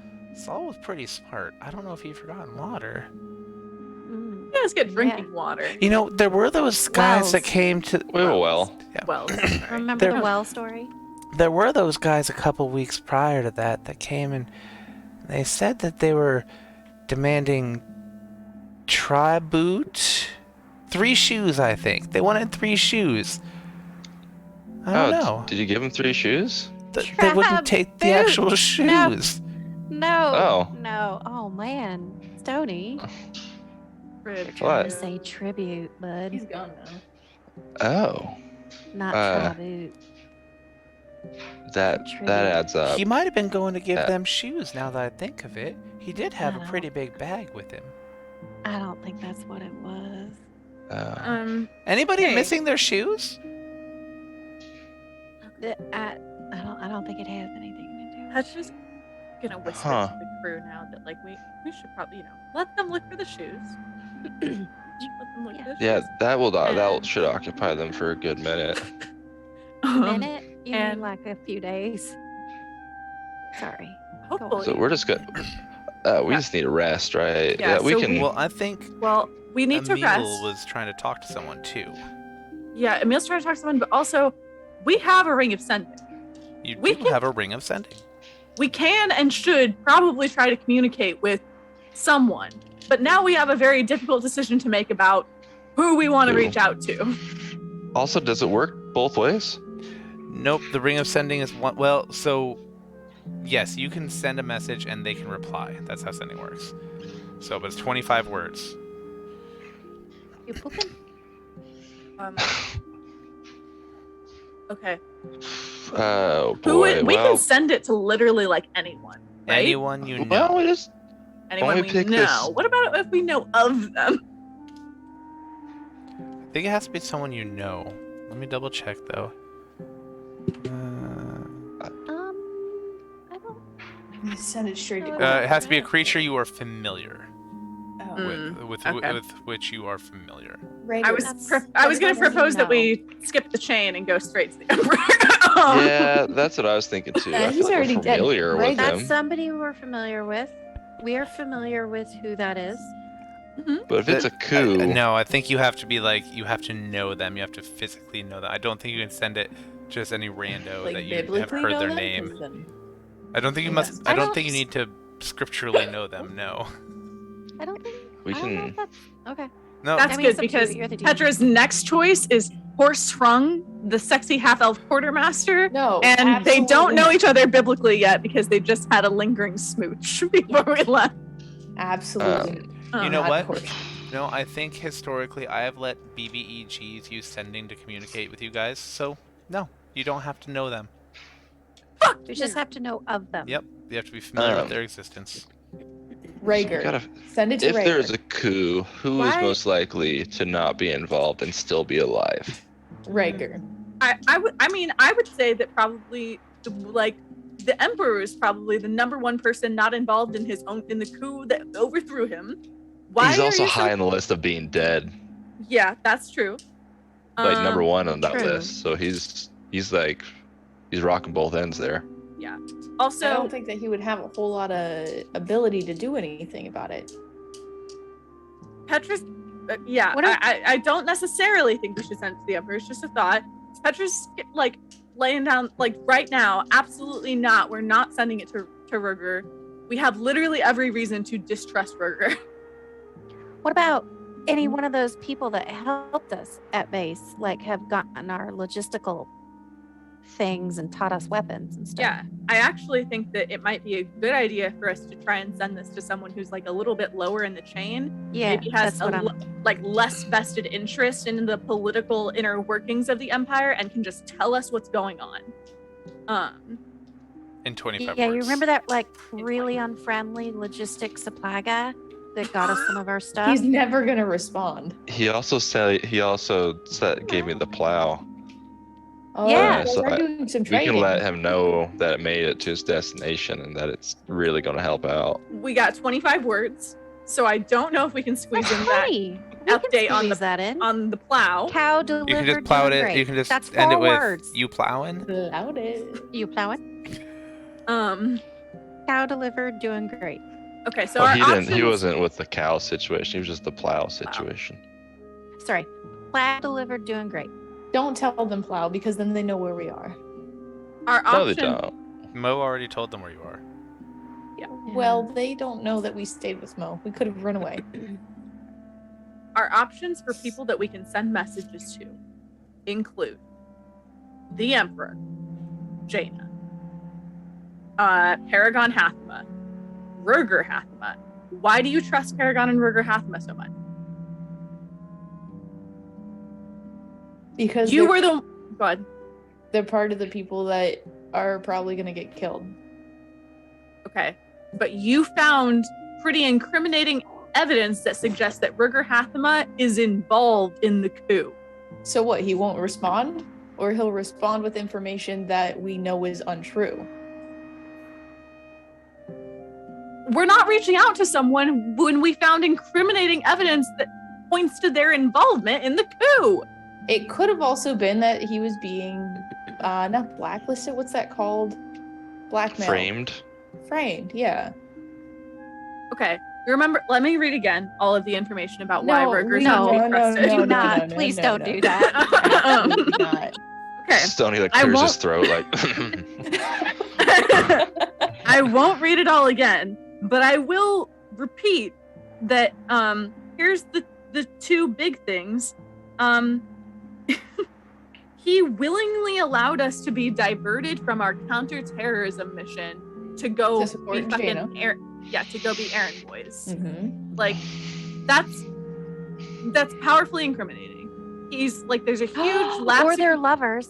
was pretty smart. I don't know if he'd forgotten water. Mm. Yeah, let's get drinking water. You know, there were those guys that Wells. came to. we have a well. Yeah. Well, sorry. Remember There- the well story? There were those guys a couple weeks prior to that came and they said that they were demanding tribute. 3 shoes, I think. They wanted 3 shoes. I don't know. Did you give him 3 shoes? They wouldn't take the actual Tribute. shoes. No. Oh. No. Oh man, Stony. Frid. Trying What? to say tribute, bud. He's gone now. Oh, Not Uh, tribute. that Tribute. adds up. He might have been going to give Yeah. them shoes now that I think of it. He did have a I pretty big bag with him. I don't think that's what it was. Anybody Hey. missing their shoes? I don't think it has anything to do with That's just gonna whisper Huh. to the crew now that like we should probably let them look for the shoes. Let them look for the Yeah, shoes. that should occupy them for a good minute. a Um, minute. You and- mean like a few days? Sorry. hopefully. So we're just good. We Yeah. just need a rest, right? Yeah, we so can. Well, I think Well, we need to Emil rest. was trying to talk to someone too. Yeah, Emil's trying to talk to someone, but also we have a ring of sending. You We do can- have a ring of sending. We can and should probably try to communicate with someone, but now we have a very difficult decision to make about who we want to Who? reach out to. Also, does it work both ways? Nope, the ring of sending is one. Well, so yes, you can send a message and they can reply. That's how sending works. So, but it's 25 words. You pooping? Okay. Oh Who boy. we well, can send it to literally like anyone, right? Anyone you know. well, we just Anyone we we pick know. this- What about if we know of them? I think it has to be someone you know. Let me double check though. I don't. You send it straight to It has to be a creature you are familiar Oh. with, okay. with which you are familiar. I was That's- I was gonna everybody propose that know. we skip the chain and go straight to the emperor. yeah, that's what I was thinking too. I he's feel like already we're dead. familiar Right, with That's him. somebody we're familiar with. We are familiar with who that is. But if it's a coup, No, I think you have to be like, you have to know them. You have to physically know them. I don't think you can send it to just any rando Like that you have biblically heard know their them? name. 'Cause then- I don't think you Yes. must. I don't think you need to scripturally know them. No. I don't think. we I don't know can. if that's okay. No. That's I mean, good it's up to you, because you're the DM. Petra's next choice is Horse Hrung, the sexy half-elf quartermaster. No, And they don't absolutely know not. each other biblically yet because they just had a lingering smooch before we left. Absolutely. You know not what? horse. No, I think historically I have let BBEGs use sending to communicate with you guys. So no, you don't have to know them. You just have to know of them. Yep, you have to be familiar with Um, their existence. Rager. gotta- Send it to If Rager. there's a coup, who is Why- most likely to not be involved and still be alive? Rager. I would say that probably like the Emperor is probably the number one person not involved in the coup that overthrew him. Why He's are also you so- high on the list of being dead, Yeah, that's true. like number one on that true. list. So he's rocking both ends there. Also, I don't think that he would have a whole lot of ability to do anything about it. Petra's, yeah, What if- I don't necessarily think we should send it to the Emperor. It's just a thought. Petra's like laying down, like right now, absolutely not. We're not sending it to Ruger. We have literally every reason to distrust Ruger. What about any one of those people that helped us at base, like have gotten our logistical things and taught us weapons and stuff? Yeah, I actually think that it might be a good idea for us to try and send this to someone who's like a little bit lower in the chain. Yeah, Maybe has that's what I'm. like less vested interest in the political inner workings of the Empire and can just tell us what's going on. In 25 Yeah, words. you remember that like really unfriendly logistic supply guy that got us some of our stuff? He's never gonna respond. He also gave me the plow. Oh, Yeah. you guys so are I- doing some We can trading. let him know that it made it to his destination and that it's really going to help out. We got 25 words, so I don't know if we can squeeze in that Hey, we can update on squeeze the- that in. on the plow. Cow delivered. You can just plow doing it. great. You can just That's end it 4 with words. you plowing. Loud it. You plowing? Cow delivered, doing great. Okay, so Oh, our he options, wasn't with the cow situation. He was just the plow situation. Sorry, plow delivered, doing great. Don't tell them plow because then they know where we are. our No, they option, don't. Mo already told them where you are. Well, they don't know that we stayed with Mo. We could have run away. our options for people that we can send messages to include the Emperor, Jaina, Paragon Hathma, Ruger Hathma. Why do you trust Paragon and Ruger Hathma so much? Because You they're, were the God. they're part of the people that are probably gonna get killed. Okay, but you found pretty incriminating evidence that suggests that Ruger Hathma is involved in the coup. So what? He won't respond, or he'll respond with information that we know is untrue. We're not reaching out to someone when we found incriminating evidence that points to their involvement in the coup. It could have also been that he was being not blacklisted. What's that called? Blackmail. Framed. Yeah. Okay, you remember? Let me read again all of the information about No, why Ruger's no, not to be no, trusted. Do no, not. no, Please no, don't no. do that. Absolutely not. Okay, Stony like I clears won't- his throat like. I won't read it all again, but I will repeat that here's the two big things. He willingly allowed us to be diverted from our counterterrorism mission to go To support be fucking Jaina. to go be errand boys. Mm-hmm. Like that's powerfully incriminating. He's like there's a huge lapse. Or they're lovers.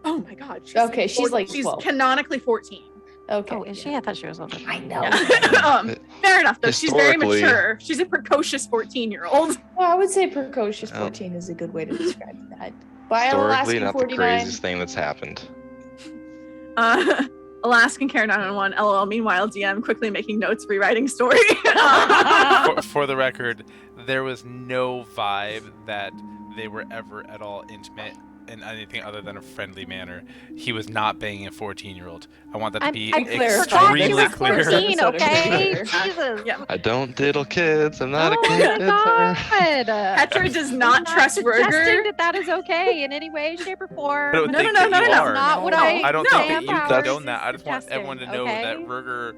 Oh my god. Okay, she's like she's 12. canonically 14. Okay. Oh, is she? I thought she was older. I know. Yeah. Fair enough, though. She's very Historically- mature. She's a precocious 14-year-old. Well, I would say precocious Oh. 14 is a good way to describe that. By Historically, Alaskan not the 49. craziest thing that's happened. Alaskan Care 911, LOL. Meanwhile, DM quickly making notes, rewriting story. For the record, there was no vibe that they were ever at all intimate in anything other than a friendly manner. He was not banging a 14-year-old. I want that to be I clarified forgot she extremely was clear. 14, okay? Clear. Jesus. Yeah. I don't diddle kids. I'm not a Oh kid. my god. Petra does not trust suggesting Ruger. that is okay in any way, shape, or form. I don't No, think no, that no, you no, no. are. Not what No. I don't No. think that you Powers condone is that. I just want everyone to know suggesting, that okay? Ruger,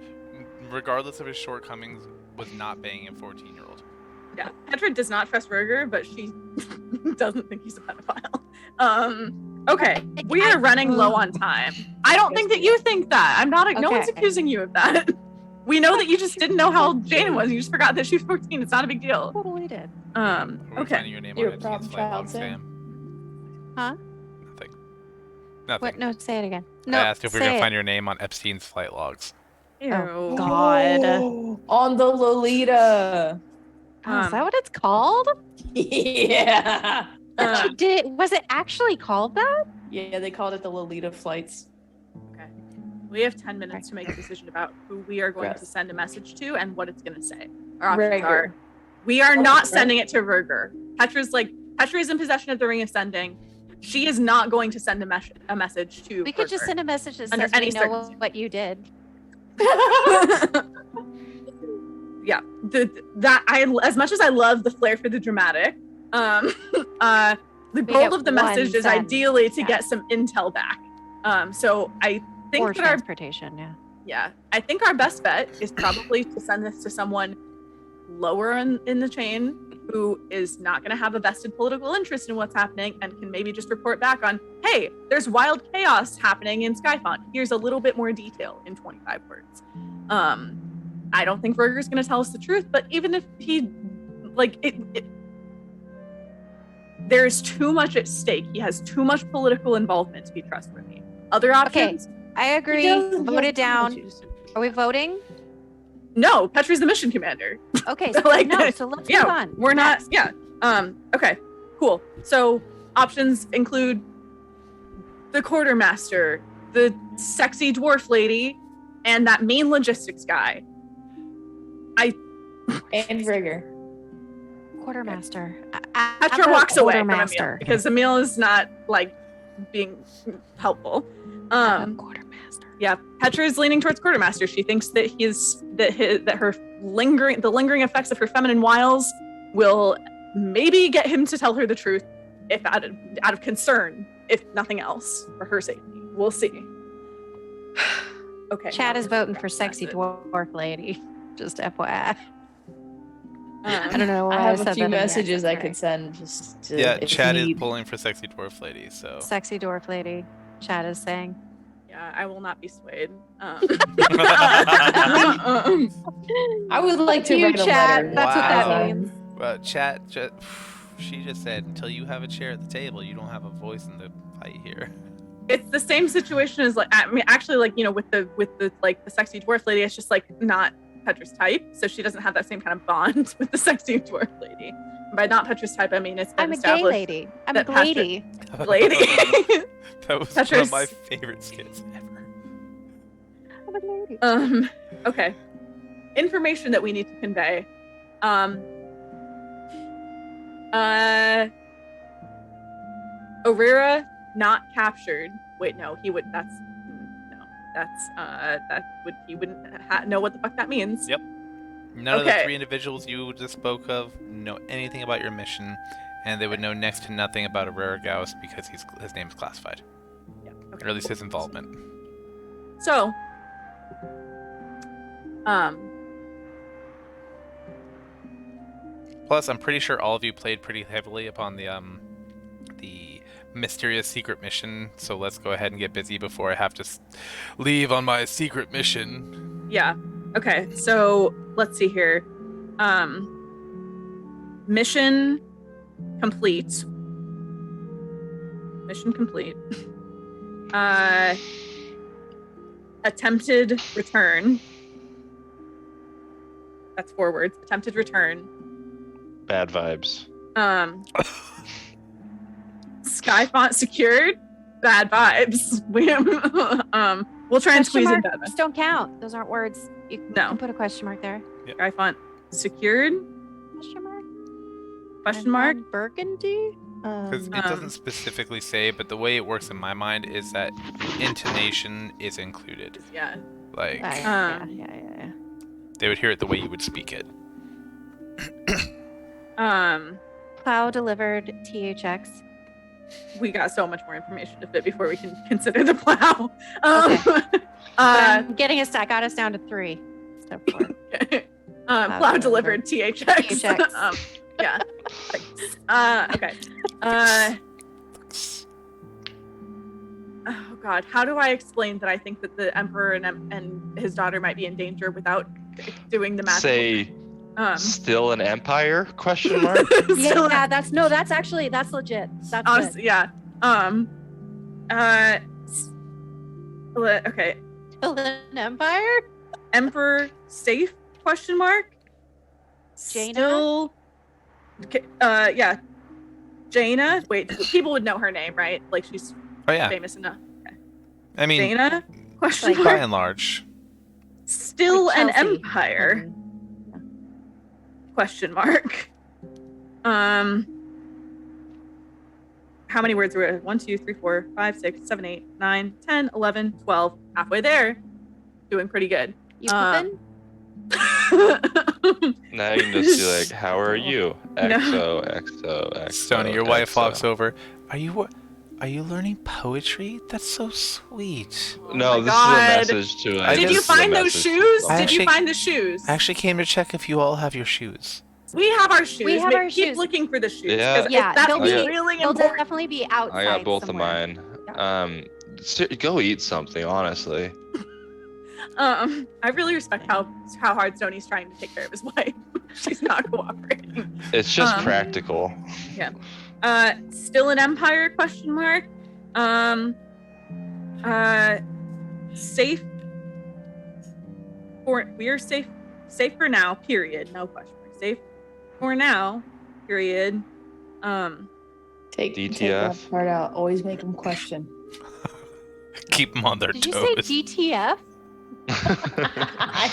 regardless of his shortcomings, was not banging a 14-year-old. Yeah, Petra does not trust Ruger, but she doesn't think he's a pedophile. Okay, we are running low on time. I don't think that you think that. I'm not. No one's Okay. accusing you of that. We know that you just didn't know how old Jane was. You just forgot that she was 14. It's not a big deal. Totally did. Are we Okay. finding your name You're on a problem Epstein's flight child, log, Sam. Sam? Huh? Nothing. Nothing. What? No, say it again. I No, asked if we were say gonna it. find your name on Epstein's flight logs. Ew. Oh, God. On the Lolita. Oh, is that what it's called? Yeah. Um, Was it actually called that? Yeah, they called it the Lolita flights. Okay. We have 10 minutes to make a decision about who we are going Yes. to send a message to and what it's going to say. Our options Rager. are: we are not Right. sending it to Ruger. Petra is in possession of the Ring of Sending. She is not going to send a message to We could just Ruger. send a message that Under says we any know circumstance. what you did. Yeah, as much as I love the flair for the dramatic, the goal get of the one message is send. ideally to Yeah. get some intel back. So I think Or that our transportation, yeah. I think our best bet is probably to send this to someone lower in the chain who is not going to have a vested political interest in what's happening and can maybe just report back on, hey, there's wild chaos happening in Skyfount. Here's a little bit more detail in 25 words. I don't think Ruger's going to tell us the truth, but even if he, there's too much at stake. He has too much political involvement to be trustworthy. Other options? I agree. Vote it down. Are we voting? No, Petra's the mission commander. Okay, so Like, no, so let's yeah, move on. We're not, Next. yeah. Okay, cool. So options include the quartermaster, the sexy dwarf lady, and that main logistics guy. And Rigger. Quartermaster. Petra walks away from Emil Quartermaster. because Emil is not being helpful. Quartermaster. Yeah, Petra is leaning towards quartermaster. She thinks that the lingering effects of her feminine wiles will maybe get him to tell her the truth, if out of concern, if nothing else, for her safety. We'll see. Okay. Chad now is voting for sexy dwarf lady. Just FYI. I Um, don't know why I have said a few that in the messages I accent, could send just to Yeah, if Chad is need. pulling for sexy dwarf lady. So right? Sexy dwarf lady. Chad is saying. yeah, I will not be swayed. I would like to You, write a Chad. letter. That's what that Wow. means. well, chat. She just said, until you have a chair at the table, you don't have a voice in the fight here. It's the same situation as with the sexy dwarf lady. It's just not Petra's type, so she doesn't have that same kind of bond with the sexy dwarf lady. And by not Petra's type, I mean it's been I'm a gay established. lady. I'm a that Patrick- lady. Lady. That was one Petra's- of my favorite skits ever. I'm a lady. Okay. Information that we need to convey. Orerra not captured. Wait, no, he would. That he wouldn't know what the fuck that means. Yep. None of the Okay. 3 individuals you just spoke of know anything about your mission, and they would know next to nothing about Orerra Gause because his name is classified, Yeah. or at least his involvement. So, Plus, I'm pretty sure all of you played pretty heavily upon the mysterious secret mission. So let's go ahead and get busy before I have to leave on my secret mission. yeah. Okay. So let's see here. Mission complete. Mission complete. Attempted return. That's 4 words. Attempted return. Bad vibes. Skyfount secured. Bad vibes. We'll try and Question squeeze in mark bad vibes. don't count. Those aren't words. You No. can put a question mark there. Skyfount secured. Question mark? Question And mark. then Burgundy? Because it Um, doesn't specifically say, but the way it works in my mind is that intonation is included. Yeah. Like, yeah. they would hear it the way you would speak it. Plow delivered THX. We got so much more information to fit before we can consider the plow. But I'm getting us. I got us down to 3. So 4. Plow delivered THX. THX. Yeah. Okay. Oh God, how do I explain that I think that the emperor and his daughter might be in danger without doing the math? Say, still an empire? Question mark. Yeah, that's legit. That's Honestly, good. yeah. Okay. Still an empire? Emperor safe? Question mark. Jaina? Still. Yeah. Jaina. Wait, people would know her name, right? Like she's Oh yeah. famous enough. I mean, Jaina? Question Like- by mark. and large. Still Like an Chelsea. empire? Question mark. How many words were it? 1, 2, 3, 4, 5, 6, 7, 8, 9, 10, 11, 12. Halfway there. Doing pretty good. You pooping? Now you can just be like, how are you? XO. Stony, your wife walks over. Are you learning poetry? That's so sweet. No, my this God. is a message to. I Did just- you find those shoes? I Did you actually- find the shoes? I actually came to check if you all have your shoes. We have our shoes. We have our Keep shoes. looking for the shoes. Yeah. 'cause Yeah, that's they'll be- really They'll important. definitely be outside. I got both somewhere. of mine. Go eat something, honestly. I really respect how hard Stony's trying to take care of his wife. She's not cooperating. It's just Um, practical. Still an empire? Question mark. Safe. We're safe for now. Period. No question mark. Safe for now. Period. Take DTF. that part out. Always make them question. Keep them on their Did you say toes. DTF?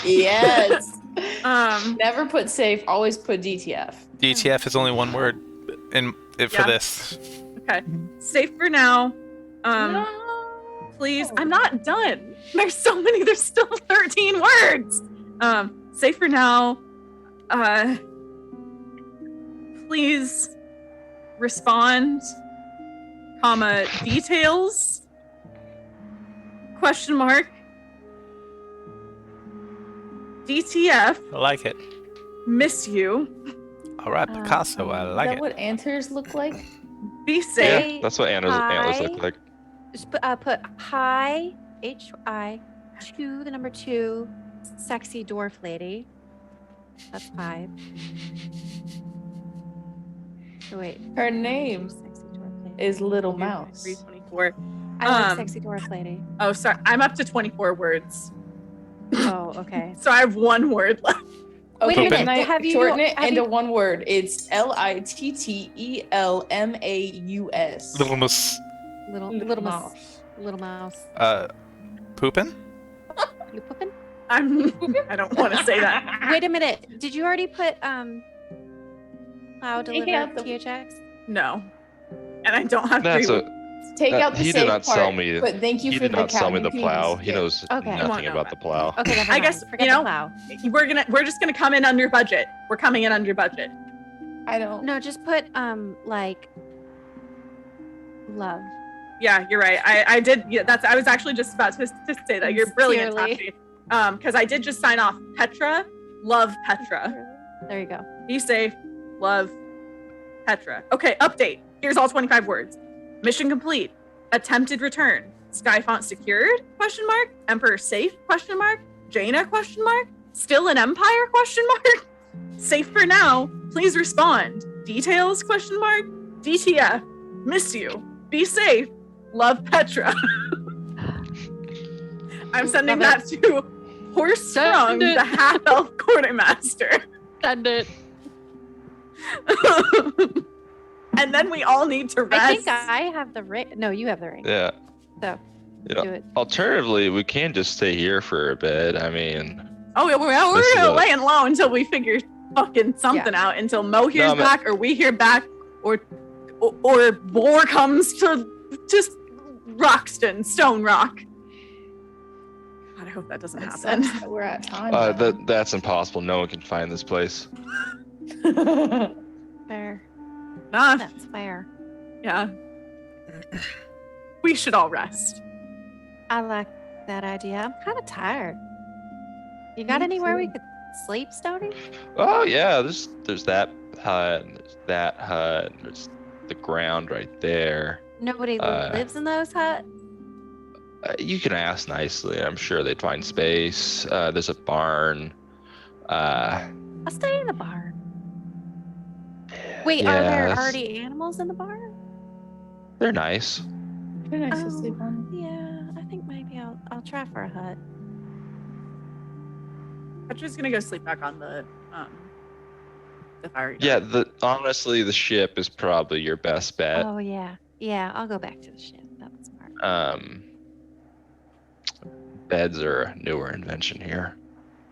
Yes. Um. Never put safe. Always put DTF. DTF is only one word for Yeah. this. Okay. Safe for now. No. Please. I'm not done. There's so many. There's still 13 words. Safe for now. Please respond. Comma details. Question mark. DTF. I like it. Miss you. All right, Picasso. I Is like that it. what antlers look like? Be Yeah, safe. that's what antlers look like. Just put hi, HI, to the number 2, sexy dwarf lady. That's 5. Oh, wait. Her name Sexy dwarf lady. is Little 2, Mouse. 3, 24. I like um, sexy dwarf lady. Oh, sorry. I'm up to 24 words. Oh, okay. So I have one word left. Okay, Wait a can minute, I have you- shorten it have into you- one word? It's LITTELMAUS. Little mouse. Little mouse. Little mouse. Pooping? You pooping? I don't want to say that. Wait a minute. Did you already put plow Take out delivered the- THX? No. And I don't have That's three. a. Take That- out the he safe did not part, sell me- But thank you He for did the not sell me the cow. plow. He knows Okay. nothing about the plow. Okay, never I mind. guess, Forget you know- the plow. We're just gonna come in under budget. We're coming in under budget. I don't. No, just put like love. Yeah, you're right. I did. Yeah, I was actually just about to say that. You're brilliant, Sincerely. Tashi. Because I did just sign off. Petra, love Petra. There you go. Be safe, love Petra. Okay, update. Here's all 25 words. Mission complete. Attempted return. Skyfount secured? Question mark. Emperor safe? Question mark. Jaina? Question mark. Still an empire? Question mark. Safe for now. Please respond. Details? Question mark. DTF. Miss you. Be safe. Love Petra. I'm sending Love that to Horse Sprung, Send it. the half elf quartermaster. Send it. And then we all need to rest. I think I have the ring. No, you have the ring. Yeah. So, Yeah. do it. Alternatively, we can just stay here for a bit. I mean, Oh, yeah, This we're is gonna a- laying low until we figure fucking something out. Until Mo hears but- back, or we hear back, or or war comes to just Roxton, Stone Rock. God, I hope that doesn't It happen. sucks that we're at time. now. That's impossible. No one can find this place. Fair. Nah, That's fair. yeah. We should all rest. I like that idea. I'm kind of tired. You got Me anywhere we too. could sleep, Stony? Oh yeah, there's that hut, and there's that hut, and there's the ground right there. Nobody Uh, lives in those huts? You can ask nicely. I'm sure they'd find space. There's a barn. I'll stay in the barn. Wait, yeah, are there that's- already animals in the barn? They're nice. They're nice to Oh, sleep on. yeah, I think maybe I'll try for a hut. Petra's gonna go sleep back on the fire. Yeah, honestly, the ship is probably your best bet. Oh yeah, yeah. I'll go back to the ship. That's smart. Beds are a newer invention here.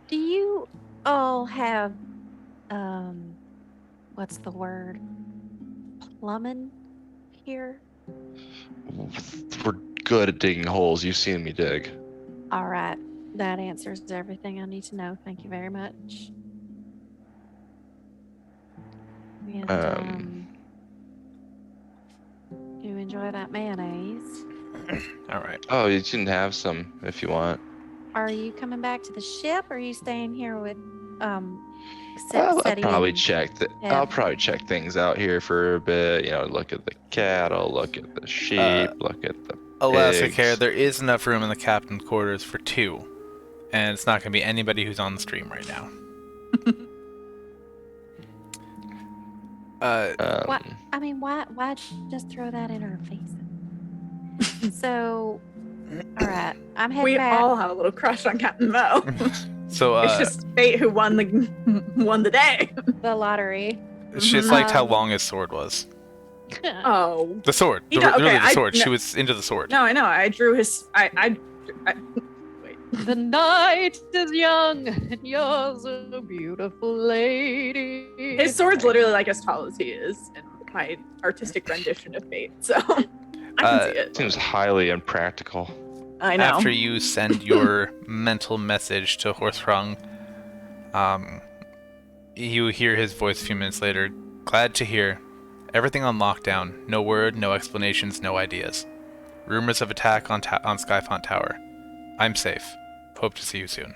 Do you all have what's the word? Plumbing here? We're good at digging holes. You've seen me dig. All right. That answers everything I need to know. Thank you very much. And, you enjoy that mayonnaise. All right. Oh, you can have some if you want. Are you coming back to the ship, or are you staying here with I'll Seti probably and- check yeah. I'll probably check things out here for a bit. You know, look at the cattle, look at the sheep, look at the Alaska pigs. Care, there is enough room in the captain's quarters for 2. And it's not going to be anybody who's on the stream right now. What? I mean, why just throw that in her face? So, all right, I'm heading We back. all have a little crush on Captain Mo. So It's just fate who won the day. The lottery. she just liked how Um, long his sword was. Oh. The sword. You know, Really, okay, the I- sword. She no- was into the sword. No, I know. I drew his. I The night is young, and yours a beautiful lady. his sword's literally like as tall as he is in my artistic rendition of fate. So I can see it. Seems highly impractical. I know. After you send your mental message to Horserung, you hear his voice a few minutes later. Glad to hear. Everything on lockdown. No word, no explanations, no ideas. Rumors of attack on Skyfount Tower. I'm safe. Hope to see you soon.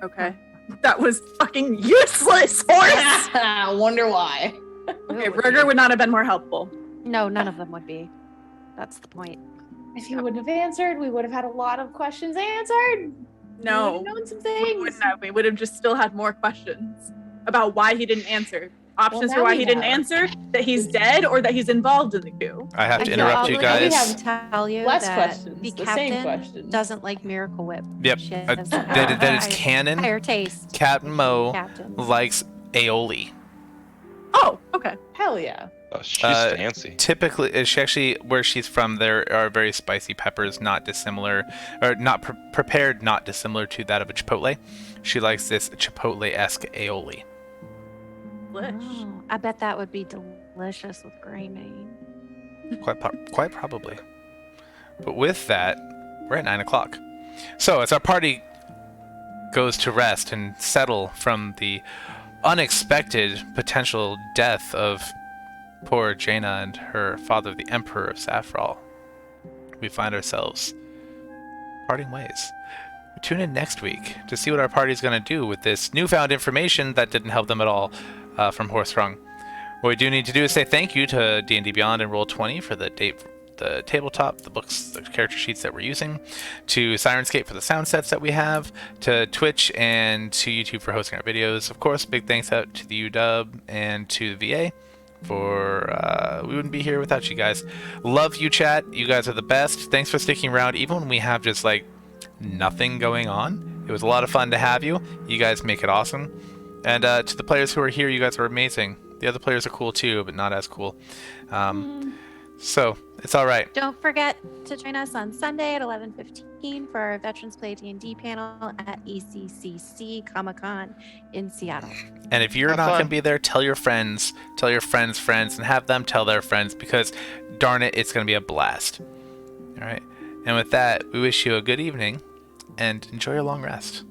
Okay. That was fucking useless, horse. I wonder why. Okay, Burger would not have been more helpful. No, none of them would be. That's the point. If you wouldn't have answered, we would have had a lot of questions answered. No. We would have known some We things. wouldn't have. We would have just still had more questions about why he didn't answer. Options now for why we he didn't have. answer: that he's dead or that he's involved in the coup. I have to I know. interrupt you We guys. have tell you less that questions, the the captain same questions. doesn't like Miracle Whip. Yep. She has That is higher- canon. Higher taste. Captain Mo Captains. likes aioli. Oh, okay. Hell yeah. Oh, she's Uh, fancy. Typically, she actually, where she's from, there are very spicy peppers, not dissimilar, or not prepared, not dissimilar to that of a chipotle. She likes this chipotle-esque aioli. Oh, I bet that would be delicious with gray bean. Quite probably. But with that, we're at 9 o'clock. So as our party goes to rest and settle from the unexpected potential death of poor Jaina and her father, the Emperor of Saffral, we find ourselves parting ways. Tune in next week to see what our party's going to do with this newfound information that didn't help them at all from Horserung. What we do need to do is say thank you to D&D Beyond and Roll20 for the tabletop, the books, the character sheets that we're using, to Sirenscape for the sound sets that we have, to Twitch and to YouTube for hosting our videos. Of course, big thanks out to the UW and to the VA for we wouldn't be here without you guys. Love you, chat. You guys are the best. Thanks for sticking around even when we have just like nothing going on. It was a lot of fun to have you. You guys make it awesome. And to the players who are here, you guys are amazing. The other players are cool too, but not as cool. So it's all right. Don't forget to join us on Sunday at 11:15 for our Veterans Play D&D panel at ECCC Comic-Con in Seattle. And if you're Have not going to fun. be there, tell your friends, friends, and have them tell their friends because, darn it, it's going to be a blast. All right. And with that, we wish you a good evening and enjoy your long rest.